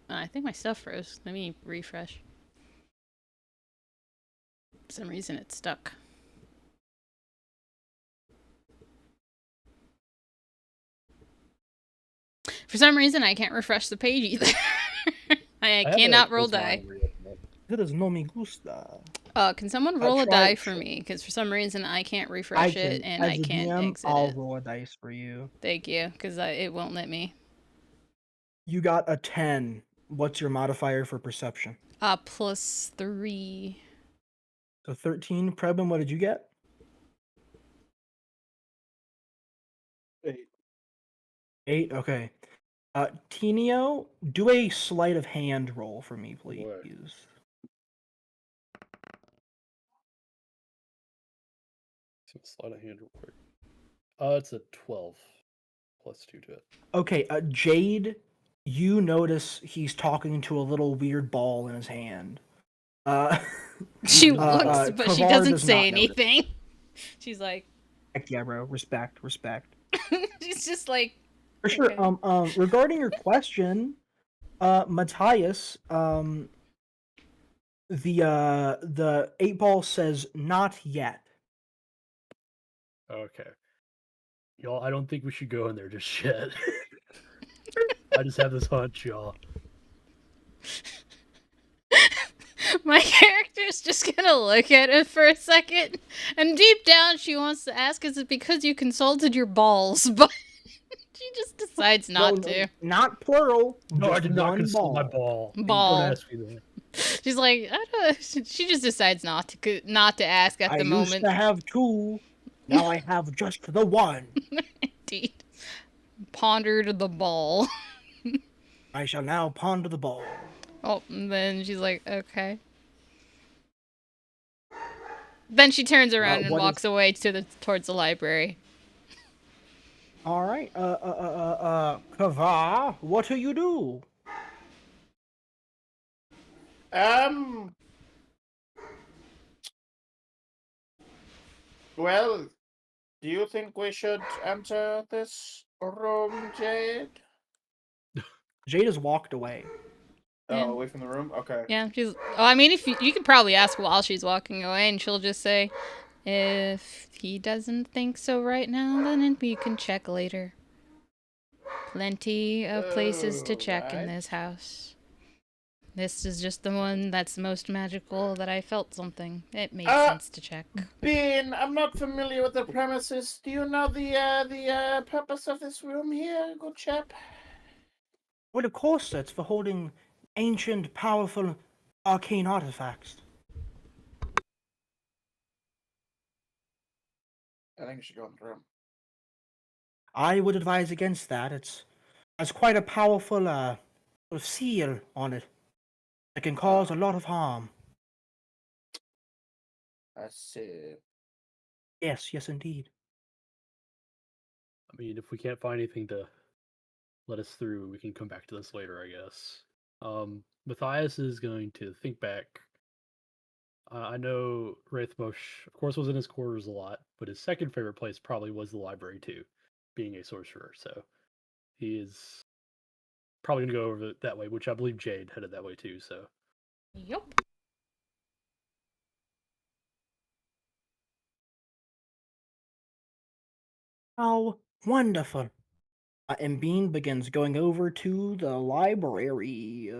Speaker 6: I think my stuff froze. Let me refresh. For some reason, it's stuck. For some reason, I can't refresh the page either. I
Speaker 4: have
Speaker 6: cannot
Speaker 4: a
Speaker 6: roll
Speaker 4: quiz
Speaker 6: die.
Speaker 4: line reopening.
Speaker 5: It is no me gusta.
Speaker 6: Can someone roll a
Speaker 5: try-
Speaker 6: die for me? Because for some reason, I can't refresh it, and
Speaker 5: as
Speaker 6: I
Speaker 5: the
Speaker 6: can't
Speaker 5: DM,
Speaker 6: exit
Speaker 5: I'll
Speaker 6: it.
Speaker 5: roll a dice for you.
Speaker 6: Thank you, because it won't let me.
Speaker 5: You got a 10. What's your modifier for perception?
Speaker 6: +3.
Speaker 5: So 13. Prebin, what did you get?
Speaker 3: 8.
Speaker 5: 8. Okay. Tinio, do a sleight of hand roll for me, please.
Speaker 4: What? Slide a hand real quick. It's a 12 plus 2 to it.
Speaker 5: Okay, Jade, you notice he's talking to a little weird ball in his hand.
Speaker 6: She looks, but she
Speaker 5: Kavar
Speaker 6: doesn't
Speaker 5: does
Speaker 6: say
Speaker 5: not notice.
Speaker 6: anything. She's like,
Speaker 5: Yeah, bro. Respect.
Speaker 6: she's just like,
Speaker 5: For sure.
Speaker 6: Okay.
Speaker 5: Regarding your question, Matthias, the 8-ball says not yet.
Speaker 4: Okay. Y'all, I don't think we should go in there just yet. I just have this hunch, y'all.
Speaker 6: my character's just gonna look at it for a second, and deep down she wants to ask, is it because you consulted your balls? But she just decides not to.
Speaker 5: Not plural.
Speaker 4: No, I
Speaker 5: just
Speaker 4: did not
Speaker 5: one
Speaker 4: consult my
Speaker 5: ball.
Speaker 4: ball.
Speaker 6: Ball.
Speaker 4: Don't ask me that.
Speaker 6: She's like, I don't. She just decides not to ask at
Speaker 5: I
Speaker 6: the
Speaker 5: used
Speaker 6: moment.
Speaker 5: to have 2. Now I have just the 1.
Speaker 6: Indeed. Pondered the ball.
Speaker 5: I shall now ponder the ball.
Speaker 6: Oh, and then she's like, okay. Then she turns around and
Speaker 5: what
Speaker 6: walks away towards the library.
Speaker 5: All right. Kavar, what do you do?
Speaker 7: Well, do you think we should enter this room, Jade?
Speaker 5: Jade has walked away.
Speaker 6: Yeah.
Speaker 7: Oh, away from the room? Okay.
Speaker 6: Yeah, she's. Oh, I mean, if you could probably ask while she's walking away, and she'll just say, "If he doesn't think so right now, then we can check later. Plenty of places to check in
Speaker 7: Alright.
Speaker 6: this house. This is just the one that's most magical that I felt something. It made sense to check."
Speaker 7: Bean, I'm not familiar with the premises. Do you know the purpose of this room here, good chap?
Speaker 5: Well, of course, it's for holding ancient, powerful, arcane artifacts.
Speaker 7: I think you should go in the room.
Speaker 5: I would advise against that. It's Has quite a powerful sort of seal on it that can cause a lot of harm.
Speaker 7: I see.
Speaker 5: Yes, yes, indeed.
Speaker 4: I mean, if we can't find anything to let us through, we can come back to this later, I guess. Matthias is going to think back. I know Wraithbush, of course, was in his quarters a lot, but his second favorite place probably was the library too, being a sorcerer. So he is probably going to go over that way, which I believe Jade headed that way too. So
Speaker 6: Yup.
Speaker 5: How wonderful. And Bean begins going over to the library.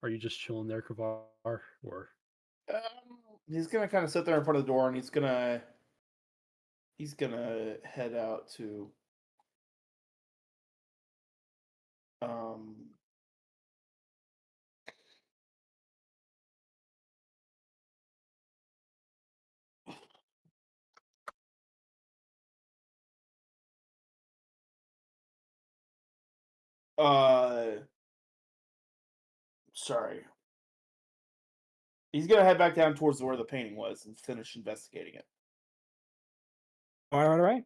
Speaker 4: are you just chilling there, Kavar, or
Speaker 3: He's gonna kind of sit there in front of the door, and he's gonna head out to um uh sorry. He's gonna head back down towards where the painting was and finish investigating it.
Speaker 5: All right.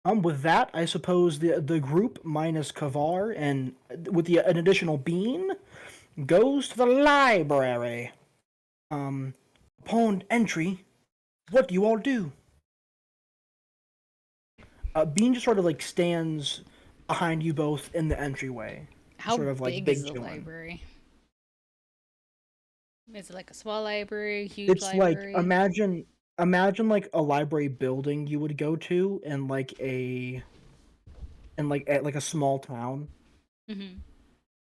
Speaker 5: With that, I suppose the group minus Kavar and with an additional Bean goes to the library. Upon entry, what do you all do? Bean just sort of like stands behind you both in the entryway.
Speaker 6: How
Speaker 5: Sort of, like,
Speaker 6: big
Speaker 5: big
Speaker 6: is the
Speaker 5: chillin'.
Speaker 6: library? Is it like a small library, huge
Speaker 5: It's
Speaker 6: library?
Speaker 5: like imagine like a library building you would go to in like a small town.
Speaker 6: Mm-hmm.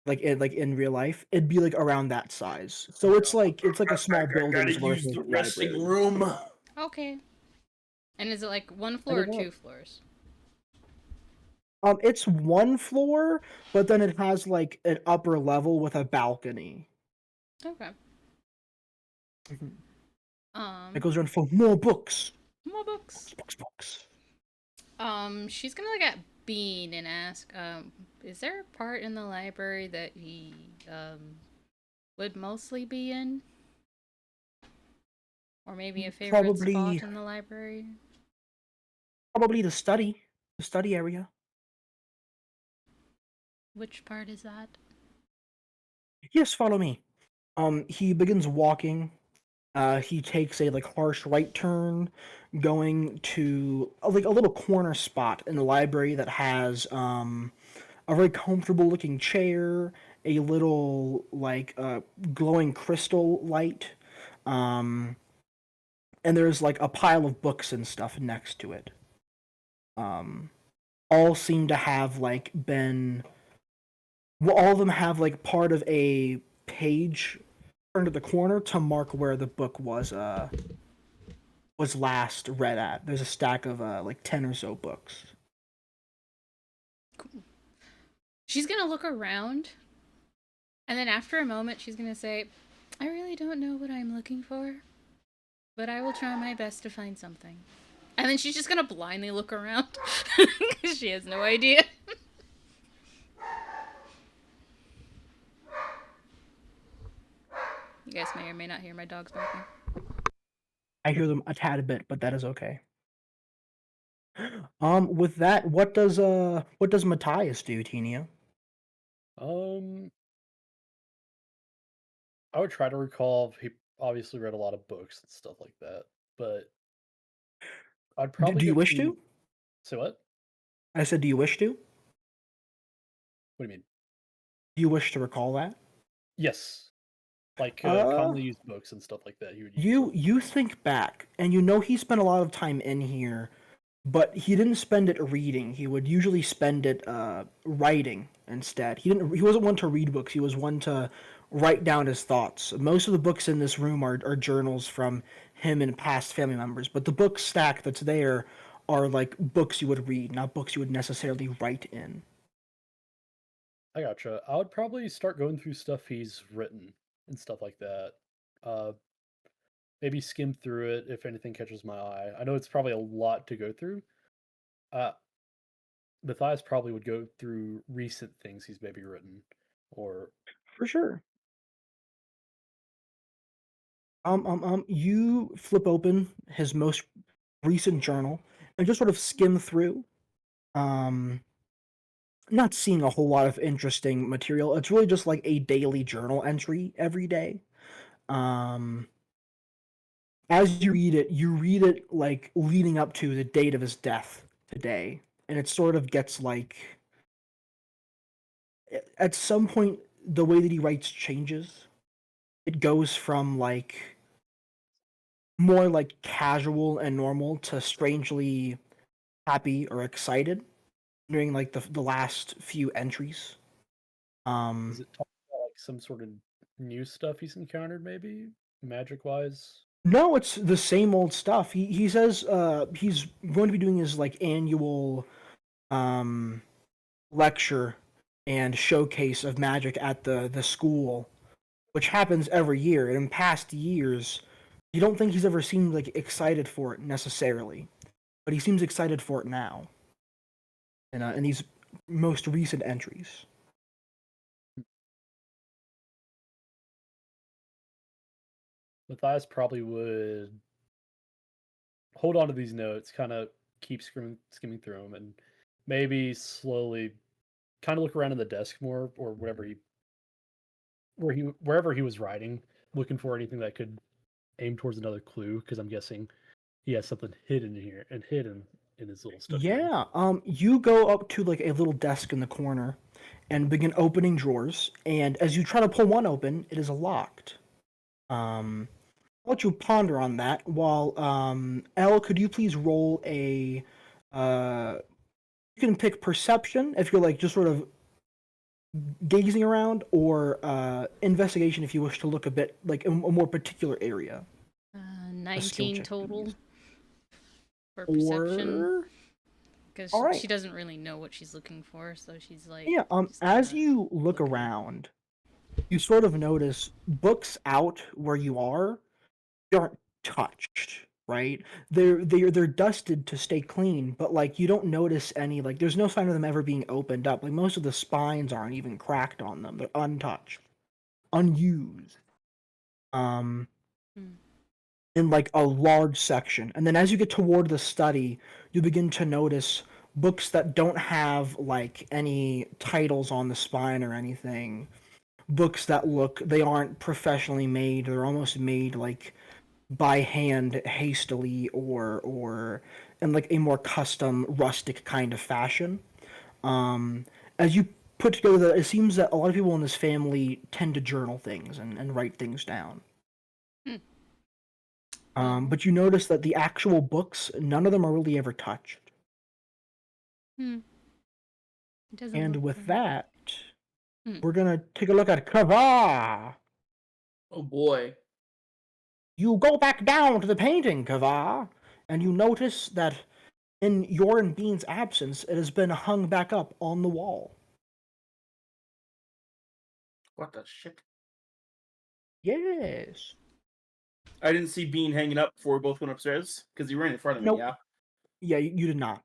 Speaker 5: Like in real life, it'd be like around that size. So it's like a small building
Speaker 3: Gotta
Speaker 5: versus
Speaker 3: use the
Speaker 5: a
Speaker 3: resting
Speaker 5: library.
Speaker 3: room.
Speaker 6: Okay. And is it like one floor or
Speaker 5: don't know.
Speaker 6: 2 floors?
Speaker 5: It's one floor, but then it has like an upper level with a balcony.
Speaker 6: Okay.
Speaker 5: It goes around for more books.
Speaker 6: More books.
Speaker 5: Books.
Speaker 6: She's gonna look at Bean and ask, is there a part in the library that he, would mostly be in? Or maybe a favorite
Speaker 5: Probably-
Speaker 6: spot in the library?
Speaker 5: Probably the study area.
Speaker 6: Which part is that?
Speaker 5: Yes, follow me. He begins walking. He takes a like harsh right turn, going to like a little corner spot in the library that has a very comfortable looking chair, a little like glowing crystal light, and there's like a pile of books and stuff next to it. All seem to have like been. Well, all of them have like part of a page turned to the corner to mark where the book was last read at. There's a stack of like 10 or so books.
Speaker 6: She's gonna look around, and then after a moment, she's gonna say, I really don't know what I'm looking for, but I will try my best to find something. And then she's just gonna blindly look around, because she has no idea. You guys may or may not hear my dogs barking.
Speaker 5: I hear them a tad bit, but that is okay. With that, what does Matthias do, Tenia?
Speaker 4: I would try to recall if he obviously read a lot of books and stuff like that, but I'd probably
Speaker 5: Do you
Speaker 4: go
Speaker 5: wish
Speaker 4: to-
Speaker 5: to?
Speaker 4: Say what?
Speaker 5: I said, do you wish to?
Speaker 4: What do you mean?
Speaker 5: Do you wish to recall that?
Speaker 4: Yes. Like
Speaker 5: Uh,
Speaker 4: commonly used books and stuff like that. He would use
Speaker 5: You think back, and you know he spent a lot of time in here, but he didn't spend it reading. He would usually spend it writing instead. He wasn't one to read books. He was one to write down his thoughts. Most of the books in this room are journals from him and past family members, but the book stack that's there are like books you would read, not books you would necessarily write in.
Speaker 4: I gotcha. I would probably start going through stuff he's written and stuff like that. Uh, maybe skim through it if anything catches my eye. I know it's probably a lot to go through. Uh, Matthias probably would go through recent things he's maybe written, or
Speaker 5: For sure. You flip open his most recent journal and just sort of skim through. Um, not seeing a whole lot of interesting material. It's really just like a daily journal entry every day. Um, as you read it like leading up to the date of his death today, and it sort of gets like at some point the way that he writes changes. It goes from like more like casual and normal to strangely happy or excited during like the last few entries.
Speaker 4: is it talking about like some sort of new stuff he's encountered, maybe magic wise?
Speaker 5: No, it's the same old stuff. He says he's going to be doing his like annual um lecture and showcase of magic at the school, which happens every year. And in past years, you don't think he's ever seemed like excited for it necessarily, but he seems excited for it now. In these most recent entries.
Speaker 4: Matthias probably would hold on to these notes, kind of keep skimming through them, and maybe slowly kind of look around in the desk more, or wherever he was writing, looking for anything that could aim towards another clue. Because I'm guessing he has something hidden in here and hidden in his little stuff.
Speaker 5: Yeah, you go up to like a little desk in the corner and begin opening drawers, and as you try to pull one open, it is locked. I'll let you ponder on that while Elle, could you please roll a you can pick perception if you're like just sort of gazing around, or investigation if you wish to look a bit like a more particular area.
Speaker 6: 19
Speaker 5: check,
Speaker 6: total
Speaker 5: please.
Speaker 6: for perception.
Speaker 5: Or
Speaker 6: Because
Speaker 5: All right.
Speaker 6: she doesn't really know what she's looking for, so she's like.
Speaker 5: yeah,
Speaker 6: just
Speaker 5: as
Speaker 6: kinda
Speaker 5: you look
Speaker 6: looking.
Speaker 5: around, you sort of notice books out where you are, they aren't touched, right? They're dusted to stay clean, but like you don't notice any like there's no sign of them ever being opened up. Like most of the spines aren't even cracked on them. They're untouched, unused. Um
Speaker 6: Hmm.
Speaker 5: in like a large section. And then as you get toward the study, you begin to notice books that don't have like any titles on the spine or anything. Books that look they aren't professionally made. They're almost made like by hand hastily or in like a more custom rustic kind of fashion. Um as you put together it seems that a lot of people in this family tend to journal things and write things down.
Speaker 6: Well,
Speaker 5: But you notice that the actual books, none of them are really ever touched.
Speaker 6: it doesn't
Speaker 5: And
Speaker 6: look
Speaker 5: with
Speaker 6: like-
Speaker 5: that,
Speaker 6: Hmm.
Speaker 5: we're gonna take a look at Kavar.
Speaker 3: Oh boy.
Speaker 5: You go back down to the painting, Kavar, and you notice that in your and Bean's absence, it has been hung back up on the wall.
Speaker 3: What the shit?
Speaker 5: Yes.
Speaker 3: I didn't see Bean hanging up before we both went upstairs because you ran in front of me.
Speaker 5: Nope.
Speaker 3: Yeah.
Speaker 5: Yeah, you did not.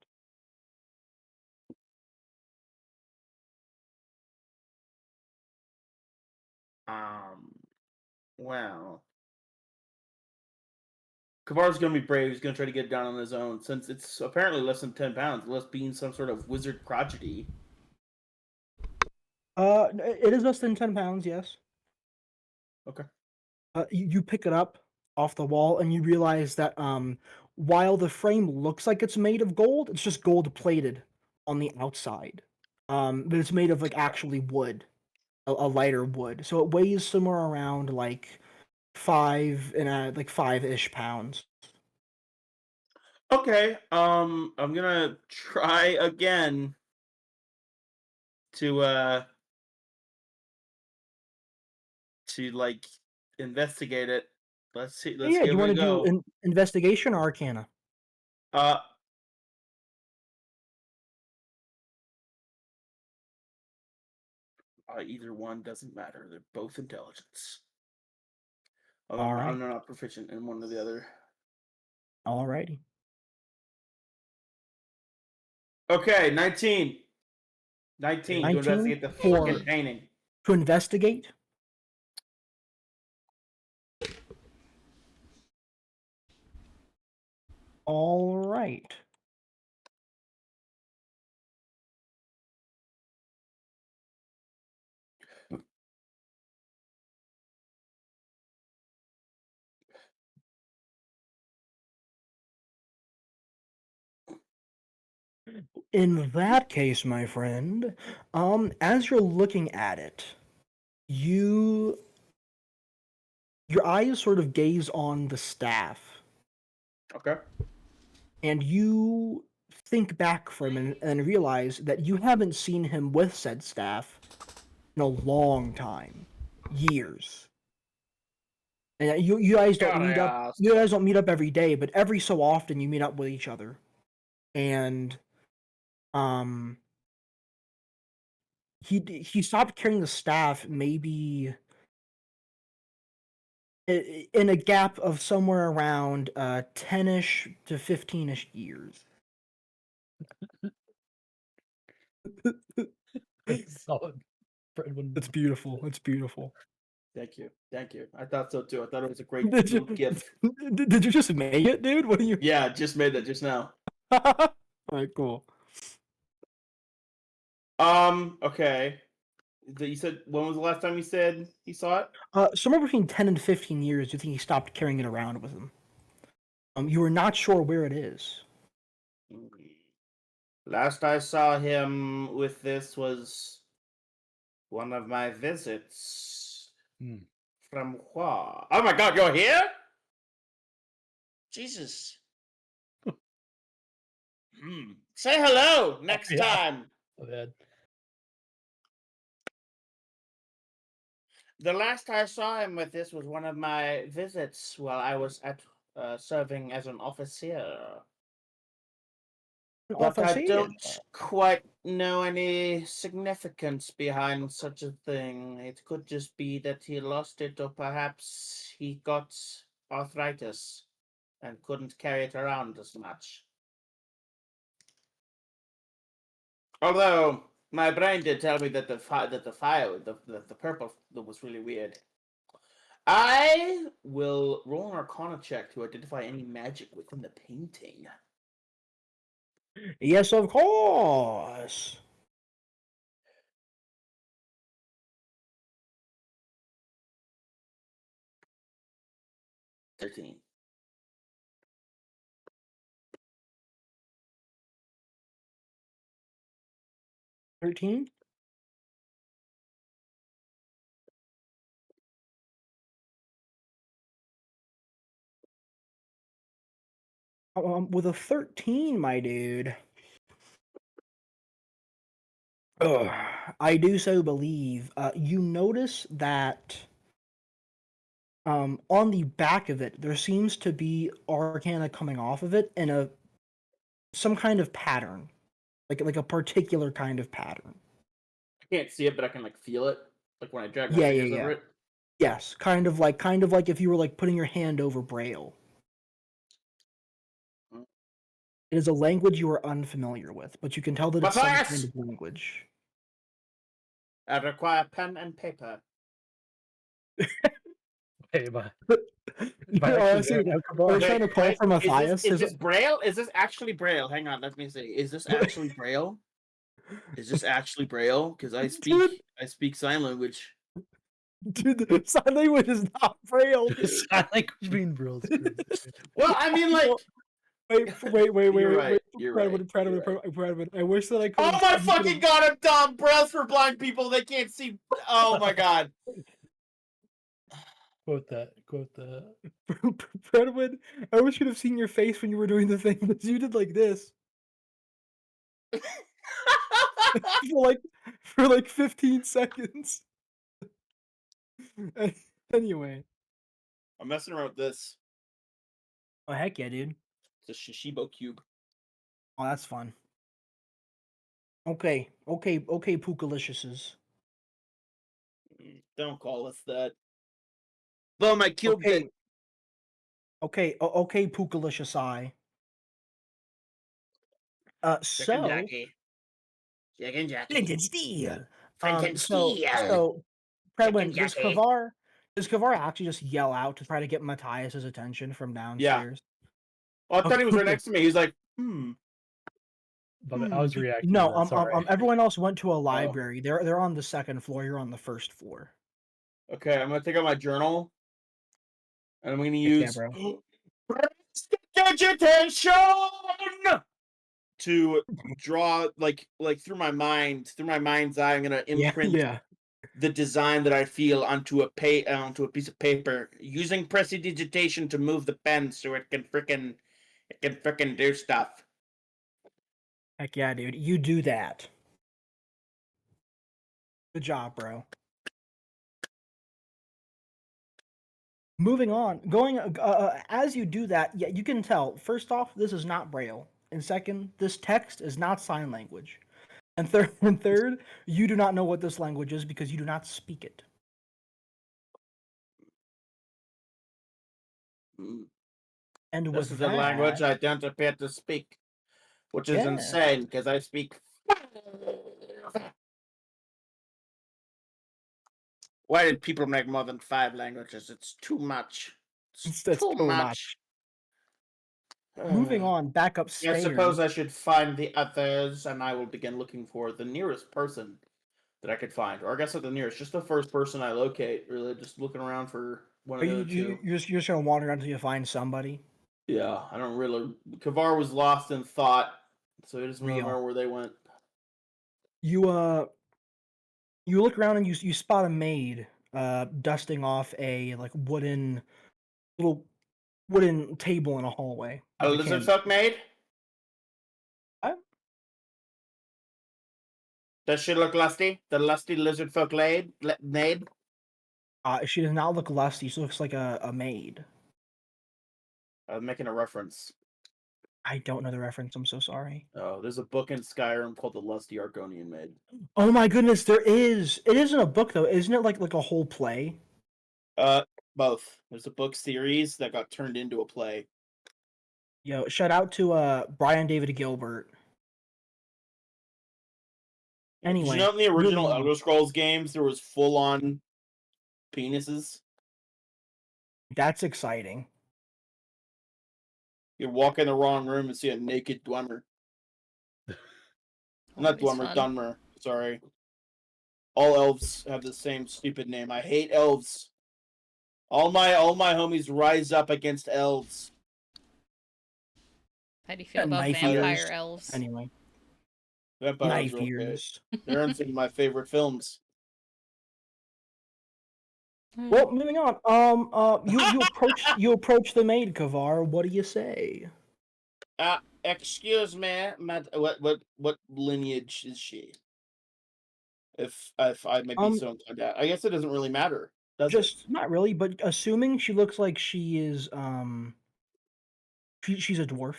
Speaker 3: Well, Kavar's gonna be brave. He's gonna try to get it down on his own, since it's apparently less than 10 pounds, unless Bean's some sort of wizard prodigy.
Speaker 5: It is less than 10 pounds, yes.
Speaker 3: Okay.
Speaker 5: You pick it up off the wall and you realize that while the frame looks like it's made of gold, it's just gold plated on the outside. But it's made of like actually wood, a lighter wood. So it weighs somewhere around like 5-ish pounds.
Speaker 3: Okay. I'm gonna try again to like investigate it. Let's see. Let's
Speaker 5: Yeah, do
Speaker 3: give
Speaker 5: you
Speaker 3: it
Speaker 5: want
Speaker 3: a
Speaker 5: to
Speaker 3: go.
Speaker 5: do investigation or arcana?
Speaker 3: Uh, Either one doesn't matter. They're both intelligence.
Speaker 5: All right.
Speaker 3: I'm not proficient in one or the other.
Speaker 5: Alrighty.
Speaker 3: Okay, 19. 19 to
Speaker 5: 19
Speaker 3: investigate the
Speaker 5: for-
Speaker 3: fucking painting.
Speaker 5: To investigate. All right. In that case, my friend, as you're looking at it, your eyes sort of gaze on the staff,
Speaker 3: Okay.
Speaker 5: and you think back for a minute and realize that you haven't seen him with said staff in a long time, years. And you guys don't
Speaker 3: Gotta
Speaker 5: meet up.
Speaker 3: ask.
Speaker 5: You guys don't meet up every day, but every so often you meet up with each other, and he stopped carrying the staff maybe in a gap of somewhere around 10ish to 15ish years.
Speaker 4: Solid. Fredwin.
Speaker 5: It's beautiful. It's beautiful.
Speaker 3: Thank you. Thank you. I thought so too. I thought it was a great
Speaker 5: Did
Speaker 3: little
Speaker 5: you,
Speaker 3: gift.
Speaker 5: did you just make it, dude? What are you?
Speaker 3: Yeah, just made that just now.
Speaker 5: All right, cool.
Speaker 3: Okay. You said when was the last time you said he saw it?
Speaker 5: Somewhere between 10 and 15 years, do you think he stopped carrying it around with him? You were not sure where it is.
Speaker 7: Last I saw him with this was one of my visits
Speaker 4: Hmm.
Speaker 7: from Hua. Oh my god, you're here? Jesus. Say hello next
Speaker 4: yeah.
Speaker 7: time.
Speaker 4: Oh, bad.
Speaker 7: The last I saw him with this was one of my visits while I was at serving as an officer. But I don't quite know any significance behind such a thing. It could just be that he lost it, or perhaps he got arthritis and couldn't carry it around as much. Although my brain did tell me that the purple was really weird. I will roll an Arcana check to identify any magic within the painting.
Speaker 5: Yes, of course.
Speaker 3: $13.
Speaker 5: 13. With a 13, my dude. I do so believe. You notice that on the back of it, there seems to be arcana coming off of it in some kind of pattern, like a particular kind of pattern.
Speaker 3: I can't see it, but I can like feel it, like when I drag my
Speaker 5: Yeah,
Speaker 3: fingers
Speaker 5: yeah,
Speaker 3: over
Speaker 5: yeah.
Speaker 3: it.
Speaker 5: Yes, kind of like if you were like putting your hand over Braille.
Speaker 3: Mm.
Speaker 5: It is a language you are unfamiliar with, but you can tell that it's some
Speaker 7: Matthias!
Speaker 5: kind of language.
Speaker 7: I require pen and paper.
Speaker 4: Hey, my.
Speaker 5: Honestly, I was trying to call for Matthias.
Speaker 7: Is this Braille? Is this actually Braille? Hang on, let me see.
Speaker 3: Is this actually Braille? Is this actually Braille? Because I speak sign language.
Speaker 5: Dude, the sign language is not Braille. Dude.
Speaker 4: Sign language being brills.
Speaker 3: Well, I mean, like,
Speaker 5: Wait.
Speaker 3: You're right, you're right,
Speaker 5: Bradwood. I wish that I could.
Speaker 7: Oh my fucking god, I'm dumb! Braille's for blind people, they can't see. Oh my god.
Speaker 4: Quote that.
Speaker 5: Bradwood, I wish you'd have seen your face when you were doing the thing, because you did like this. for like 15 seconds. Anyway.
Speaker 3: I'm messing around with this.
Speaker 5: Oh heck yeah, dude.
Speaker 3: It's a Shishibo cube.
Speaker 5: Oh, that's fun. Okay, Pookaliciouses.
Speaker 3: Don't call us that. Blow my cube.
Speaker 5: Okay. Okay, Pookalicious Eye. So
Speaker 2: Chicken Jackie.
Speaker 5: Flint and Steel.
Speaker 2: Flint and
Speaker 5: So
Speaker 2: Steel.
Speaker 5: Predwin,
Speaker 2: Chicken
Speaker 5: does
Speaker 2: Jackie.
Speaker 5: Kavar actually just yell out to try to get Matthias's attention from downstairs?
Speaker 3: Oh, I thought he was right
Speaker 5: Okay.
Speaker 3: next to me. He's like,
Speaker 4: But I was reacting.
Speaker 5: No,
Speaker 4: to that, sorry.
Speaker 5: everyone else went to a library. They're on the second floor. You're on the first floor.
Speaker 3: Okay, I'm gonna take out my journal, and I'm gonna
Speaker 5: Yeah,
Speaker 3: use
Speaker 5: bro.
Speaker 3: digitation to draw like through my mind's eye. I'm gonna imprint
Speaker 5: Yeah.
Speaker 3: the design that I feel onto a piece of paper using prestidigitation to move the pen so it can frickin' do stuff.
Speaker 5: Heck yeah, dude. You do that. Good job, bro. Moving on, going as you do that, yeah, you can tell. First off, this is not Braille, and second, this text is not sign language, and third, you do not know what this language is because you do not speak it. And with
Speaker 3: This is a language
Speaker 5: that,
Speaker 3: I don't appear to speak, which is
Speaker 5: Yeah.
Speaker 3: insane because I speak. Why did people make more than 5 languages? It's too much.
Speaker 5: It's too much. Moving on, back
Speaker 3: I
Speaker 5: upstairs.
Speaker 3: suppose I should find the others, and I will begin looking for the nearest person that I could find. Or I guess not the nearest, just the first person I locate. Really, just looking around for one
Speaker 5: Are
Speaker 3: of the
Speaker 5: you,
Speaker 3: other
Speaker 5: you
Speaker 3: two.
Speaker 5: you're just gonna wander until you find somebody?
Speaker 3: Yeah, I don't really. Kavar was lost in thought, so he doesn't
Speaker 5: Real.
Speaker 3: remember where they went.
Speaker 5: You look around and you spot a maid dusting off a like wooden table in a hallway.
Speaker 3: A
Speaker 5: with a
Speaker 3: lizard
Speaker 5: can-
Speaker 3: folk maid?
Speaker 5: What?
Speaker 3: Does she look lusty? The lusty lizard folk maid?
Speaker 5: She does not look lusty. She looks like a maid.
Speaker 3: I'm making a reference.
Speaker 5: I don't know the reference. I'm so sorry.
Speaker 3: Oh, there's a book in Skyrim called The Lusty Argonian Maid.
Speaker 5: Oh my goodness, there is. It isn't a book though, isn't it? Like a whole play.
Speaker 3: Both. There's a book series that got turned into a play.
Speaker 5: Yo, shout out to Brian David Gilbert. Anyway,
Speaker 3: Did you know in the original
Speaker 5: moving on.
Speaker 3: Elder Scrolls games there was full-on penises?
Speaker 5: That's exciting.
Speaker 3: You walk in the wrong room and see a naked Dwemer. Not
Speaker 6: Always
Speaker 3: Dwemer,
Speaker 6: fun.
Speaker 3: Dunmer. Sorry. All elves have the same stupid name. I hate elves. All my homies rise up against elves.
Speaker 6: How do you feel
Speaker 5: Got
Speaker 6: about
Speaker 5: knife
Speaker 6: vampire
Speaker 5: ears.
Speaker 6: elves?
Speaker 5: Anyway,
Speaker 3: Vampires
Speaker 5: knife
Speaker 3: are okay.
Speaker 5: ears.
Speaker 3: They're in some of my favorite films.
Speaker 5: Well, moving on. You approach the maid, Kavar. What do you say?
Speaker 3: Excuse me, what lineage is she? If I may be so inclined to, I guess it doesn't really matter. Does it?
Speaker 5: Just not really, but assuming she looks like she is she's a dwarf.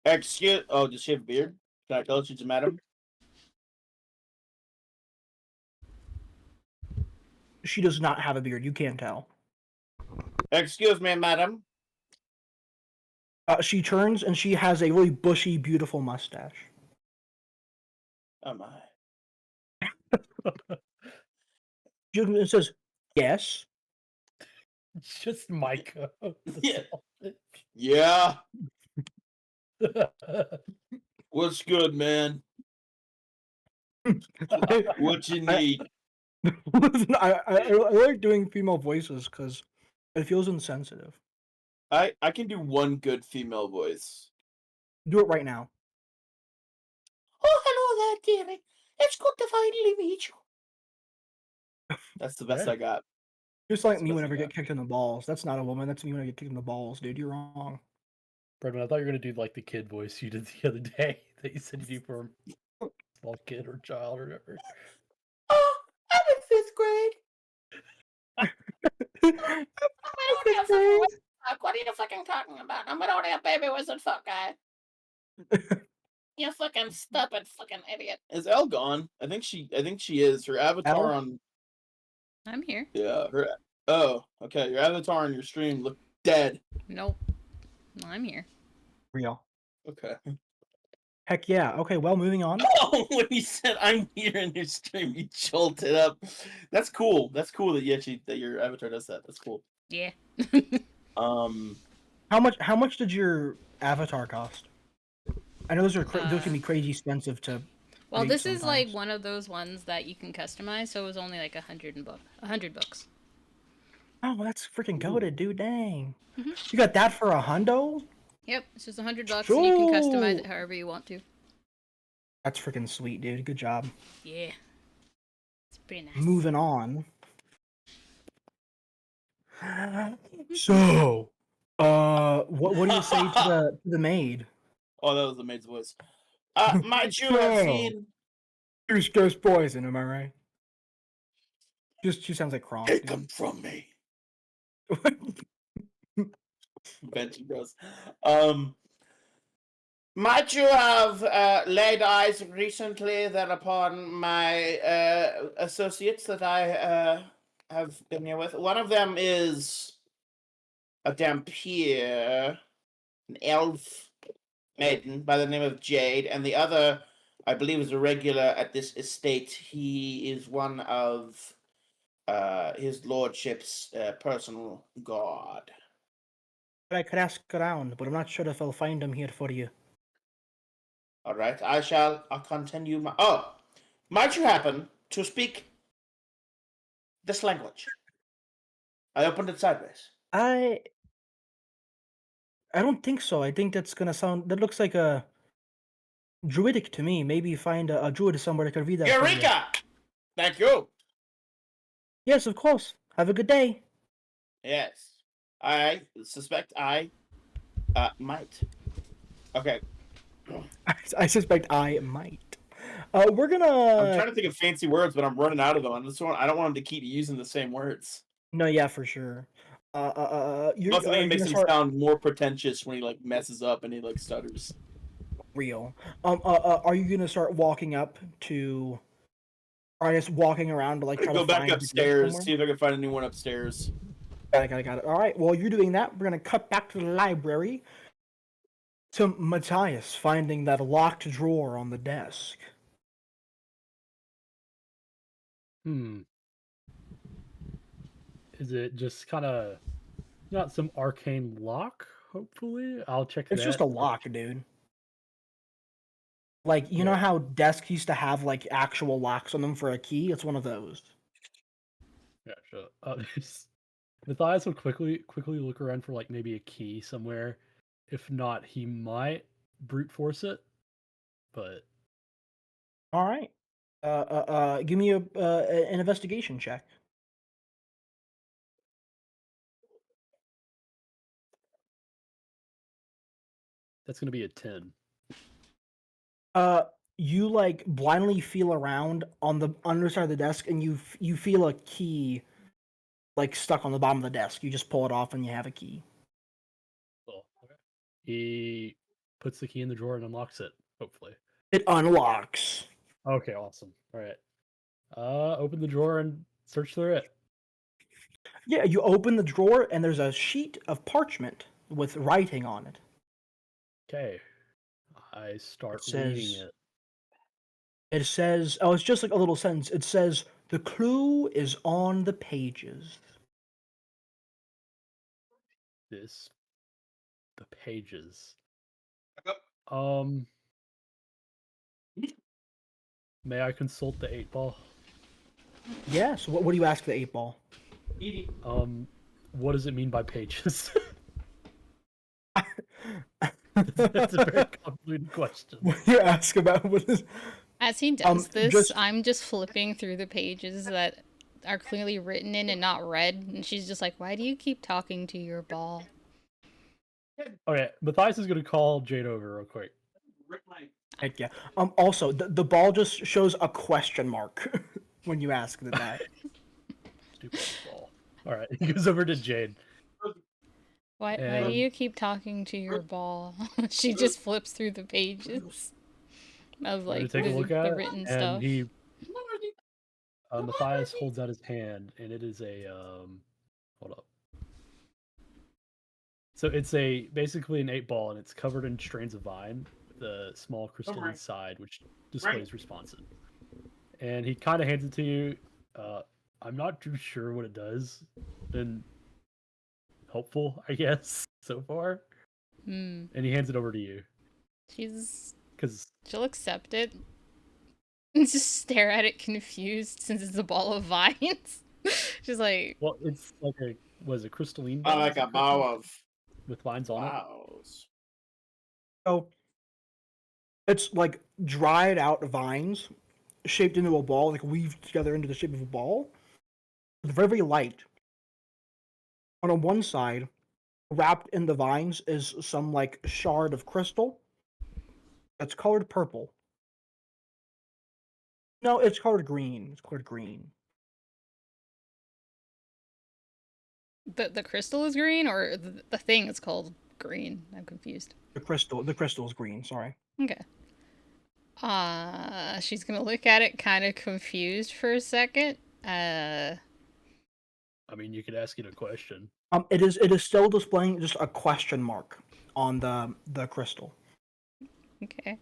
Speaker 3: Does she have a beard? Can I tell she's a madam?
Speaker 5: She does not have a beard. You can tell.
Speaker 3: Excuse me, madam.
Speaker 5: She turns and she has a really bushy, beautiful mustache.
Speaker 3: Oh my.
Speaker 5: It says, "Yes."
Speaker 4: It's just Micah.
Speaker 3: Yeah. Yeah. What's good, man? What you need?
Speaker 5: Listen, I like doing female voices because it feels insensitive.
Speaker 3: I can do one good female voice.
Speaker 5: Do it right now.
Speaker 2: Oh, hello there, dearie. It's good to finally meet you.
Speaker 3: That's the best
Speaker 4: Yeah.
Speaker 3: I got.
Speaker 5: Just like
Speaker 3: That's
Speaker 5: me
Speaker 3: the best
Speaker 5: whenever I
Speaker 3: I
Speaker 5: get kicked in the balls. That's not a woman. That's me when I get kicked in the balls, dude. You're wrong.
Speaker 4: Brendan, I thought you were gonna do like the kid voice you did the other day that you said you do for a small kid or child or whatever.
Speaker 2: Oh, I'm in 5th grade. What are you fucking talking about? I'm an only a baby wizard fuck guy. You fucking stupid fucking idiot.
Speaker 3: Is Elle gone? I think she is. Her avatar
Speaker 5: Elle?
Speaker 3: on
Speaker 6: I'm here.
Speaker 7: Yeah. Oh, okay. Your avatar and your stream look dead.
Speaker 6: Nope. I'm here.
Speaker 5: Real.
Speaker 7: Okay.
Speaker 5: Heck yeah. Okay, well, moving on.
Speaker 3: Oh, when you said I'm here in your stream, you jolted up. That's cool. That's cool that you actually that your avatar does that. That's cool.
Speaker 6: Yeah.
Speaker 5: How much did your avatar cost? I know those can be crazy expensive to.
Speaker 6: Well,
Speaker 5: make
Speaker 6: this is like
Speaker 5: sometimes.
Speaker 6: one of those ones that you can customize, so it was only like $100.
Speaker 5: Oh, well, that's freaking goated, dude. Dang.
Speaker 6: Mhm.
Speaker 5: You got that for $100?
Speaker 6: Yep, it's just $100 and you can customize
Speaker 5: Sure.
Speaker 6: it however you want to.
Speaker 5: That's freaking sweet, dude. Good job.
Speaker 6: Yeah. It's pretty nice.
Speaker 5: Moving on. So, what do you say to the maid?
Speaker 7: Oh, that was the maid's voice. Might you have
Speaker 5: So,
Speaker 7: seen?
Speaker 5: Goose goes poison, am I right? She sounds like Kronk,
Speaker 3: Take
Speaker 5: dude.
Speaker 3: them from me.
Speaker 7: Benji Bros. Might you have laid eyes recently thereupon my associates that I have been here with? One of them is a Dampier, an elf maiden by the name of Jade, and the other, I believe, is a regular at this estate. He is one of his lordship's personal guard.
Speaker 5: I could ask around, but I'm not sure if I'll find him here for you.
Speaker 7: All right, I'll continue my. Oh, might you happen to speak this language? I opened it sideways.
Speaker 5: I don't think so. I think that looks like a druidic to me. Maybe find a druid somewhere that could read that for you.
Speaker 7: Eureka! Thank you.
Speaker 5: Yes, of course. Have a good day.
Speaker 7: Yes, I suspect I might. Okay,
Speaker 5: I suspect I might. We're
Speaker 7: I'm
Speaker 5: gonna.
Speaker 7: trying to think of fancy words, but I'm running out of them. I don't want him to keep using the same words.
Speaker 5: No, yeah, for sure. You're
Speaker 7: Plus, I think it makes
Speaker 5: gonna
Speaker 7: him
Speaker 5: start
Speaker 7: sound more pretentious when he like messes up and he like stutters.
Speaker 5: real. Are you gonna start walking up to? Or I guess walking around to like try
Speaker 7: Go
Speaker 5: to
Speaker 7: back
Speaker 5: find the group
Speaker 7: upstairs,
Speaker 5: somewhere?
Speaker 7: see if I can find anyone upstairs.
Speaker 5: Got it. All right. While you're doing that, we're gonna cut back to the library to Matthias finding that locked drawer on the desk.
Speaker 4: Is it just kind of not some arcane lock? Hopefully, I'll check.
Speaker 5: It's just
Speaker 4: that.
Speaker 5: a lock, dude. Like you know how desks used to have like actual locks on them for a key? It's one of those.
Speaker 4: Yeah, sure. Matthias will quickly look around for like maybe a key somewhere. If not, he might brute force it. But
Speaker 5: All right. Give me an investigation check.
Speaker 4: that's gonna be a 10.
Speaker 5: You like blindly feel around on the underside of the desk, and you feel a key like stuck on the bottom of the desk. You just pull it off, and you have a key.
Speaker 4: Cool. Okay. He puts the key in the drawer and unlocks it. Hopefully.
Speaker 5: It unlocks.
Speaker 4: Okay. Awesome. All right. Open the drawer and search through it.
Speaker 5: Yeah, you open the drawer, and there's a sheet of parchment with writing on it.
Speaker 4: Okay. I start
Speaker 5: It
Speaker 4: reading
Speaker 5: says-
Speaker 4: it.
Speaker 5: It says, oh, it's just like a little sentence. It says, the clue is on the pages.
Speaker 4: The pages. May I consult the 8-ball?
Speaker 5: Yes, what do you ask the 8-ball?
Speaker 4: What does it mean by pages? That's a very complicated question.
Speaker 5: What do you ask about? What is...
Speaker 6: As he does this,
Speaker 5: just-
Speaker 6: I'm just flipping through the pages that are clearly written in and not read, and she's just like, "Why do you keep talking to your ball?"
Speaker 4: Okay, Matthias is gonna call Jade over real quick.
Speaker 5: Heck yeah. Also, the ball just shows a question mark when you ask that.
Speaker 4: Stupid ball. Alright, he goes over to Jade.
Speaker 6: Why do
Speaker 4: And-
Speaker 6: you keep talking to your ball? She just flips through the pages of
Speaker 4: I'm gonna
Speaker 6: like
Speaker 4: take a look at
Speaker 6: the
Speaker 4: it,
Speaker 6: written
Speaker 4: and
Speaker 6: stuff.
Speaker 4: he Matthias holds out his hand, and it is a hold up. So it's basically an 8-ball, and it's covered in strands of vine with a small crystal
Speaker 7: Alright.
Speaker 4: inside, which displays responses. And he kind of hands it to you. I'm not too sure what it does. Been helpful, I guess, so far.
Speaker 6: Hmm.
Speaker 4: And he hands it over to you because
Speaker 6: She'll accept it and just stare at it confused since it's a ball of vines. She's like,
Speaker 4: well, it's like a crystalline
Speaker 7: I
Speaker 4: ball?
Speaker 7: like
Speaker 4: Is it
Speaker 7: a bow
Speaker 4: crystalline?
Speaker 7: of
Speaker 4: With vines on it.
Speaker 7: bows.
Speaker 5: So it's like dried out vines shaped into a ball, like weaved together into the shape of a ball. It's very, very light. On one side, wrapped in the vines, is some like shard of crystal that's colored purple. No, it's colored green. It's colored green.
Speaker 6: the crystal is green, or the thing is called green? I'm confused.
Speaker 5: The crystal is green. Sorry.
Speaker 6: Okay. She's gonna look at it kind of confused for a second.
Speaker 4: I mean, you could ask it a question.
Speaker 5: It is still displaying just a question mark on the crystal.
Speaker 6: Okay.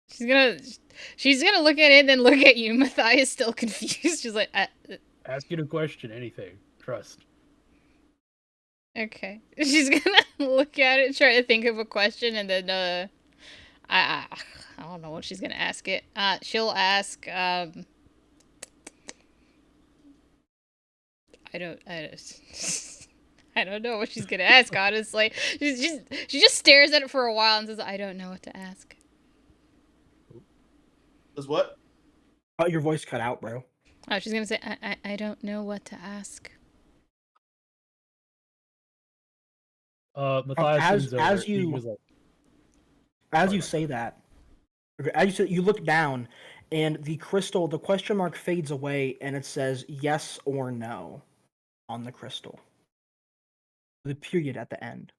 Speaker 6: She's gonna look at it and then look at you. Matthias still confused. She's like,
Speaker 4: Ask it a question, anything. Trust.
Speaker 6: okay. She's gonna look at it, try to think of a question, and then I don't know what she's gonna ask it. She'll ask I don't I don't know what she's gonna ask. Honestly, she just stares at it for a while and says, "I don't know what to ask."
Speaker 3: Does what?
Speaker 5: Oh, your voice cut out, bro.
Speaker 6: Oh, she's gonna say, I don't know what to ask."
Speaker 4: Matthias
Speaker 5: as-
Speaker 4: leans over.
Speaker 5: as
Speaker 4: He
Speaker 5: you-
Speaker 4: goes like,
Speaker 5: As
Speaker 4: Sorry
Speaker 5: you
Speaker 4: about
Speaker 5: say that, as you say, you look down, and the crystal, the question mark fades away, and it says yes or no on the crystal. The period at the end.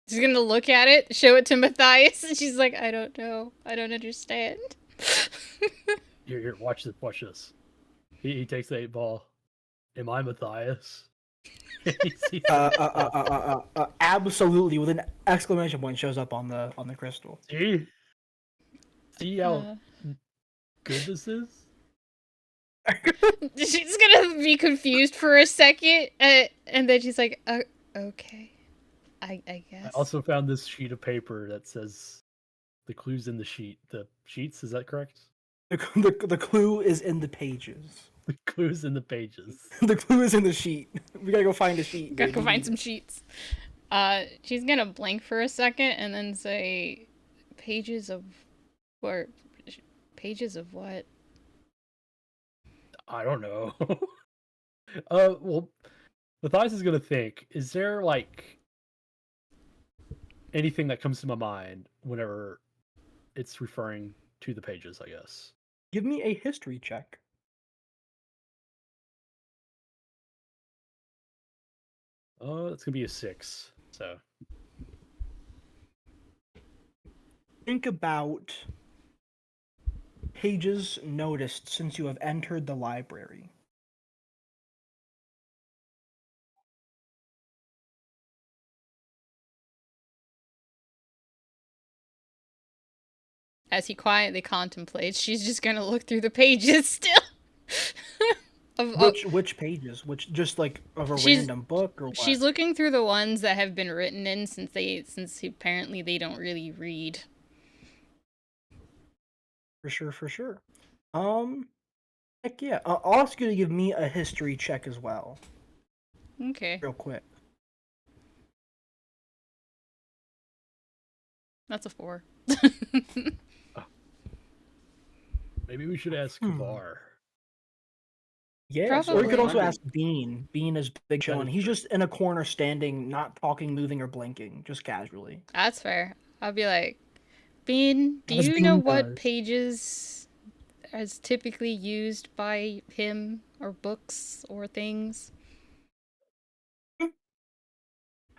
Speaker 6: She's gonna look at it, show it to Matthias, and she's like, "I don't know. I don't understand."
Speaker 4: Here, watch this. Watch this. He takes the 8-ball. Am I Matthias? He sees it.
Speaker 5: Absolutely, with an exclamation point shows up on the crystal.
Speaker 4: See how
Speaker 6: Uh,
Speaker 4: good this is?
Speaker 6: she's gonna be confused for a second, and then she's like, "Okay, I
Speaker 4: I
Speaker 6: guess."
Speaker 4: also found this sheet of paper that says the clues in the sheet. The sheets, is that correct?
Speaker 5: The clue is in the pages.
Speaker 4: The clues in the pages.
Speaker 5: The clue is in the sheet. We gotta go find the sheet.
Speaker 6: Gotta
Speaker 5: dude.
Speaker 6: go
Speaker 5: We
Speaker 6: find
Speaker 5: need
Speaker 6: some
Speaker 5: it.
Speaker 6: sheets. She's gonna blink for a second and then say, "Pages of, or pages of what?"
Speaker 4: I don't know. Well, Matthias is gonna think, is there like anything that comes to my mind whenever it's referring to the pages, I guess.
Speaker 5: Give me a history check.
Speaker 4: It's gonna be a 6, so
Speaker 5: Think about pages noticed since you have entered the library.
Speaker 6: As he quietly contemplates, she's just gonna look through the pages still.
Speaker 5: Which pages? Which, just like of a
Speaker 6: She's-
Speaker 5: random book or what?
Speaker 6: She's looking through the ones that have been written in since apparently they don't really read.
Speaker 5: For sure. Heck yeah. I'll ask you to give me a history check as well,
Speaker 6: Okay,
Speaker 5: real quick.
Speaker 6: that's a 4.
Speaker 4: maybe we should ask
Speaker 5: Hmm.
Speaker 4: Kavar.
Speaker 5: Yes, or you could also
Speaker 3: Probably.
Speaker 5: ask Bean. Bean is Big Show,
Speaker 4: That
Speaker 5: and
Speaker 4: is
Speaker 5: he's
Speaker 4: true.
Speaker 5: just in a corner, standing, not talking, moving, or blinking, just casually.
Speaker 6: That's fair. I'll be like, Bean, do
Speaker 5: As
Speaker 6: you know
Speaker 5: Bean
Speaker 6: what
Speaker 5: does.
Speaker 6: pages is typically used by him, or books, or things?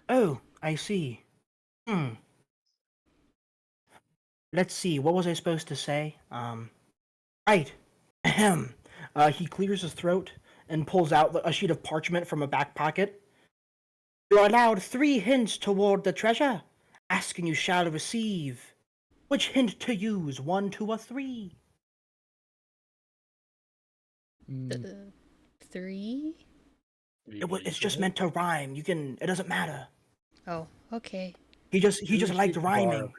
Speaker 5: Oh, I see. let's see. What was I supposed to say? Right. Ahem. He clears his throat and pulls out a sheet of parchment from a back pocket. You're allowed 3 hints toward the treasure. Ask and you shall receive. Which hint to use? 1, 2, or 3?
Speaker 4: Mm,
Speaker 6: 3?
Speaker 5: It's just meant to rhyme. You can. It doesn't matter.
Speaker 6: Oh, okay.
Speaker 5: He just liked rhyming.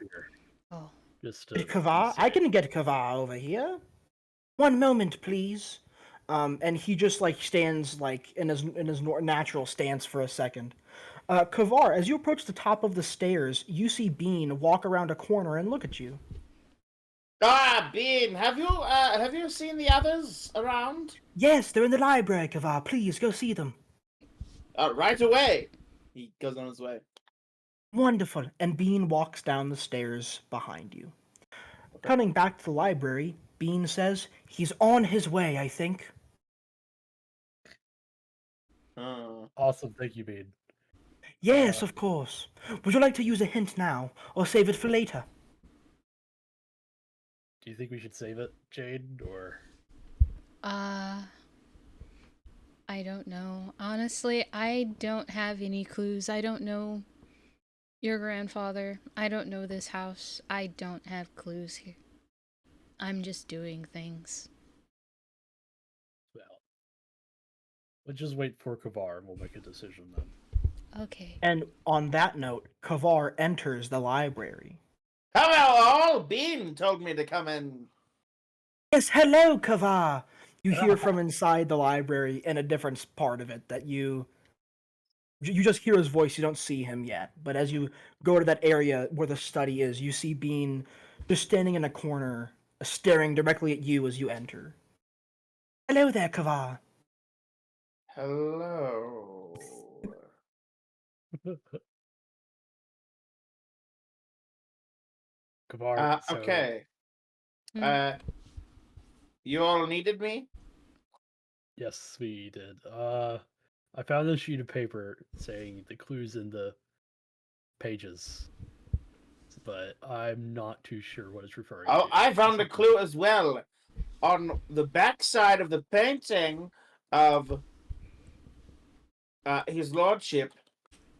Speaker 6: Oh.
Speaker 4: Just
Speaker 5: Kavar, I can get Kavar over here. 1 moment, please. And he just like stands like in his natural stance for a second. Kavar, as you approach the top of the stairs, you see Bean walk around a corner and look at you.
Speaker 7: Ah, Bean, have you seen the others around?
Speaker 5: Yes, they're in the library, Kavar. Please go see them.
Speaker 7: Right away.
Speaker 3: He goes on his way.
Speaker 5: Wonderful. And Bean walks down the stairs behind you. Cutting back to the library, Bean says, he's on his way, I think.
Speaker 4: Awesome, thank you, Bean.
Speaker 5: Yes, of course. Would you like to use a hint now, or save it for later?
Speaker 4: Do you think we should save it, Jade, or?
Speaker 6: I don't know. Honestly, I don't have any clues. I don't know your grandfather. I don't know this house. I don't have clues here. I'm just doing things.
Speaker 4: Well, let's just wait for Kavar and we'll make a decision then.
Speaker 6: Okay.
Speaker 5: And on that note, Kavar enters the library.
Speaker 7: Hello, all. Bean told me to come in.
Speaker 5: Yes, hello, Kavar! You hear from inside the library in a different part of it that you just hear his voice, you don't see him yet. But as you go to that area where the study is, you see Bean just standing in a corner, staring directly at you as you enter. Hello there, Kavar.
Speaker 7: Hello.
Speaker 4: Kavar, so,
Speaker 7: Okay.
Speaker 6: Hmm.
Speaker 7: You all needed me?
Speaker 4: yes, we did. I found a sheet of paper saying the clues in the pages, but I'm not too sure what it's referring
Speaker 7: Oh,
Speaker 4: to.
Speaker 7: I found a clue as well. On the back side of the painting of his lordship,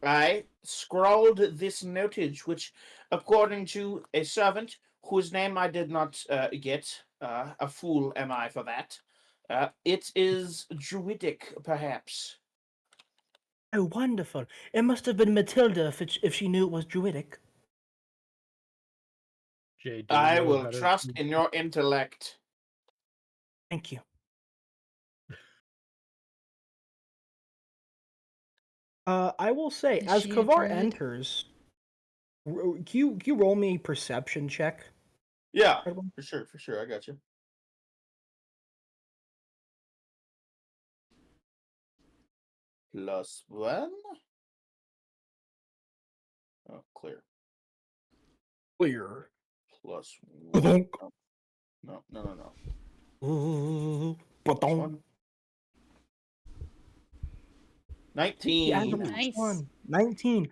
Speaker 7: I scrawled this notage, which, according to a servant whose name I did not get, a fool am I for that, it is Druidic, perhaps.
Speaker 5: Oh, wonderful. It must have been Matilda if she knew it was Druidic.
Speaker 4: Jade, do you
Speaker 7: I
Speaker 4: know
Speaker 7: will
Speaker 4: how to
Speaker 7: trust
Speaker 4: read-
Speaker 7: in your intellect.
Speaker 5: Thank you. I will say,
Speaker 6: Is
Speaker 5: as
Speaker 6: she a
Speaker 5: Kavar
Speaker 6: druid?
Speaker 5: enters, can you roll me a perception check?
Speaker 3: Yeah,
Speaker 5: Everyone?
Speaker 3: for sure. I got you. +1. Oh, clear.
Speaker 5: Clear.
Speaker 3: +1. No.
Speaker 5: Ooh,
Speaker 3: +1. 19.
Speaker 6: Nice.
Speaker 5: 19.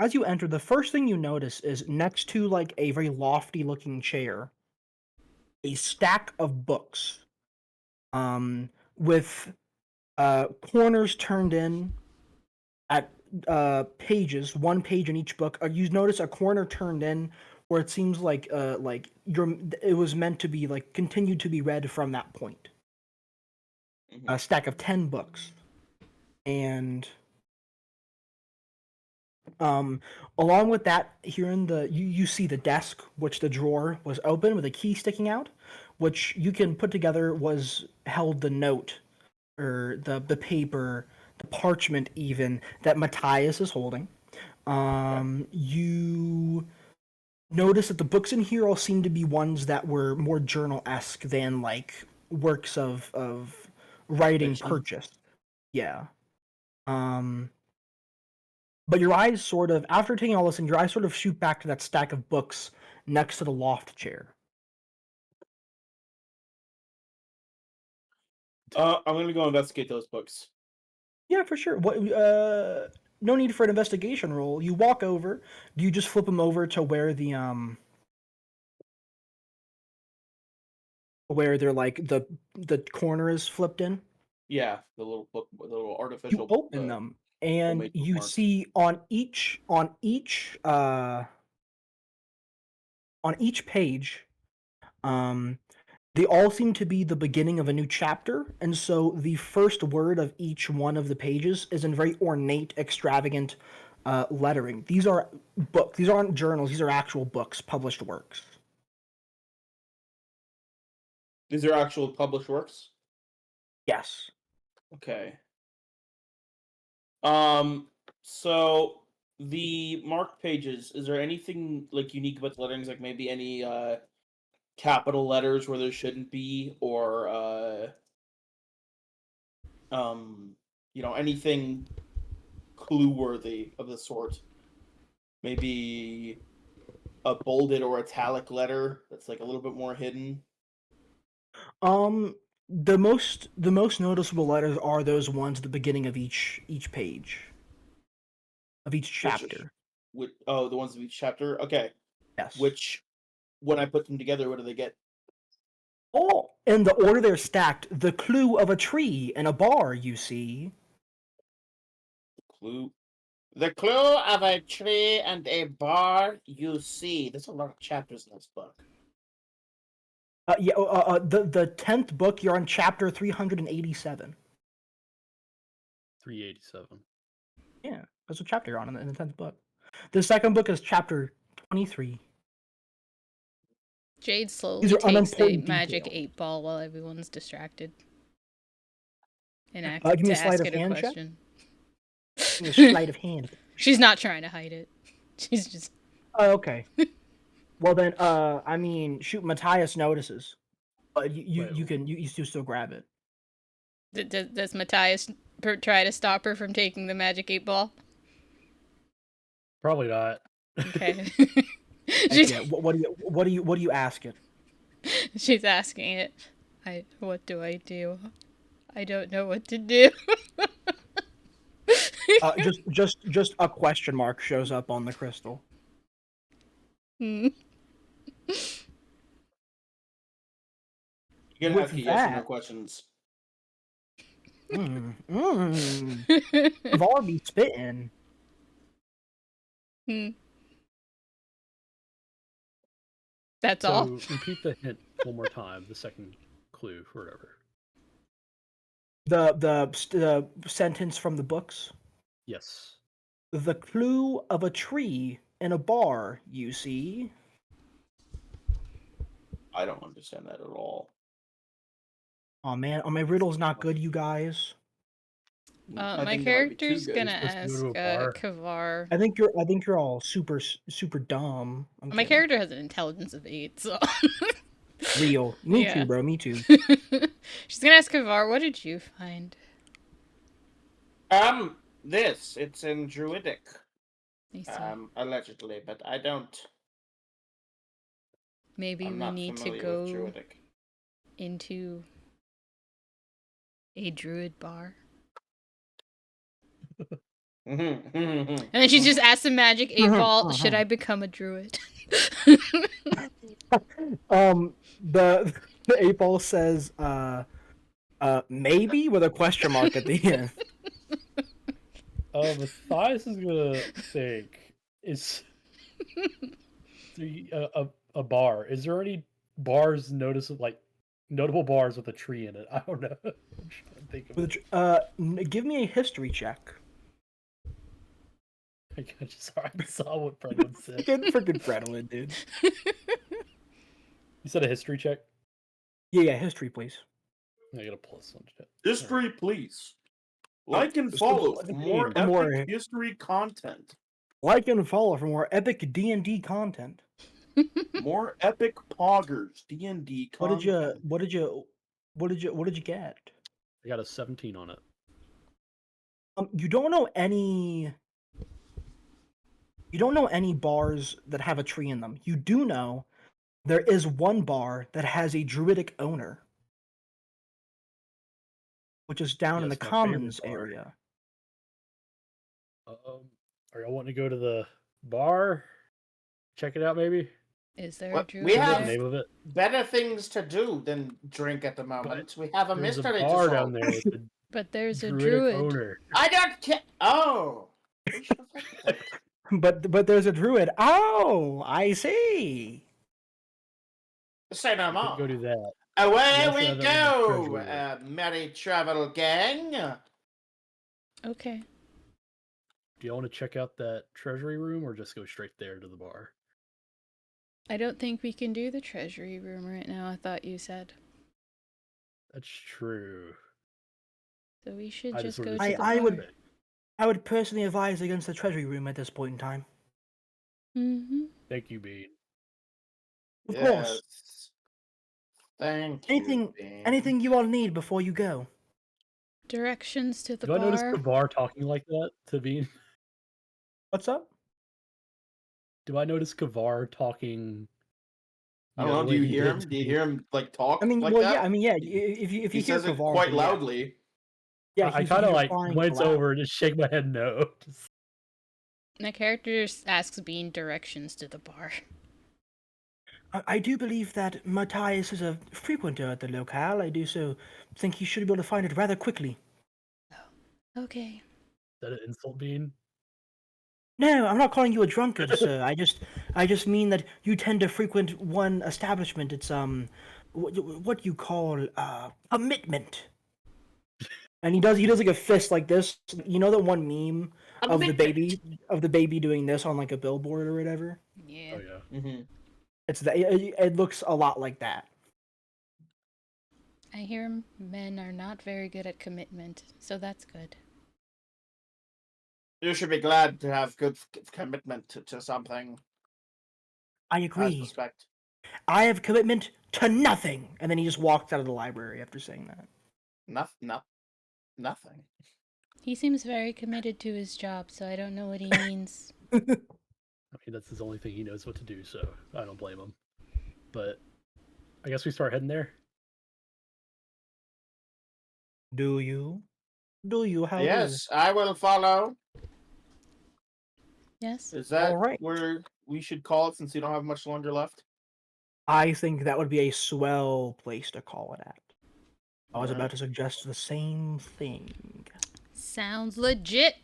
Speaker 5: As you enter, the first thing you notice is next to like a very lofty looking chair, a stack of books. With corners turned in at pages, 1 page in each book. You notice a corner turned in where it seems like it was meant to be like continued to be read from that point.
Speaker 3: Mhm.
Speaker 5: A stack of 10 books. And along with that, here in the you see the desk, which the drawer was open with a key sticking out, which you can put together was held the note or the paper, the parchment even that Matthias is holding. You notice that the books in here all seem to be ones that were more journal-esque than like works of writing
Speaker 3: Fiction.
Speaker 5: purchased. Yeah. But your eyes sort of, after taking all this in, your eyes sort of shoot back to that stack of books next to the loft chair.
Speaker 3: I'm gonna go investigate those books.
Speaker 5: Yeah, for sure. What no need for an investigation roll. You walk over. Do you just flip them over to where where they're like the corner is flipped in?
Speaker 3: Yeah, the little book, the little
Speaker 5: You
Speaker 3: artificial.
Speaker 5: open them, and
Speaker 3: homemade
Speaker 5: you
Speaker 3: bookmark.
Speaker 5: see on each page, they all seem to be the beginning of a new chapter, and so the first word of each one of the pages is in very ornate, extravagant lettering. These are books. These aren't journals. These are actual books, published works.
Speaker 3: These are actual published works.
Speaker 5: Yes.
Speaker 3: Okay. So the marked pages, is there anything like unique about the letterings? Like maybe any capital letters where there shouldn't be, or anything clue worthy of the sort? Maybe a bolded or italic letter that's like a little bit more hidden.
Speaker 5: The most noticeable letters are those ones at the beginning of each page of each chapter.
Speaker 3: The ones of each chapter. Okay.
Speaker 5: Yes.
Speaker 3: Which, when I put them together, what do they get?
Speaker 5: Oh, in the order they're stacked, the clue of a tree and a bar, you see.
Speaker 3: Clue.
Speaker 7: The clue of a tree and a bar you see.
Speaker 3: There's a lot of chapters in this book.
Speaker 5: The 10th book, you're on chapter 387.
Speaker 4: 387.
Speaker 5: Yeah, that's what chapter you're on in the 10th book. The second book is chapter 23.
Speaker 6: Jade slowly
Speaker 5: These are
Speaker 6: takes the
Speaker 5: unimportant
Speaker 6: magic
Speaker 5: details.
Speaker 6: 8-ball while everyone's distracted. And
Speaker 5: Give me a
Speaker 6: to
Speaker 5: sleight
Speaker 6: ask
Speaker 5: of
Speaker 6: it a
Speaker 5: hand check.
Speaker 6: question.
Speaker 5: Give me a sleight of hand.
Speaker 6: She's not trying to hide it. She's just.
Speaker 5: Oh, okay. Well then, I mean, shoot, Matthias notices. You still grab it.
Speaker 6: Does Matthias try to stop her from taking the magic 8-ball?
Speaker 4: Probably not.
Speaker 6: Okay.
Speaker 5: Yeah, what do you ask it?
Speaker 6: She's asking it. What do I do? I don't know what to do.
Speaker 5: Just a question mark shows up on the crystal.
Speaker 3: You can
Speaker 5: With
Speaker 3: ask it yes or no
Speaker 5: that-
Speaker 3: questions.
Speaker 5: Var be spitting.
Speaker 6: That's
Speaker 4: So
Speaker 6: all.
Speaker 4: repeat the hint one more time. The second clue or whatever.
Speaker 5: The sentence from the books.
Speaker 4: Yes.
Speaker 5: The clue of a tree in a bar, you see.
Speaker 3: I don't understand that at all.
Speaker 5: Oh man, are my riddles not good, you guys?
Speaker 3: I
Speaker 6: My
Speaker 3: think they might be too
Speaker 6: character's
Speaker 3: good.
Speaker 6: gonna
Speaker 4: You're supposed
Speaker 6: ask
Speaker 4: to go to a bar.
Speaker 6: Kavar.
Speaker 5: I think you're all super dumb. I'm
Speaker 6: My
Speaker 5: kidding.
Speaker 6: character has an intelligence of 8, so.
Speaker 5: Real. Me
Speaker 6: Yeah.
Speaker 5: too, bro. Me too.
Speaker 6: She's gonna ask Kavar, what did you find?
Speaker 7: It's in Druidic,
Speaker 6: I see.
Speaker 7: allegedly, but I don't.
Speaker 6: Maybe
Speaker 7: I'm
Speaker 6: we
Speaker 7: not
Speaker 6: need to
Speaker 7: familiar
Speaker 6: go
Speaker 7: with Druidic.
Speaker 6: into a druid bar. And then she just asks the magic 8-ball, should I become a druid?
Speaker 5: The 8-ball says maybe with a question mark at the end.
Speaker 4: Matthias is gonna think is a bar. Is there any bars notable bars with a tree in it? I don't know. I'm trying to think of it.
Speaker 5: Give me a history check.
Speaker 4: I saw what Brendan said.
Speaker 5: Freaking Brendan, dude.
Speaker 4: You said a history check?
Speaker 5: Yeah, history, please.
Speaker 4: I got a +1 check.
Speaker 3: History, please. Like and follow for more epic history content.
Speaker 5: Like and follow for more epic D&D content.
Speaker 3: More epic poggers D&D content.
Speaker 5: What did you get?
Speaker 4: I got a 17 on it.
Speaker 5: You don't know any bars that have a tree in them. You do know there is one bar that has a druidic owner, which is down in the
Speaker 4: Yes, my favorite
Speaker 5: commons
Speaker 4: bar.
Speaker 5: area.
Speaker 4: Are y'all wanting to go to the bar? Check it out, maybe?
Speaker 6: Is there a
Speaker 7: What?
Speaker 6: druid
Speaker 7: We
Speaker 4: Don't know
Speaker 7: have
Speaker 4: the
Speaker 6: there?
Speaker 4: name of it.
Speaker 7: better things to do than drink at the moment. We have a
Speaker 4: There's a
Speaker 7: mystery to
Speaker 4: bar
Speaker 7: solve.
Speaker 4: down there with a
Speaker 6: But there's a
Speaker 4: druidic
Speaker 6: druid.
Speaker 4: owner.
Speaker 7: I don't care. Oh. We should have looked at that.
Speaker 5: But there's a druid. Oh, I see.
Speaker 7: Say no
Speaker 4: We could
Speaker 7: more.
Speaker 4: go do that.
Speaker 7: Away
Speaker 4: also
Speaker 7: we
Speaker 4: have that in the
Speaker 7: go,
Speaker 4: treasury room.
Speaker 7: merry travel gang.
Speaker 6: Okay.
Speaker 4: Do y'all want to check out that treasury room or just go straight there to the bar?
Speaker 6: I don't think we can do the treasury room right now, I thought you said.
Speaker 4: That's true.
Speaker 6: So we should
Speaker 4: I
Speaker 6: just
Speaker 4: just
Speaker 6: go
Speaker 4: wanted
Speaker 6: to
Speaker 4: to
Speaker 6: the
Speaker 5: I
Speaker 6: bar.
Speaker 5: would- I would personally advise against the treasury room at this point in time.
Speaker 6: Mm-hmm.
Speaker 4: Thank you, Bean.
Speaker 5: Of course.
Speaker 7: Yes. Thank
Speaker 5: Anything
Speaker 7: you. Bean.
Speaker 5: anything you all need before you go.
Speaker 6: Directions to the
Speaker 4: Do I notice
Speaker 6: bar.
Speaker 4: the bar talking like that to Bean?
Speaker 5: What's up?
Speaker 4: Do I notice Kavar talking?
Speaker 3: I don't know.
Speaker 4: the
Speaker 3: Do
Speaker 4: way
Speaker 3: you
Speaker 4: he
Speaker 3: hear
Speaker 4: did
Speaker 3: him?
Speaker 4: to
Speaker 3: Do you
Speaker 4: Bean?
Speaker 3: hear him like talk?
Speaker 5: I mean,
Speaker 3: like
Speaker 5: well,
Speaker 3: that?
Speaker 5: yeah. I mean, yeah. If you
Speaker 3: He
Speaker 5: hear
Speaker 3: says it
Speaker 5: Kavar,
Speaker 3: quite
Speaker 5: then yeah.
Speaker 3: loudly.
Speaker 5: Yeah,
Speaker 4: I
Speaker 5: he's
Speaker 4: kind of like
Speaker 5: replying
Speaker 4: glance
Speaker 5: aloud.
Speaker 4: over and just shake my head no. Just-
Speaker 6: My character asks Bean directions to the bar.
Speaker 5: I do believe that Matthias is a frequenter at the locale. I do so think he should be able to find it rather quickly.
Speaker 6: Okay.
Speaker 4: Is that an insult, Bean?
Speaker 5: No, I'm not calling you a drunkard, sir. I just mean that you tend to frequent one establishment. It's what you call commitment. And he does like a fist like this. You know that one meme of the baby doing this on like a billboard or whatever.
Speaker 6: Yeah.
Speaker 4: Oh yeah.
Speaker 3: Mm-hmm.
Speaker 5: It's that it looks a lot like that.
Speaker 6: I hear men are not very good at commitment, so that's good.
Speaker 7: You should be glad to have good commitment to something.
Speaker 5: I
Speaker 7: I
Speaker 5: agree.
Speaker 7: suspect.
Speaker 5: I have commitment to nothing. And then he just walks out of the library after saying that.
Speaker 7: Nothing.
Speaker 6: He seems very committed to his job, so I don't know what he means.
Speaker 4: I mean, that's his only thing he knows what to do, so I don't blame him. But I guess we start heading there.
Speaker 5: Do you? Do you? How
Speaker 7: Yes, I will follow.
Speaker 6: Yes?
Speaker 3: Is that
Speaker 5: Alright.
Speaker 3: where we should call it since you don't have much longer left?
Speaker 5: I think that would be a swell place to call it at. I was
Speaker 3: Alright.
Speaker 5: about to suggest the same thing.
Speaker 6: Sounds legit.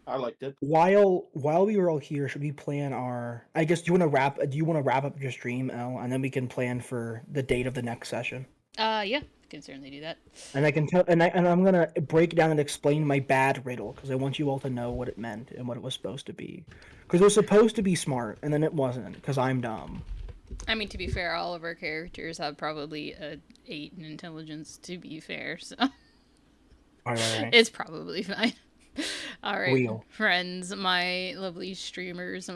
Speaker 3: I liked it.
Speaker 5: While we were all here, should we plan our? I guess do you want to wrap up your stream, Elle, and then we can plan for the date of the next session.
Speaker 6: Yeah, I can certainly do that.
Speaker 5: And I can tell, and I'm gonna break down and explain my bad riddle because I want you all to know what it meant and what it was supposed to be. Because it was supposed to be smart, and then it wasn't because I'm dumb.
Speaker 6: I mean, to be fair, all of our characters have probably a 8 in intelligence, to be fair, so
Speaker 5: Alright.
Speaker 6: it's probably fine. All right,
Speaker 5: Real.
Speaker 6: friends, my lovely streamers,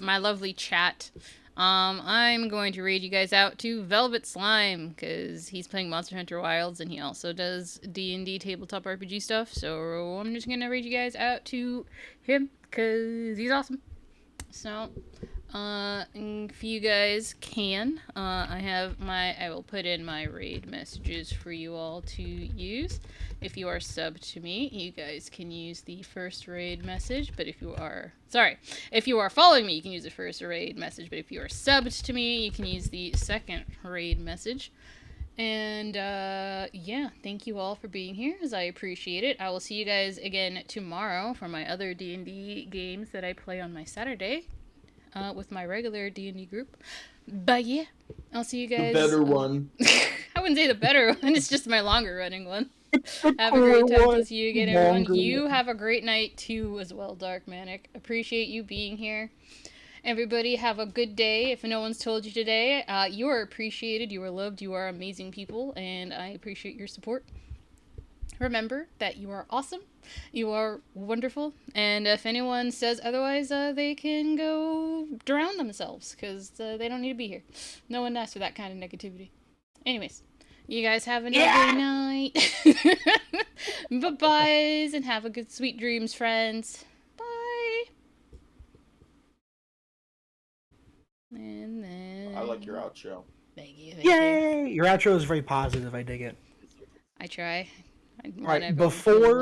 Speaker 6: my lovely chat. I'm going to raid you guys out to Velvet Slime because he's playing Monster Hunter Wilds and he also does D&D tabletop RPG stuff. So I'm just gonna raid you guys out to him because he's awesome. So, if you guys can, I will put in my raid messages for you all to use. If you are subbed to me, you guys can use the first raid message, but if you are following me, you can use the first raid message, but if you are subbed to me, you can use the second raid message. And, yeah, thank you all for being here, as I appreciate it. I will see you guys again tomorrow for my other D&D games that I play on my Saturday, with my regular D&D group. But yeah, I'll see you guys.
Speaker 3: The better one.
Speaker 6: I wouldn't say the better one, it's just my longer running one. Have a great time to see you again, everyone.
Speaker 5: Longer
Speaker 6: You
Speaker 5: one.
Speaker 6: have a great night too, as well, Dark Manic. Appreciate you being here. Everybody have a good day. If no one's told you today, you are appreciated, you are loved, you are amazing people, and I appreciate your support. Remember that you are awesome, you are wonderful, and if anyone says otherwise, they can go drown themselves, because they don't need to be here. No one asked for that kind of negativity. Anyways, you guys have a lovely night. Bye-byes, and have a good sweet dreams, friends. Bye. And then...
Speaker 3: I like your outro.
Speaker 6: Thank you. Thank you.
Speaker 5: Yay! Your outro is very positive. I dig it.
Speaker 6: I try. I want
Speaker 5: Alright,
Speaker 6: everyone to feel
Speaker 5: before